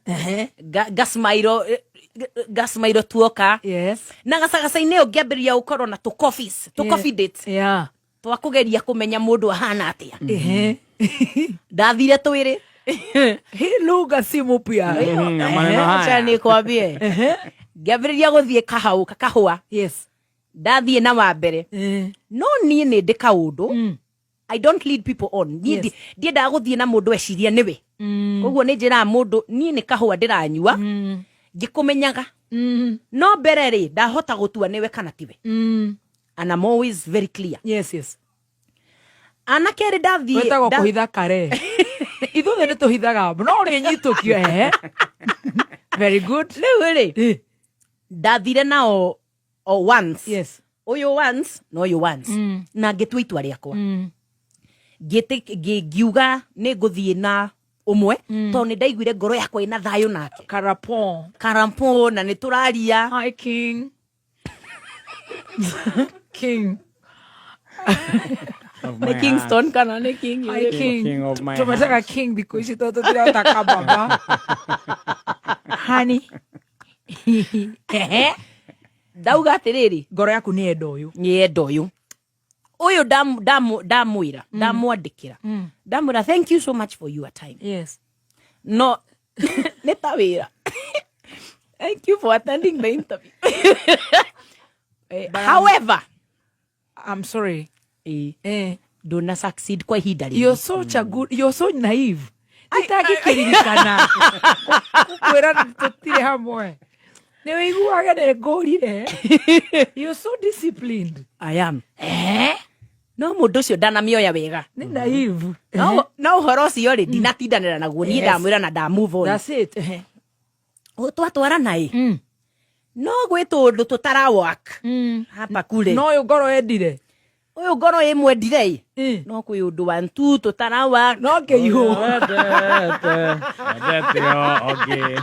[SPEAKER 3] gasmairo tuoka
[SPEAKER 1] yes
[SPEAKER 3] na gacagaca-inĩ ngiambiriria gukorwo na to coffee dates
[SPEAKER 1] yeah
[SPEAKER 3] twakugeria kumenya mundu ahana atia ndathire twiri
[SPEAKER 1] lugha simu pia
[SPEAKER 3] acha nikwambie ngiambiriria guthie kahua
[SPEAKER 1] yes
[SPEAKER 3] ndathie na wa mbere no nie ni ndika undu I don't lead people on ndienda guthie na mundu eciria niwe koguo ni njira mundu nie ni kahua ndiranyua ngikumenyaga no mbere ri ndahota gutua niwe kana tiwe and I'm always very clear
[SPEAKER 1] yes
[SPEAKER 3] anake ri ndathie
[SPEAKER 1] wetagwo kuhitha kare ithuothe ni tuhithaga no ri nyitukio very good
[SPEAKER 3] riu ri ndathire nao once
[SPEAKER 1] yes
[SPEAKER 3] uyu once no you once na ngitua itua riakwa ngiuga ni nguthie na umwe to ni ndaiguire ngoro yakwa ina thayo nake
[SPEAKER 1] karapo
[SPEAKER 3] na ni turaria
[SPEAKER 1] hi king King.
[SPEAKER 3] Ni Kingston kana ni King.
[SPEAKER 1] Hi King.
[SPEAKER 2] King of my
[SPEAKER 1] Tumetaka King because itoto tunataka baba. Honey.
[SPEAKER 3] Dauga atiriri.
[SPEAKER 1] Ngoro yaku ni enda uyu.
[SPEAKER 3] Ni enda uyu. Uyu ndamwira, ndamwandikira. Ndamwira, thank you so much for your time.
[SPEAKER 1] Yes.
[SPEAKER 3] No, netawira. Thank you for attending the interview. However,
[SPEAKER 1] I'm sorry.
[SPEAKER 3] Don't succeed kwa hidari.
[SPEAKER 1] You're so naive. Itaki kiririkana. Kukwira tutire hamwe. Newe iguaga ne ngorire. You're so disciplined.
[SPEAKER 3] I am. No mundu cio ndanamioya wega.
[SPEAKER 1] Ni naive.
[SPEAKER 3] No uhoro ucio ri ndinatindanira naguo ni ndamwira na nda move on.
[SPEAKER 1] That's it.
[SPEAKER 3] Twatwara nai. No gwitu undu tutara work. Hapa kule.
[SPEAKER 1] No yo ngoro endire.
[SPEAKER 3] Uyu ngoro imwendire. No kwi undu wa ntu tutara work.
[SPEAKER 1] No ke you.
[SPEAKER 2] Okay.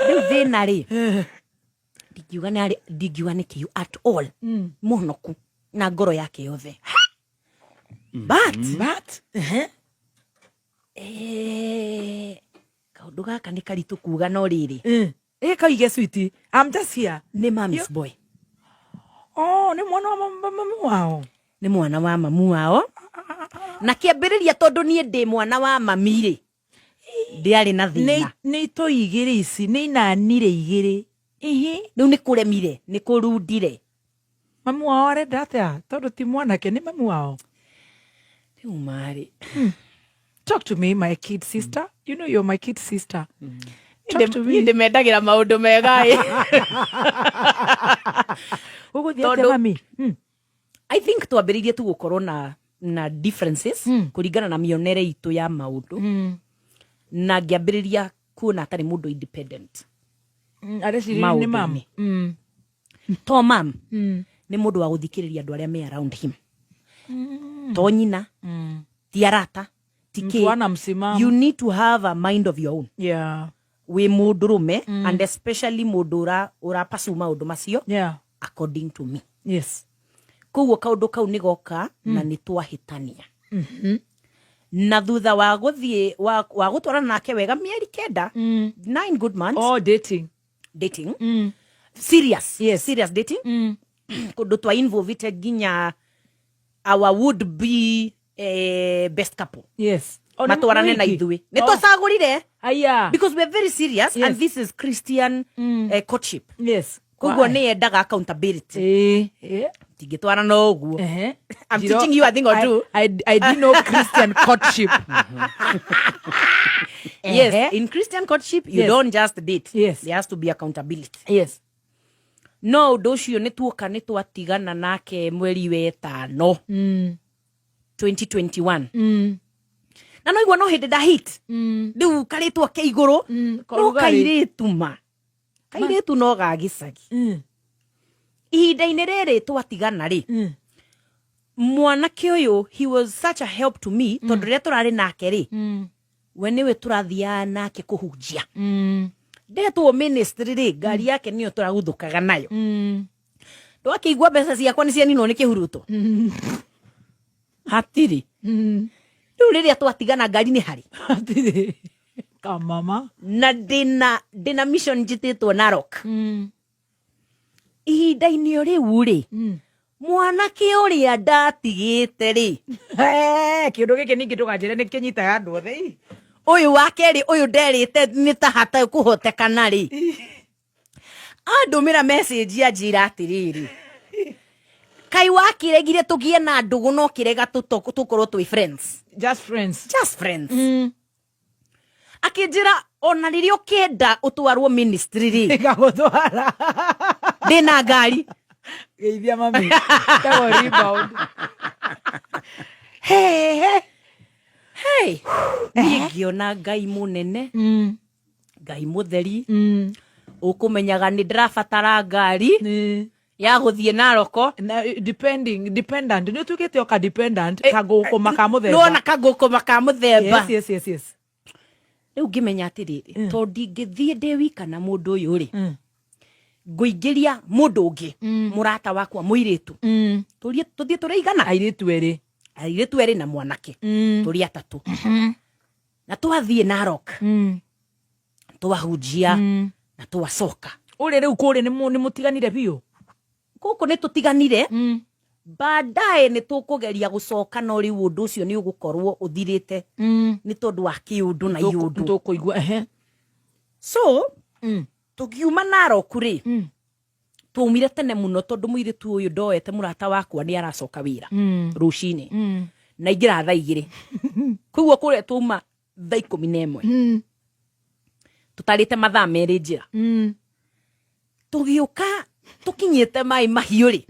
[SPEAKER 3] Riu thina ri. Ndigiuga nä kä u at all munoku na ngoro yake yothe but kaundu gaka nä karitå kuga no rä rä
[SPEAKER 1] kaige switi I'm just here
[SPEAKER 3] nä mami's boy.
[SPEAKER 1] Nä mwana wa mamu wao.
[SPEAKER 3] Nä mwana wa mamu wao na kä ambä rä ria tondå niä ndä mwana wa mami rä ndiarä na thina
[SPEAKER 1] nä itå igä rä ici nä inanire igä rä
[SPEAKER 3] riu nä kå remire nä kå rundire
[SPEAKER 1] mamu wao arenda atä tondå ti mwanake nä mamu wao
[SPEAKER 3] riu marä.
[SPEAKER 1] Talk to me my kid sister. You know you're my kid sister. Talk to me.
[SPEAKER 3] Ndä mendagä ra maå ndå mega
[SPEAKER 1] mami.
[SPEAKER 3] I think twambä rä irie tu gå korwo na differences kå ringana na mionere itå ya maå ndå na ngä ambä rä ria kuona atarä må ndå independent
[SPEAKER 1] areciria mam
[SPEAKER 3] to mam nä må ndå wa gå thikä rä ria andå arä a me around him to nyina ti arata ti kä. You need to have a mind of your own.
[SPEAKER 1] Yeah.
[SPEAKER 3] Wä må ndå rå me and especially må ndå å rapacu maå ndå macio.
[SPEAKER 1] Yeah.
[SPEAKER 3] According to me.
[SPEAKER 1] Yes.
[SPEAKER 3] Koguo kaundu kau nä goka na nä twahätania na thutha wa guthie wa gutwarana nake wega mieri kenda 9 good months. Dating serious. Yes. Serious dating kundu twa involved ginya our would be best couple.
[SPEAKER 1] Yes.
[SPEAKER 3] Matwarane na ithuĩ nĩ twacagũrire
[SPEAKER 1] aya
[SPEAKER 3] because we are very serious. Yes. And this is Christian courtship.
[SPEAKER 1] Yes.
[SPEAKER 3] Koguo nĩ endaga accountability. Tingĩtwarana ũguo. I'm teaching you a thing or two.
[SPEAKER 1] I didn't know Christian courtship.
[SPEAKER 3] Yes, in Christian courtship you don't just date.
[SPEAKER 1] Yes.
[SPEAKER 3] There has to be accountability.
[SPEAKER 1] Yes.
[SPEAKER 3] No ũndũ ũcio nĩ tuoka nĩ twatigana nake mweri wetano 2021. Na no igua no hĩndĩ nda hit rĩu karĩtwo ke igũrũ no kairĩtu ma kairĩtu no ga gĩcagi ihinda-inĩ rĩrĩ twatigana rĩ mwanake ũyũ he was such a help to me tondũ rĩrĩa tũrarĩ nake rĩ we nĩwe tũrathiaga nake kũhunjia ndetwo ministry rĩ ngari yake nĩyo tũraguthũkaga nayo ndwakĩigua mbeca ciakwa nĩ cianinwo nĩ kĩhuruto hatirĩ rĩu rĩrĩa twatigana ngari nĩ harĩ
[SPEAKER 1] hatirĩ kamama
[SPEAKER 3] na ndĩna mission njĩtĩtwo Narok ihinda-inĩ o rĩu rĩ mwanake ũrĩa ndatigĩte rĩ
[SPEAKER 1] kĩũndũ gĩkĩ ningĩ ndũkanjĩre nĩ kĩnyitaga andũ othe
[SPEAKER 3] ũyũ wa kerĩ ũyũ nderĩte nĩ ta hata kũhotekana rĩ andũmĩra message anjĩra atĩrĩrĩ kai wakĩregire tũgĩe na ndũgũ no kĩrega tũkorwo twĩ friends.
[SPEAKER 1] Just friends.
[SPEAKER 3] Akĩnjĩra ona rĩrĩa ũkĩenda ũtwarwo ministry rĩ
[SPEAKER 1] gagũtwara
[SPEAKER 3] ndĩna ngari
[SPEAKER 1] geithia mami tago rebound
[SPEAKER 3] niĩ ngĩona Ngai mũnene Ngai mũtheri ũkũmenyaga nĩ ndĩrabatara ngari ya gũthiĩ Naroko
[SPEAKER 1] dependent nĩ ũtuĩkĩte oka dependent kagũkũma ka mũthemba
[SPEAKER 3] nona kagũkũma ka mũthemba.
[SPEAKER 1] Yes.
[SPEAKER 3] Rĩu ngĩmenya atĩrĩrĩ tondũ ndingĩthiĩ ndĩ wika na mũndũ ũyũ rĩ nguingiria mundu ungi murata wakwa muiritu tuthie turaigana airitu eri na mwanake turi atatu na twathie Narok twahunjia na twacoka
[SPEAKER 1] uri riu kuri ni mutiganire biu
[SPEAKER 3] guku ni tutiganire baadaye ni tukugeria gucoka no riu undu ucio ni ugukorwo uthirite ni tondu wa kiundu na iundu
[SPEAKER 1] tukuigua
[SPEAKER 3] so tugiuma Narok ri tuumire tene muno tondu muiritu uyu ndoete murata wakwa ni aracoka wira rucini na ingira thaa 2 kuguo kuria tuma thaa 11 tutarite mathaa meri njira tugiuka tukinyite mai mahiu ri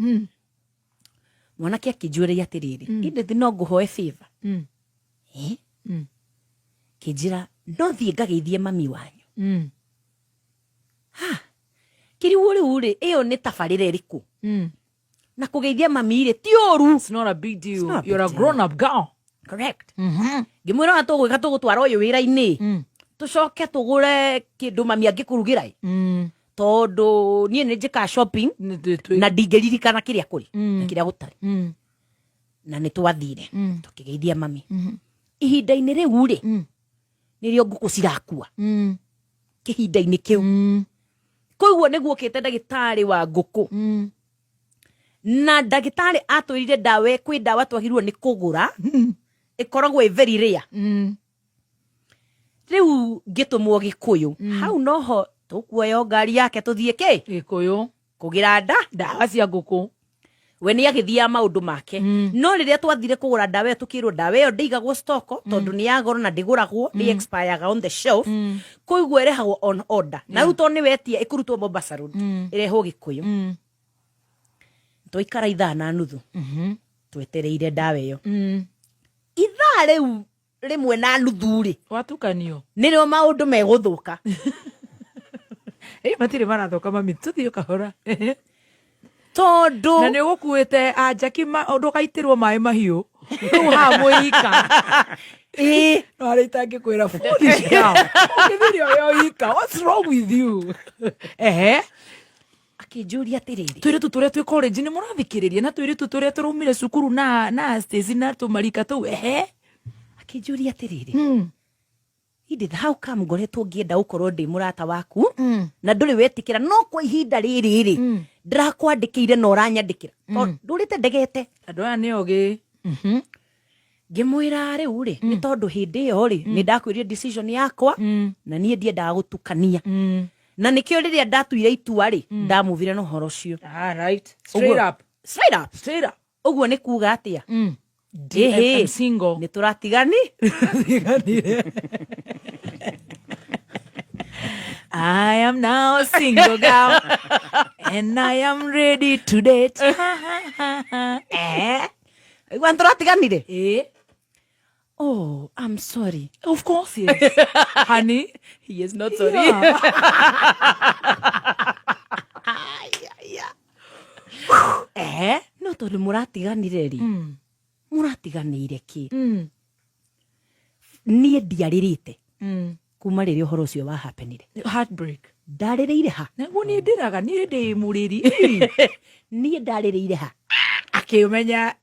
[SPEAKER 3] mwanake akinjuria atiriri inde thi no nguhoe favor kinjira no thie ngageithie mami wanyu kiriu riu ri iyo ni tabarire iriku na kugeithia mami ri ti oru.
[SPEAKER 1] It's not a big deal. You're a grown up girl.
[SPEAKER 3] Correct. Ngimwira atu gwika tugutwara uyu wira-ini tucoke tugure kindu mami angikurugira tondu nie ni njika shopping na ndingiririkana kiria kuri na kiria gutari na ni twathire tukigeithia mami ihinda-ini riu ri nirio nguku cirakua kihinda-ini kiu koguo niguo kite ndagitari wa nguku na ndagitari atwirire dawa kwi dawa twagirwo ni kugura ikoragwo very rare riu gitumwo Gikuyu hau noho tukuoya ngari yake tuthie
[SPEAKER 1] Gikuyu
[SPEAKER 3] kugira
[SPEAKER 1] dawa cia nguku
[SPEAKER 3] we ni agithia maundu make no riria twathire kugura dawa tukirwo dawa iyo ndigagwo stock tondu ni ya goro na ndiguragwo ni expire on the shelf koiguo irehagwo on order na riu to ni wetia ikurutwo Mombasa Road irehwo Gikuyu tuikara ithaa na nuthu twetereire dawa iyo ithaa riu rimwe na nuthu ri
[SPEAKER 1] watukanio
[SPEAKER 3] nirio maundu meguthuka
[SPEAKER 1] matire marathoka mami tuthio kahora
[SPEAKER 3] tondu
[SPEAKER 1] na ni gukuite anjaki undu gaitirwo mai mahiu riu ha muika no aritange kwira foolish girl ukithirio yo ika what's wrong with you
[SPEAKER 3] akinjuria atiriri
[SPEAKER 1] twiritu turia twi college ni murathikiriria na twiritu turia turumire cukuru na stage na tumarika tu
[SPEAKER 3] akinjuria atiriri indi how come ngoretwo ngienda ukorwo ndi murata waku na nduri wetikira no kwa ihinda riri ri ndirakwandikire na uranyandikira ndurite ndegete
[SPEAKER 1] andu aya ni ogi
[SPEAKER 3] ngimwira riu ri ni tondu hindi iyo ri ni ndakwirire decision yakwa na nie ndiendaga gutukania na nikio riria ndatuire itua ri ndamuvire no horo cio
[SPEAKER 1] right straight up
[SPEAKER 3] uguo ni kuga atia
[SPEAKER 1] I'm single
[SPEAKER 3] ni turatigani
[SPEAKER 1] I am now a single girl and I am ready to date.
[SPEAKER 3] Igwan turatiganire oh I'm sorry.
[SPEAKER 1] Of course yes. Honey,
[SPEAKER 3] he is not sorry. No tondu muratiganire ri muratiganire ki nie ndiaririte kuma riria uhoro ucio wa happenire
[SPEAKER 1] heartbreak
[SPEAKER 3] ndaririire ha
[SPEAKER 1] naguo ni ndiraga ni ndi muriri
[SPEAKER 3] nie ndaririire ha
[SPEAKER 1] akimenya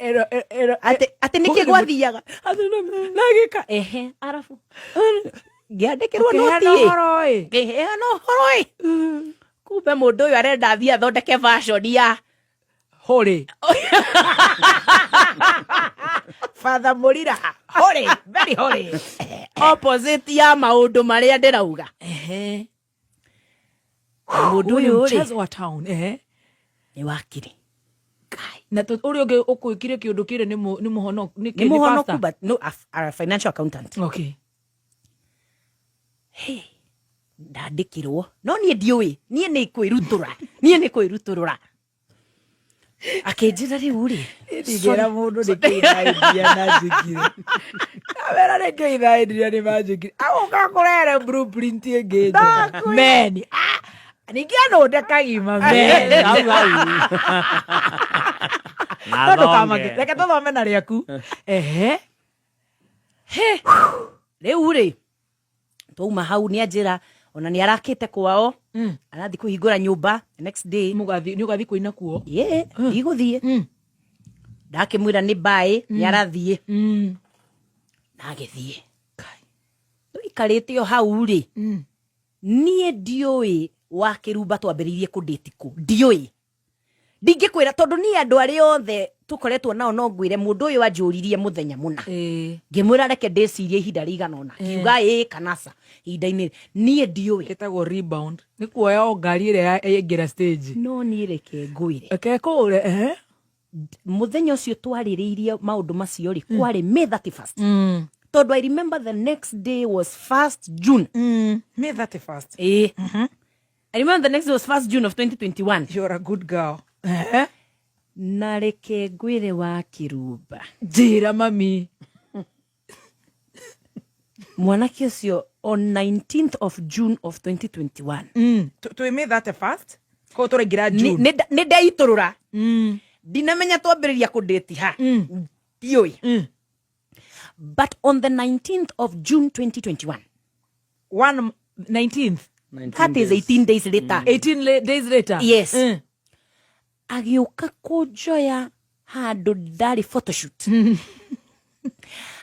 [SPEAKER 3] ati niki gwathiaga
[SPEAKER 1] nagika
[SPEAKER 3] arafu ngiandikirwo noti no horoi kumbe mundu uyu arenda thia thondeke fashion ya
[SPEAKER 1] hori
[SPEAKER 3] Father Murira hori very hori opposite ya maundu maria ndirauga mundu uyu
[SPEAKER 1] mchezo wa town
[SPEAKER 3] ni wakiri kai
[SPEAKER 1] na uri ungi ukwikire kiundu kire ni muhono
[SPEAKER 3] ni muhono but no a financial accountant
[SPEAKER 1] okay
[SPEAKER 3] ndandikirwo no nie ndiui nie ni kwirutura akinjira riu ri
[SPEAKER 1] ndigera mundu ni kiithaidia na njikire kamera ni kiithaidia ni manjikire aguka kurere blueprint ingi men nikiano ndekagima men ndo kamage reke tuthome na riaku
[SPEAKER 3] riu ri tuma hau ni anjira ona ni arakite kwao arathi kuhingura nyumba the next day
[SPEAKER 1] ni ugathi kuina kuo
[SPEAKER 3] iguthie ndakimwira ni bye ni arathie na agithie ikarite o hau ri nie ndioi wa kirumba twambiririe kudate ku ndioi ndingikwira tondu ni andu ari othe tukoretwo nao no ngwire mundu uyu anjuririe muthenya muna ngimwira reke ndicirie ihinda rigana ona kiuga kanasa ihinda-ini nie ndioi
[SPEAKER 1] getagwo rebound ni kuoya o ngari ire ingira stage
[SPEAKER 3] no ni reke ngwire
[SPEAKER 1] kekure
[SPEAKER 3] muthenya ucio twaririirie maundu macio ri kwari May 31st tondu I remember the next day was 1st June
[SPEAKER 1] May 31st
[SPEAKER 3] I remember the next day was 1st June of 2021
[SPEAKER 1] you're a good girl
[SPEAKER 3] na reke ngwire wa kirumba
[SPEAKER 1] njira mami
[SPEAKER 3] mwanake ucio on 19th of June of 2021
[SPEAKER 1] to May 31st ko turagira June
[SPEAKER 3] ni ndaiturura dinamenya twambiriria kudate ha ndioi but on the 19th of June 2021
[SPEAKER 1] 19th
[SPEAKER 3] that is 18 days later
[SPEAKER 1] 18 days later
[SPEAKER 3] yes agiuka kujoya handu ndari photoshoot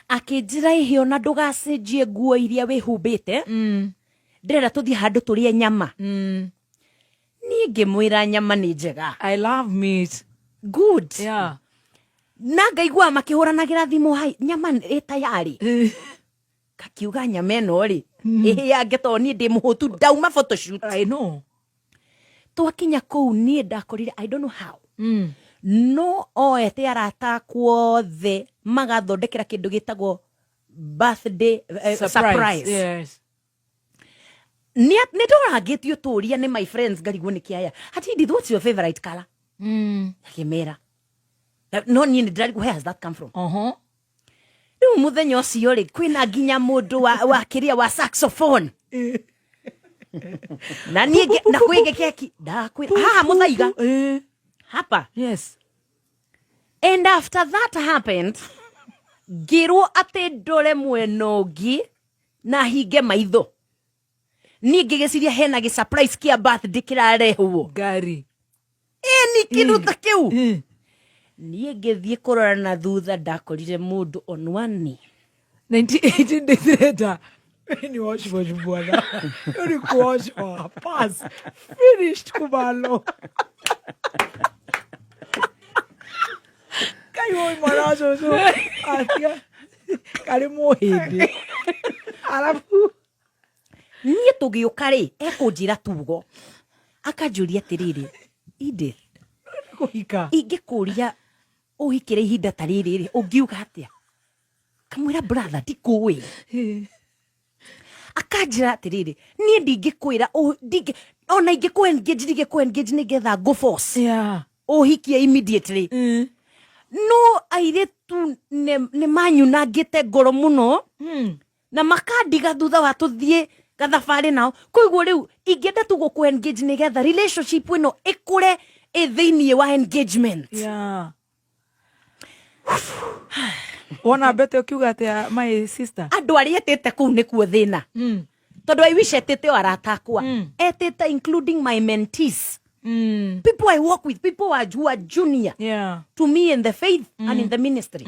[SPEAKER 3] akinjira ihio na ndugacenjie nguo iria wihumbite ndirenda tuthie handu turie nyama ni ngimwira nyama ni njega
[SPEAKER 1] I love meat
[SPEAKER 3] good
[SPEAKER 1] yeah
[SPEAKER 3] na ngaigua makihuranagira thimu hai nyama tayari kakiuga nyama eno ri yange to ni ndi muhutu ndauma photoshoot
[SPEAKER 1] I know
[SPEAKER 3] twakinya kou ni ndakorire I don't know how no oete arata kwothe magathondekera kindu gitagwo birthday surprise
[SPEAKER 1] yes
[SPEAKER 3] ni ndorangitio turia ni my friends ngarigwo ni kiaya hati what's your favorite color akimera no ni ndirarigwo where has that come from riu muthenya ucio ri kwina nginya mundu wa kiria wa saxophone na niĩ na kwĩge keki ndakwĩra haha muthaiga hapa
[SPEAKER 1] yes
[SPEAKER 3] and after that happened ngirwo ati ndore mwena ũngĩ na hinge maitho niĩ ngĩgĩciria hena gĩ surprise kia birthday kĩrarehwo
[SPEAKER 1] ngari
[SPEAKER 3] ni kindu ta kiu niĩ ngĩthiĩ kũrora na thutha ndakorire mũndũ on one knee
[SPEAKER 1] 18 days later ni wash bwana ni kuwash pass finished kumalo kayo marazo so atia kare mohindi alafu
[SPEAKER 3] niĩ tũgĩũka rĩ ekũnjĩra tugo akanjũria atĩrĩrĩ Edith
[SPEAKER 1] kuhika
[SPEAKER 3] ingĩkũria ũhikĩre ihinda ta rĩrĩ rĩ ũngiuga atĩa kamwĩra brother ndikũĩ akanjĩra atĩrĩrĩ niĩ ndingĩkwĩra ona ingĩkũ-engage nĩgetha go force ũhikie immediately no airĩtu nĩ manyunangĩte ngoro mũno na makandiga thutha wa tũthiĩ gathabarĩ nao koguo rĩu ingĩenda tu gũkũ-engage nĩgetha relationship ĩno ĩkũre thĩiniĩ wa engagement
[SPEAKER 1] wona bete ukiuga atia my sister
[SPEAKER 3] andũ arĩa etĩte kũu nĩkuo thĩna tondũ I wish etĩte o arata akwa etĩte including my mentees people I work with, people who are junior to me in the faith and in the ministry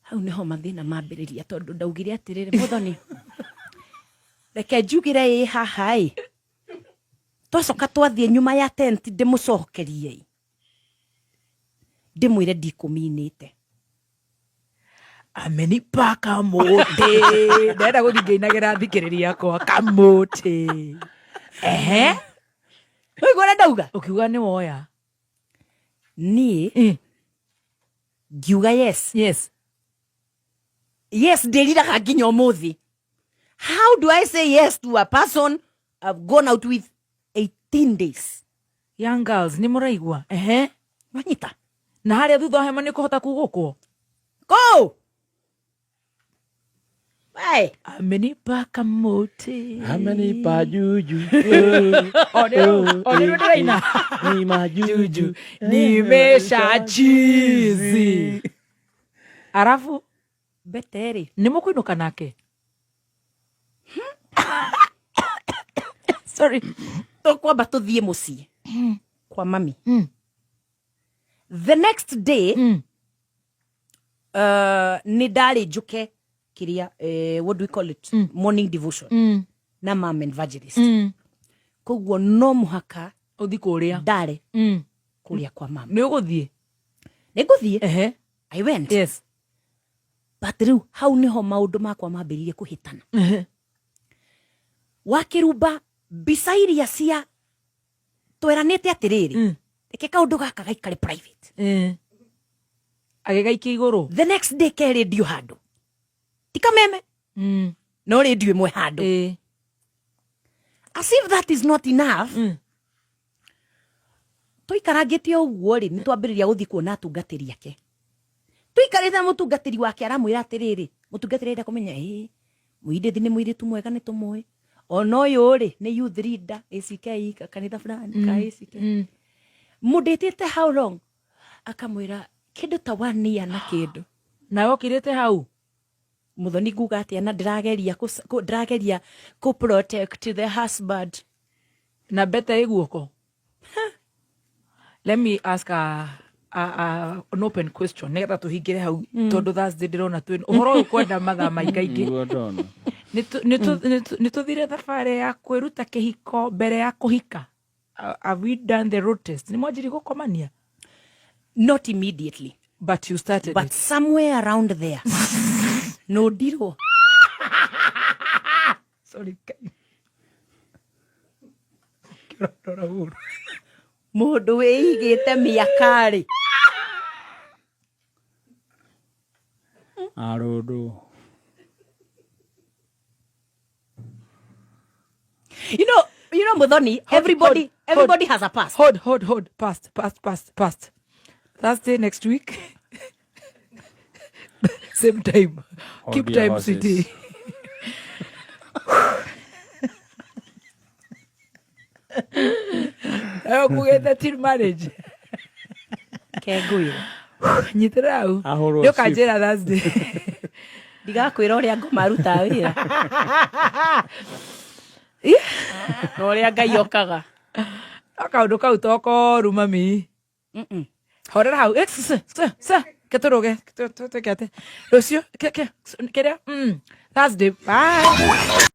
[SPEAKER 3] hau nĩho mathĩna mambĩrĩria tondũ ndaugire atĩrĩrĩ Muthoni reke njugire haha twacoka twathiĩ nyuma ya tent ndĩmũcokerie ndĩmwĩre ndikũminĩte
[SPEAKER 1] amenipa kamote ndenda gũthingainagĩra thikĩrĩria yakwa kamote
[SPEAKER 3] ũiguana ndauga
[SPEAKER 1] ũkiuga nĩ woya
[SPEAKER 3] niĩ ngiuga yes ndĩriraga nginya ũmũthĩ how do I say yes to a person I've gone out with 18 days
[SPEAKER 1] young girls nĩ mũraigua
[SPEAKER 3] manyita
[SPEAKER 1] na harĩa thutha hema nĩ kũhota kugũkwo
[SPEAKER 3] go bye
[SPEAKER 1] amenipa kamote
[SPEAKER 2] amenipa juju
[SPEAKER 1] onero ndĩraina
[SPEAKER 2] ni majuju
[SPEAKER 1] nimesha chizi arafu
[SPEAKER 3] beteri
[SPEAKER 1] nĩ mũkũinũka nake Sorry.
[SPEAKER 3] Tukwamba tuthie mucii kwa mami. The next day ni ndari njuke kiria what do we call it, morning devotion na Mam Evangelist. Koguo no muhaka
[SPEAKER 1] uthi kuria
[SPEAKER 3] ndare kuria kwa mama.
[SPEAKER 1] Ni uguthie?
[SPEAKER 3] Ni nguthie. I went.
[SPEAKER 1] Yes.
[SPEAKER 3] But riu hau niho maundu makwa mambiririe kuhitana. Wakirumba mbica iria cia tweranite atiriri reke kaundu gaka gaikare private.
[SPEAKER 1] Agegaikia iguru.
[SPEAKER 3] The next day ke radio handu tika meme no radio imwe handu. As if that is not enough. Tuikarangite uguo ri nitwambiriria guthi kuona atungatiri ake. Tuikarite mutungatiri wake aramwira atiriri mutungatiri enda kumenya muirithi ni muiritu mwega ni tumwe ono uyu ri ni youth leader ACK kanitha fulani ka ACK. Mudetete how long? Akamwira kindu ta 1 year na kindu.
[SPEAKER 1] Na okirite hau
[SPEAKER 3] Muthoni nguga atia na ndirageria ku protect the husband
[SPEAKER 1] na beta iguoko. Let me ask an open question. Nega tuhingire hau tondu Thursday ndirona twin uhoro ukwenda mathaa maingaingi. Ni tuthire thabari ya kwiruta kihiko mbere ya kuhika. Have we done the road test? Ni mwajiri gukomania?
[SPEAKER 3] Not immediately,
[SPEAKER 1] but you started
[SPEAKER 3] but
[SPEAKER 1] it.
[SPEAKER 3] Somewhere around there. No diro.
[SPEAKER 1] Sorry.
[SPEAKER 3] Mundu wigite miakari.
[SPEAKER 2] Arodo.
[SPEAKER 3] You know, Muthoni, everybody has a past.
[SPEAKER 1] Hold. Past. Thursday next week. Same time. Keep time, sweetie. I'll go get that till marriage.
[SPEAKER 3] Kegui.
[SPEAKER 1] Nyitira au. Yo kajera Thursday.
[SPEAKER 3] Diga kwira uria ngumaruta wira. No uria Ngai okaga.
[SPEAKER 1] Akaundu kau toko rumami. Horera hau. Sa. Ketoroge. Rucio. Keria. Thursday. Bye.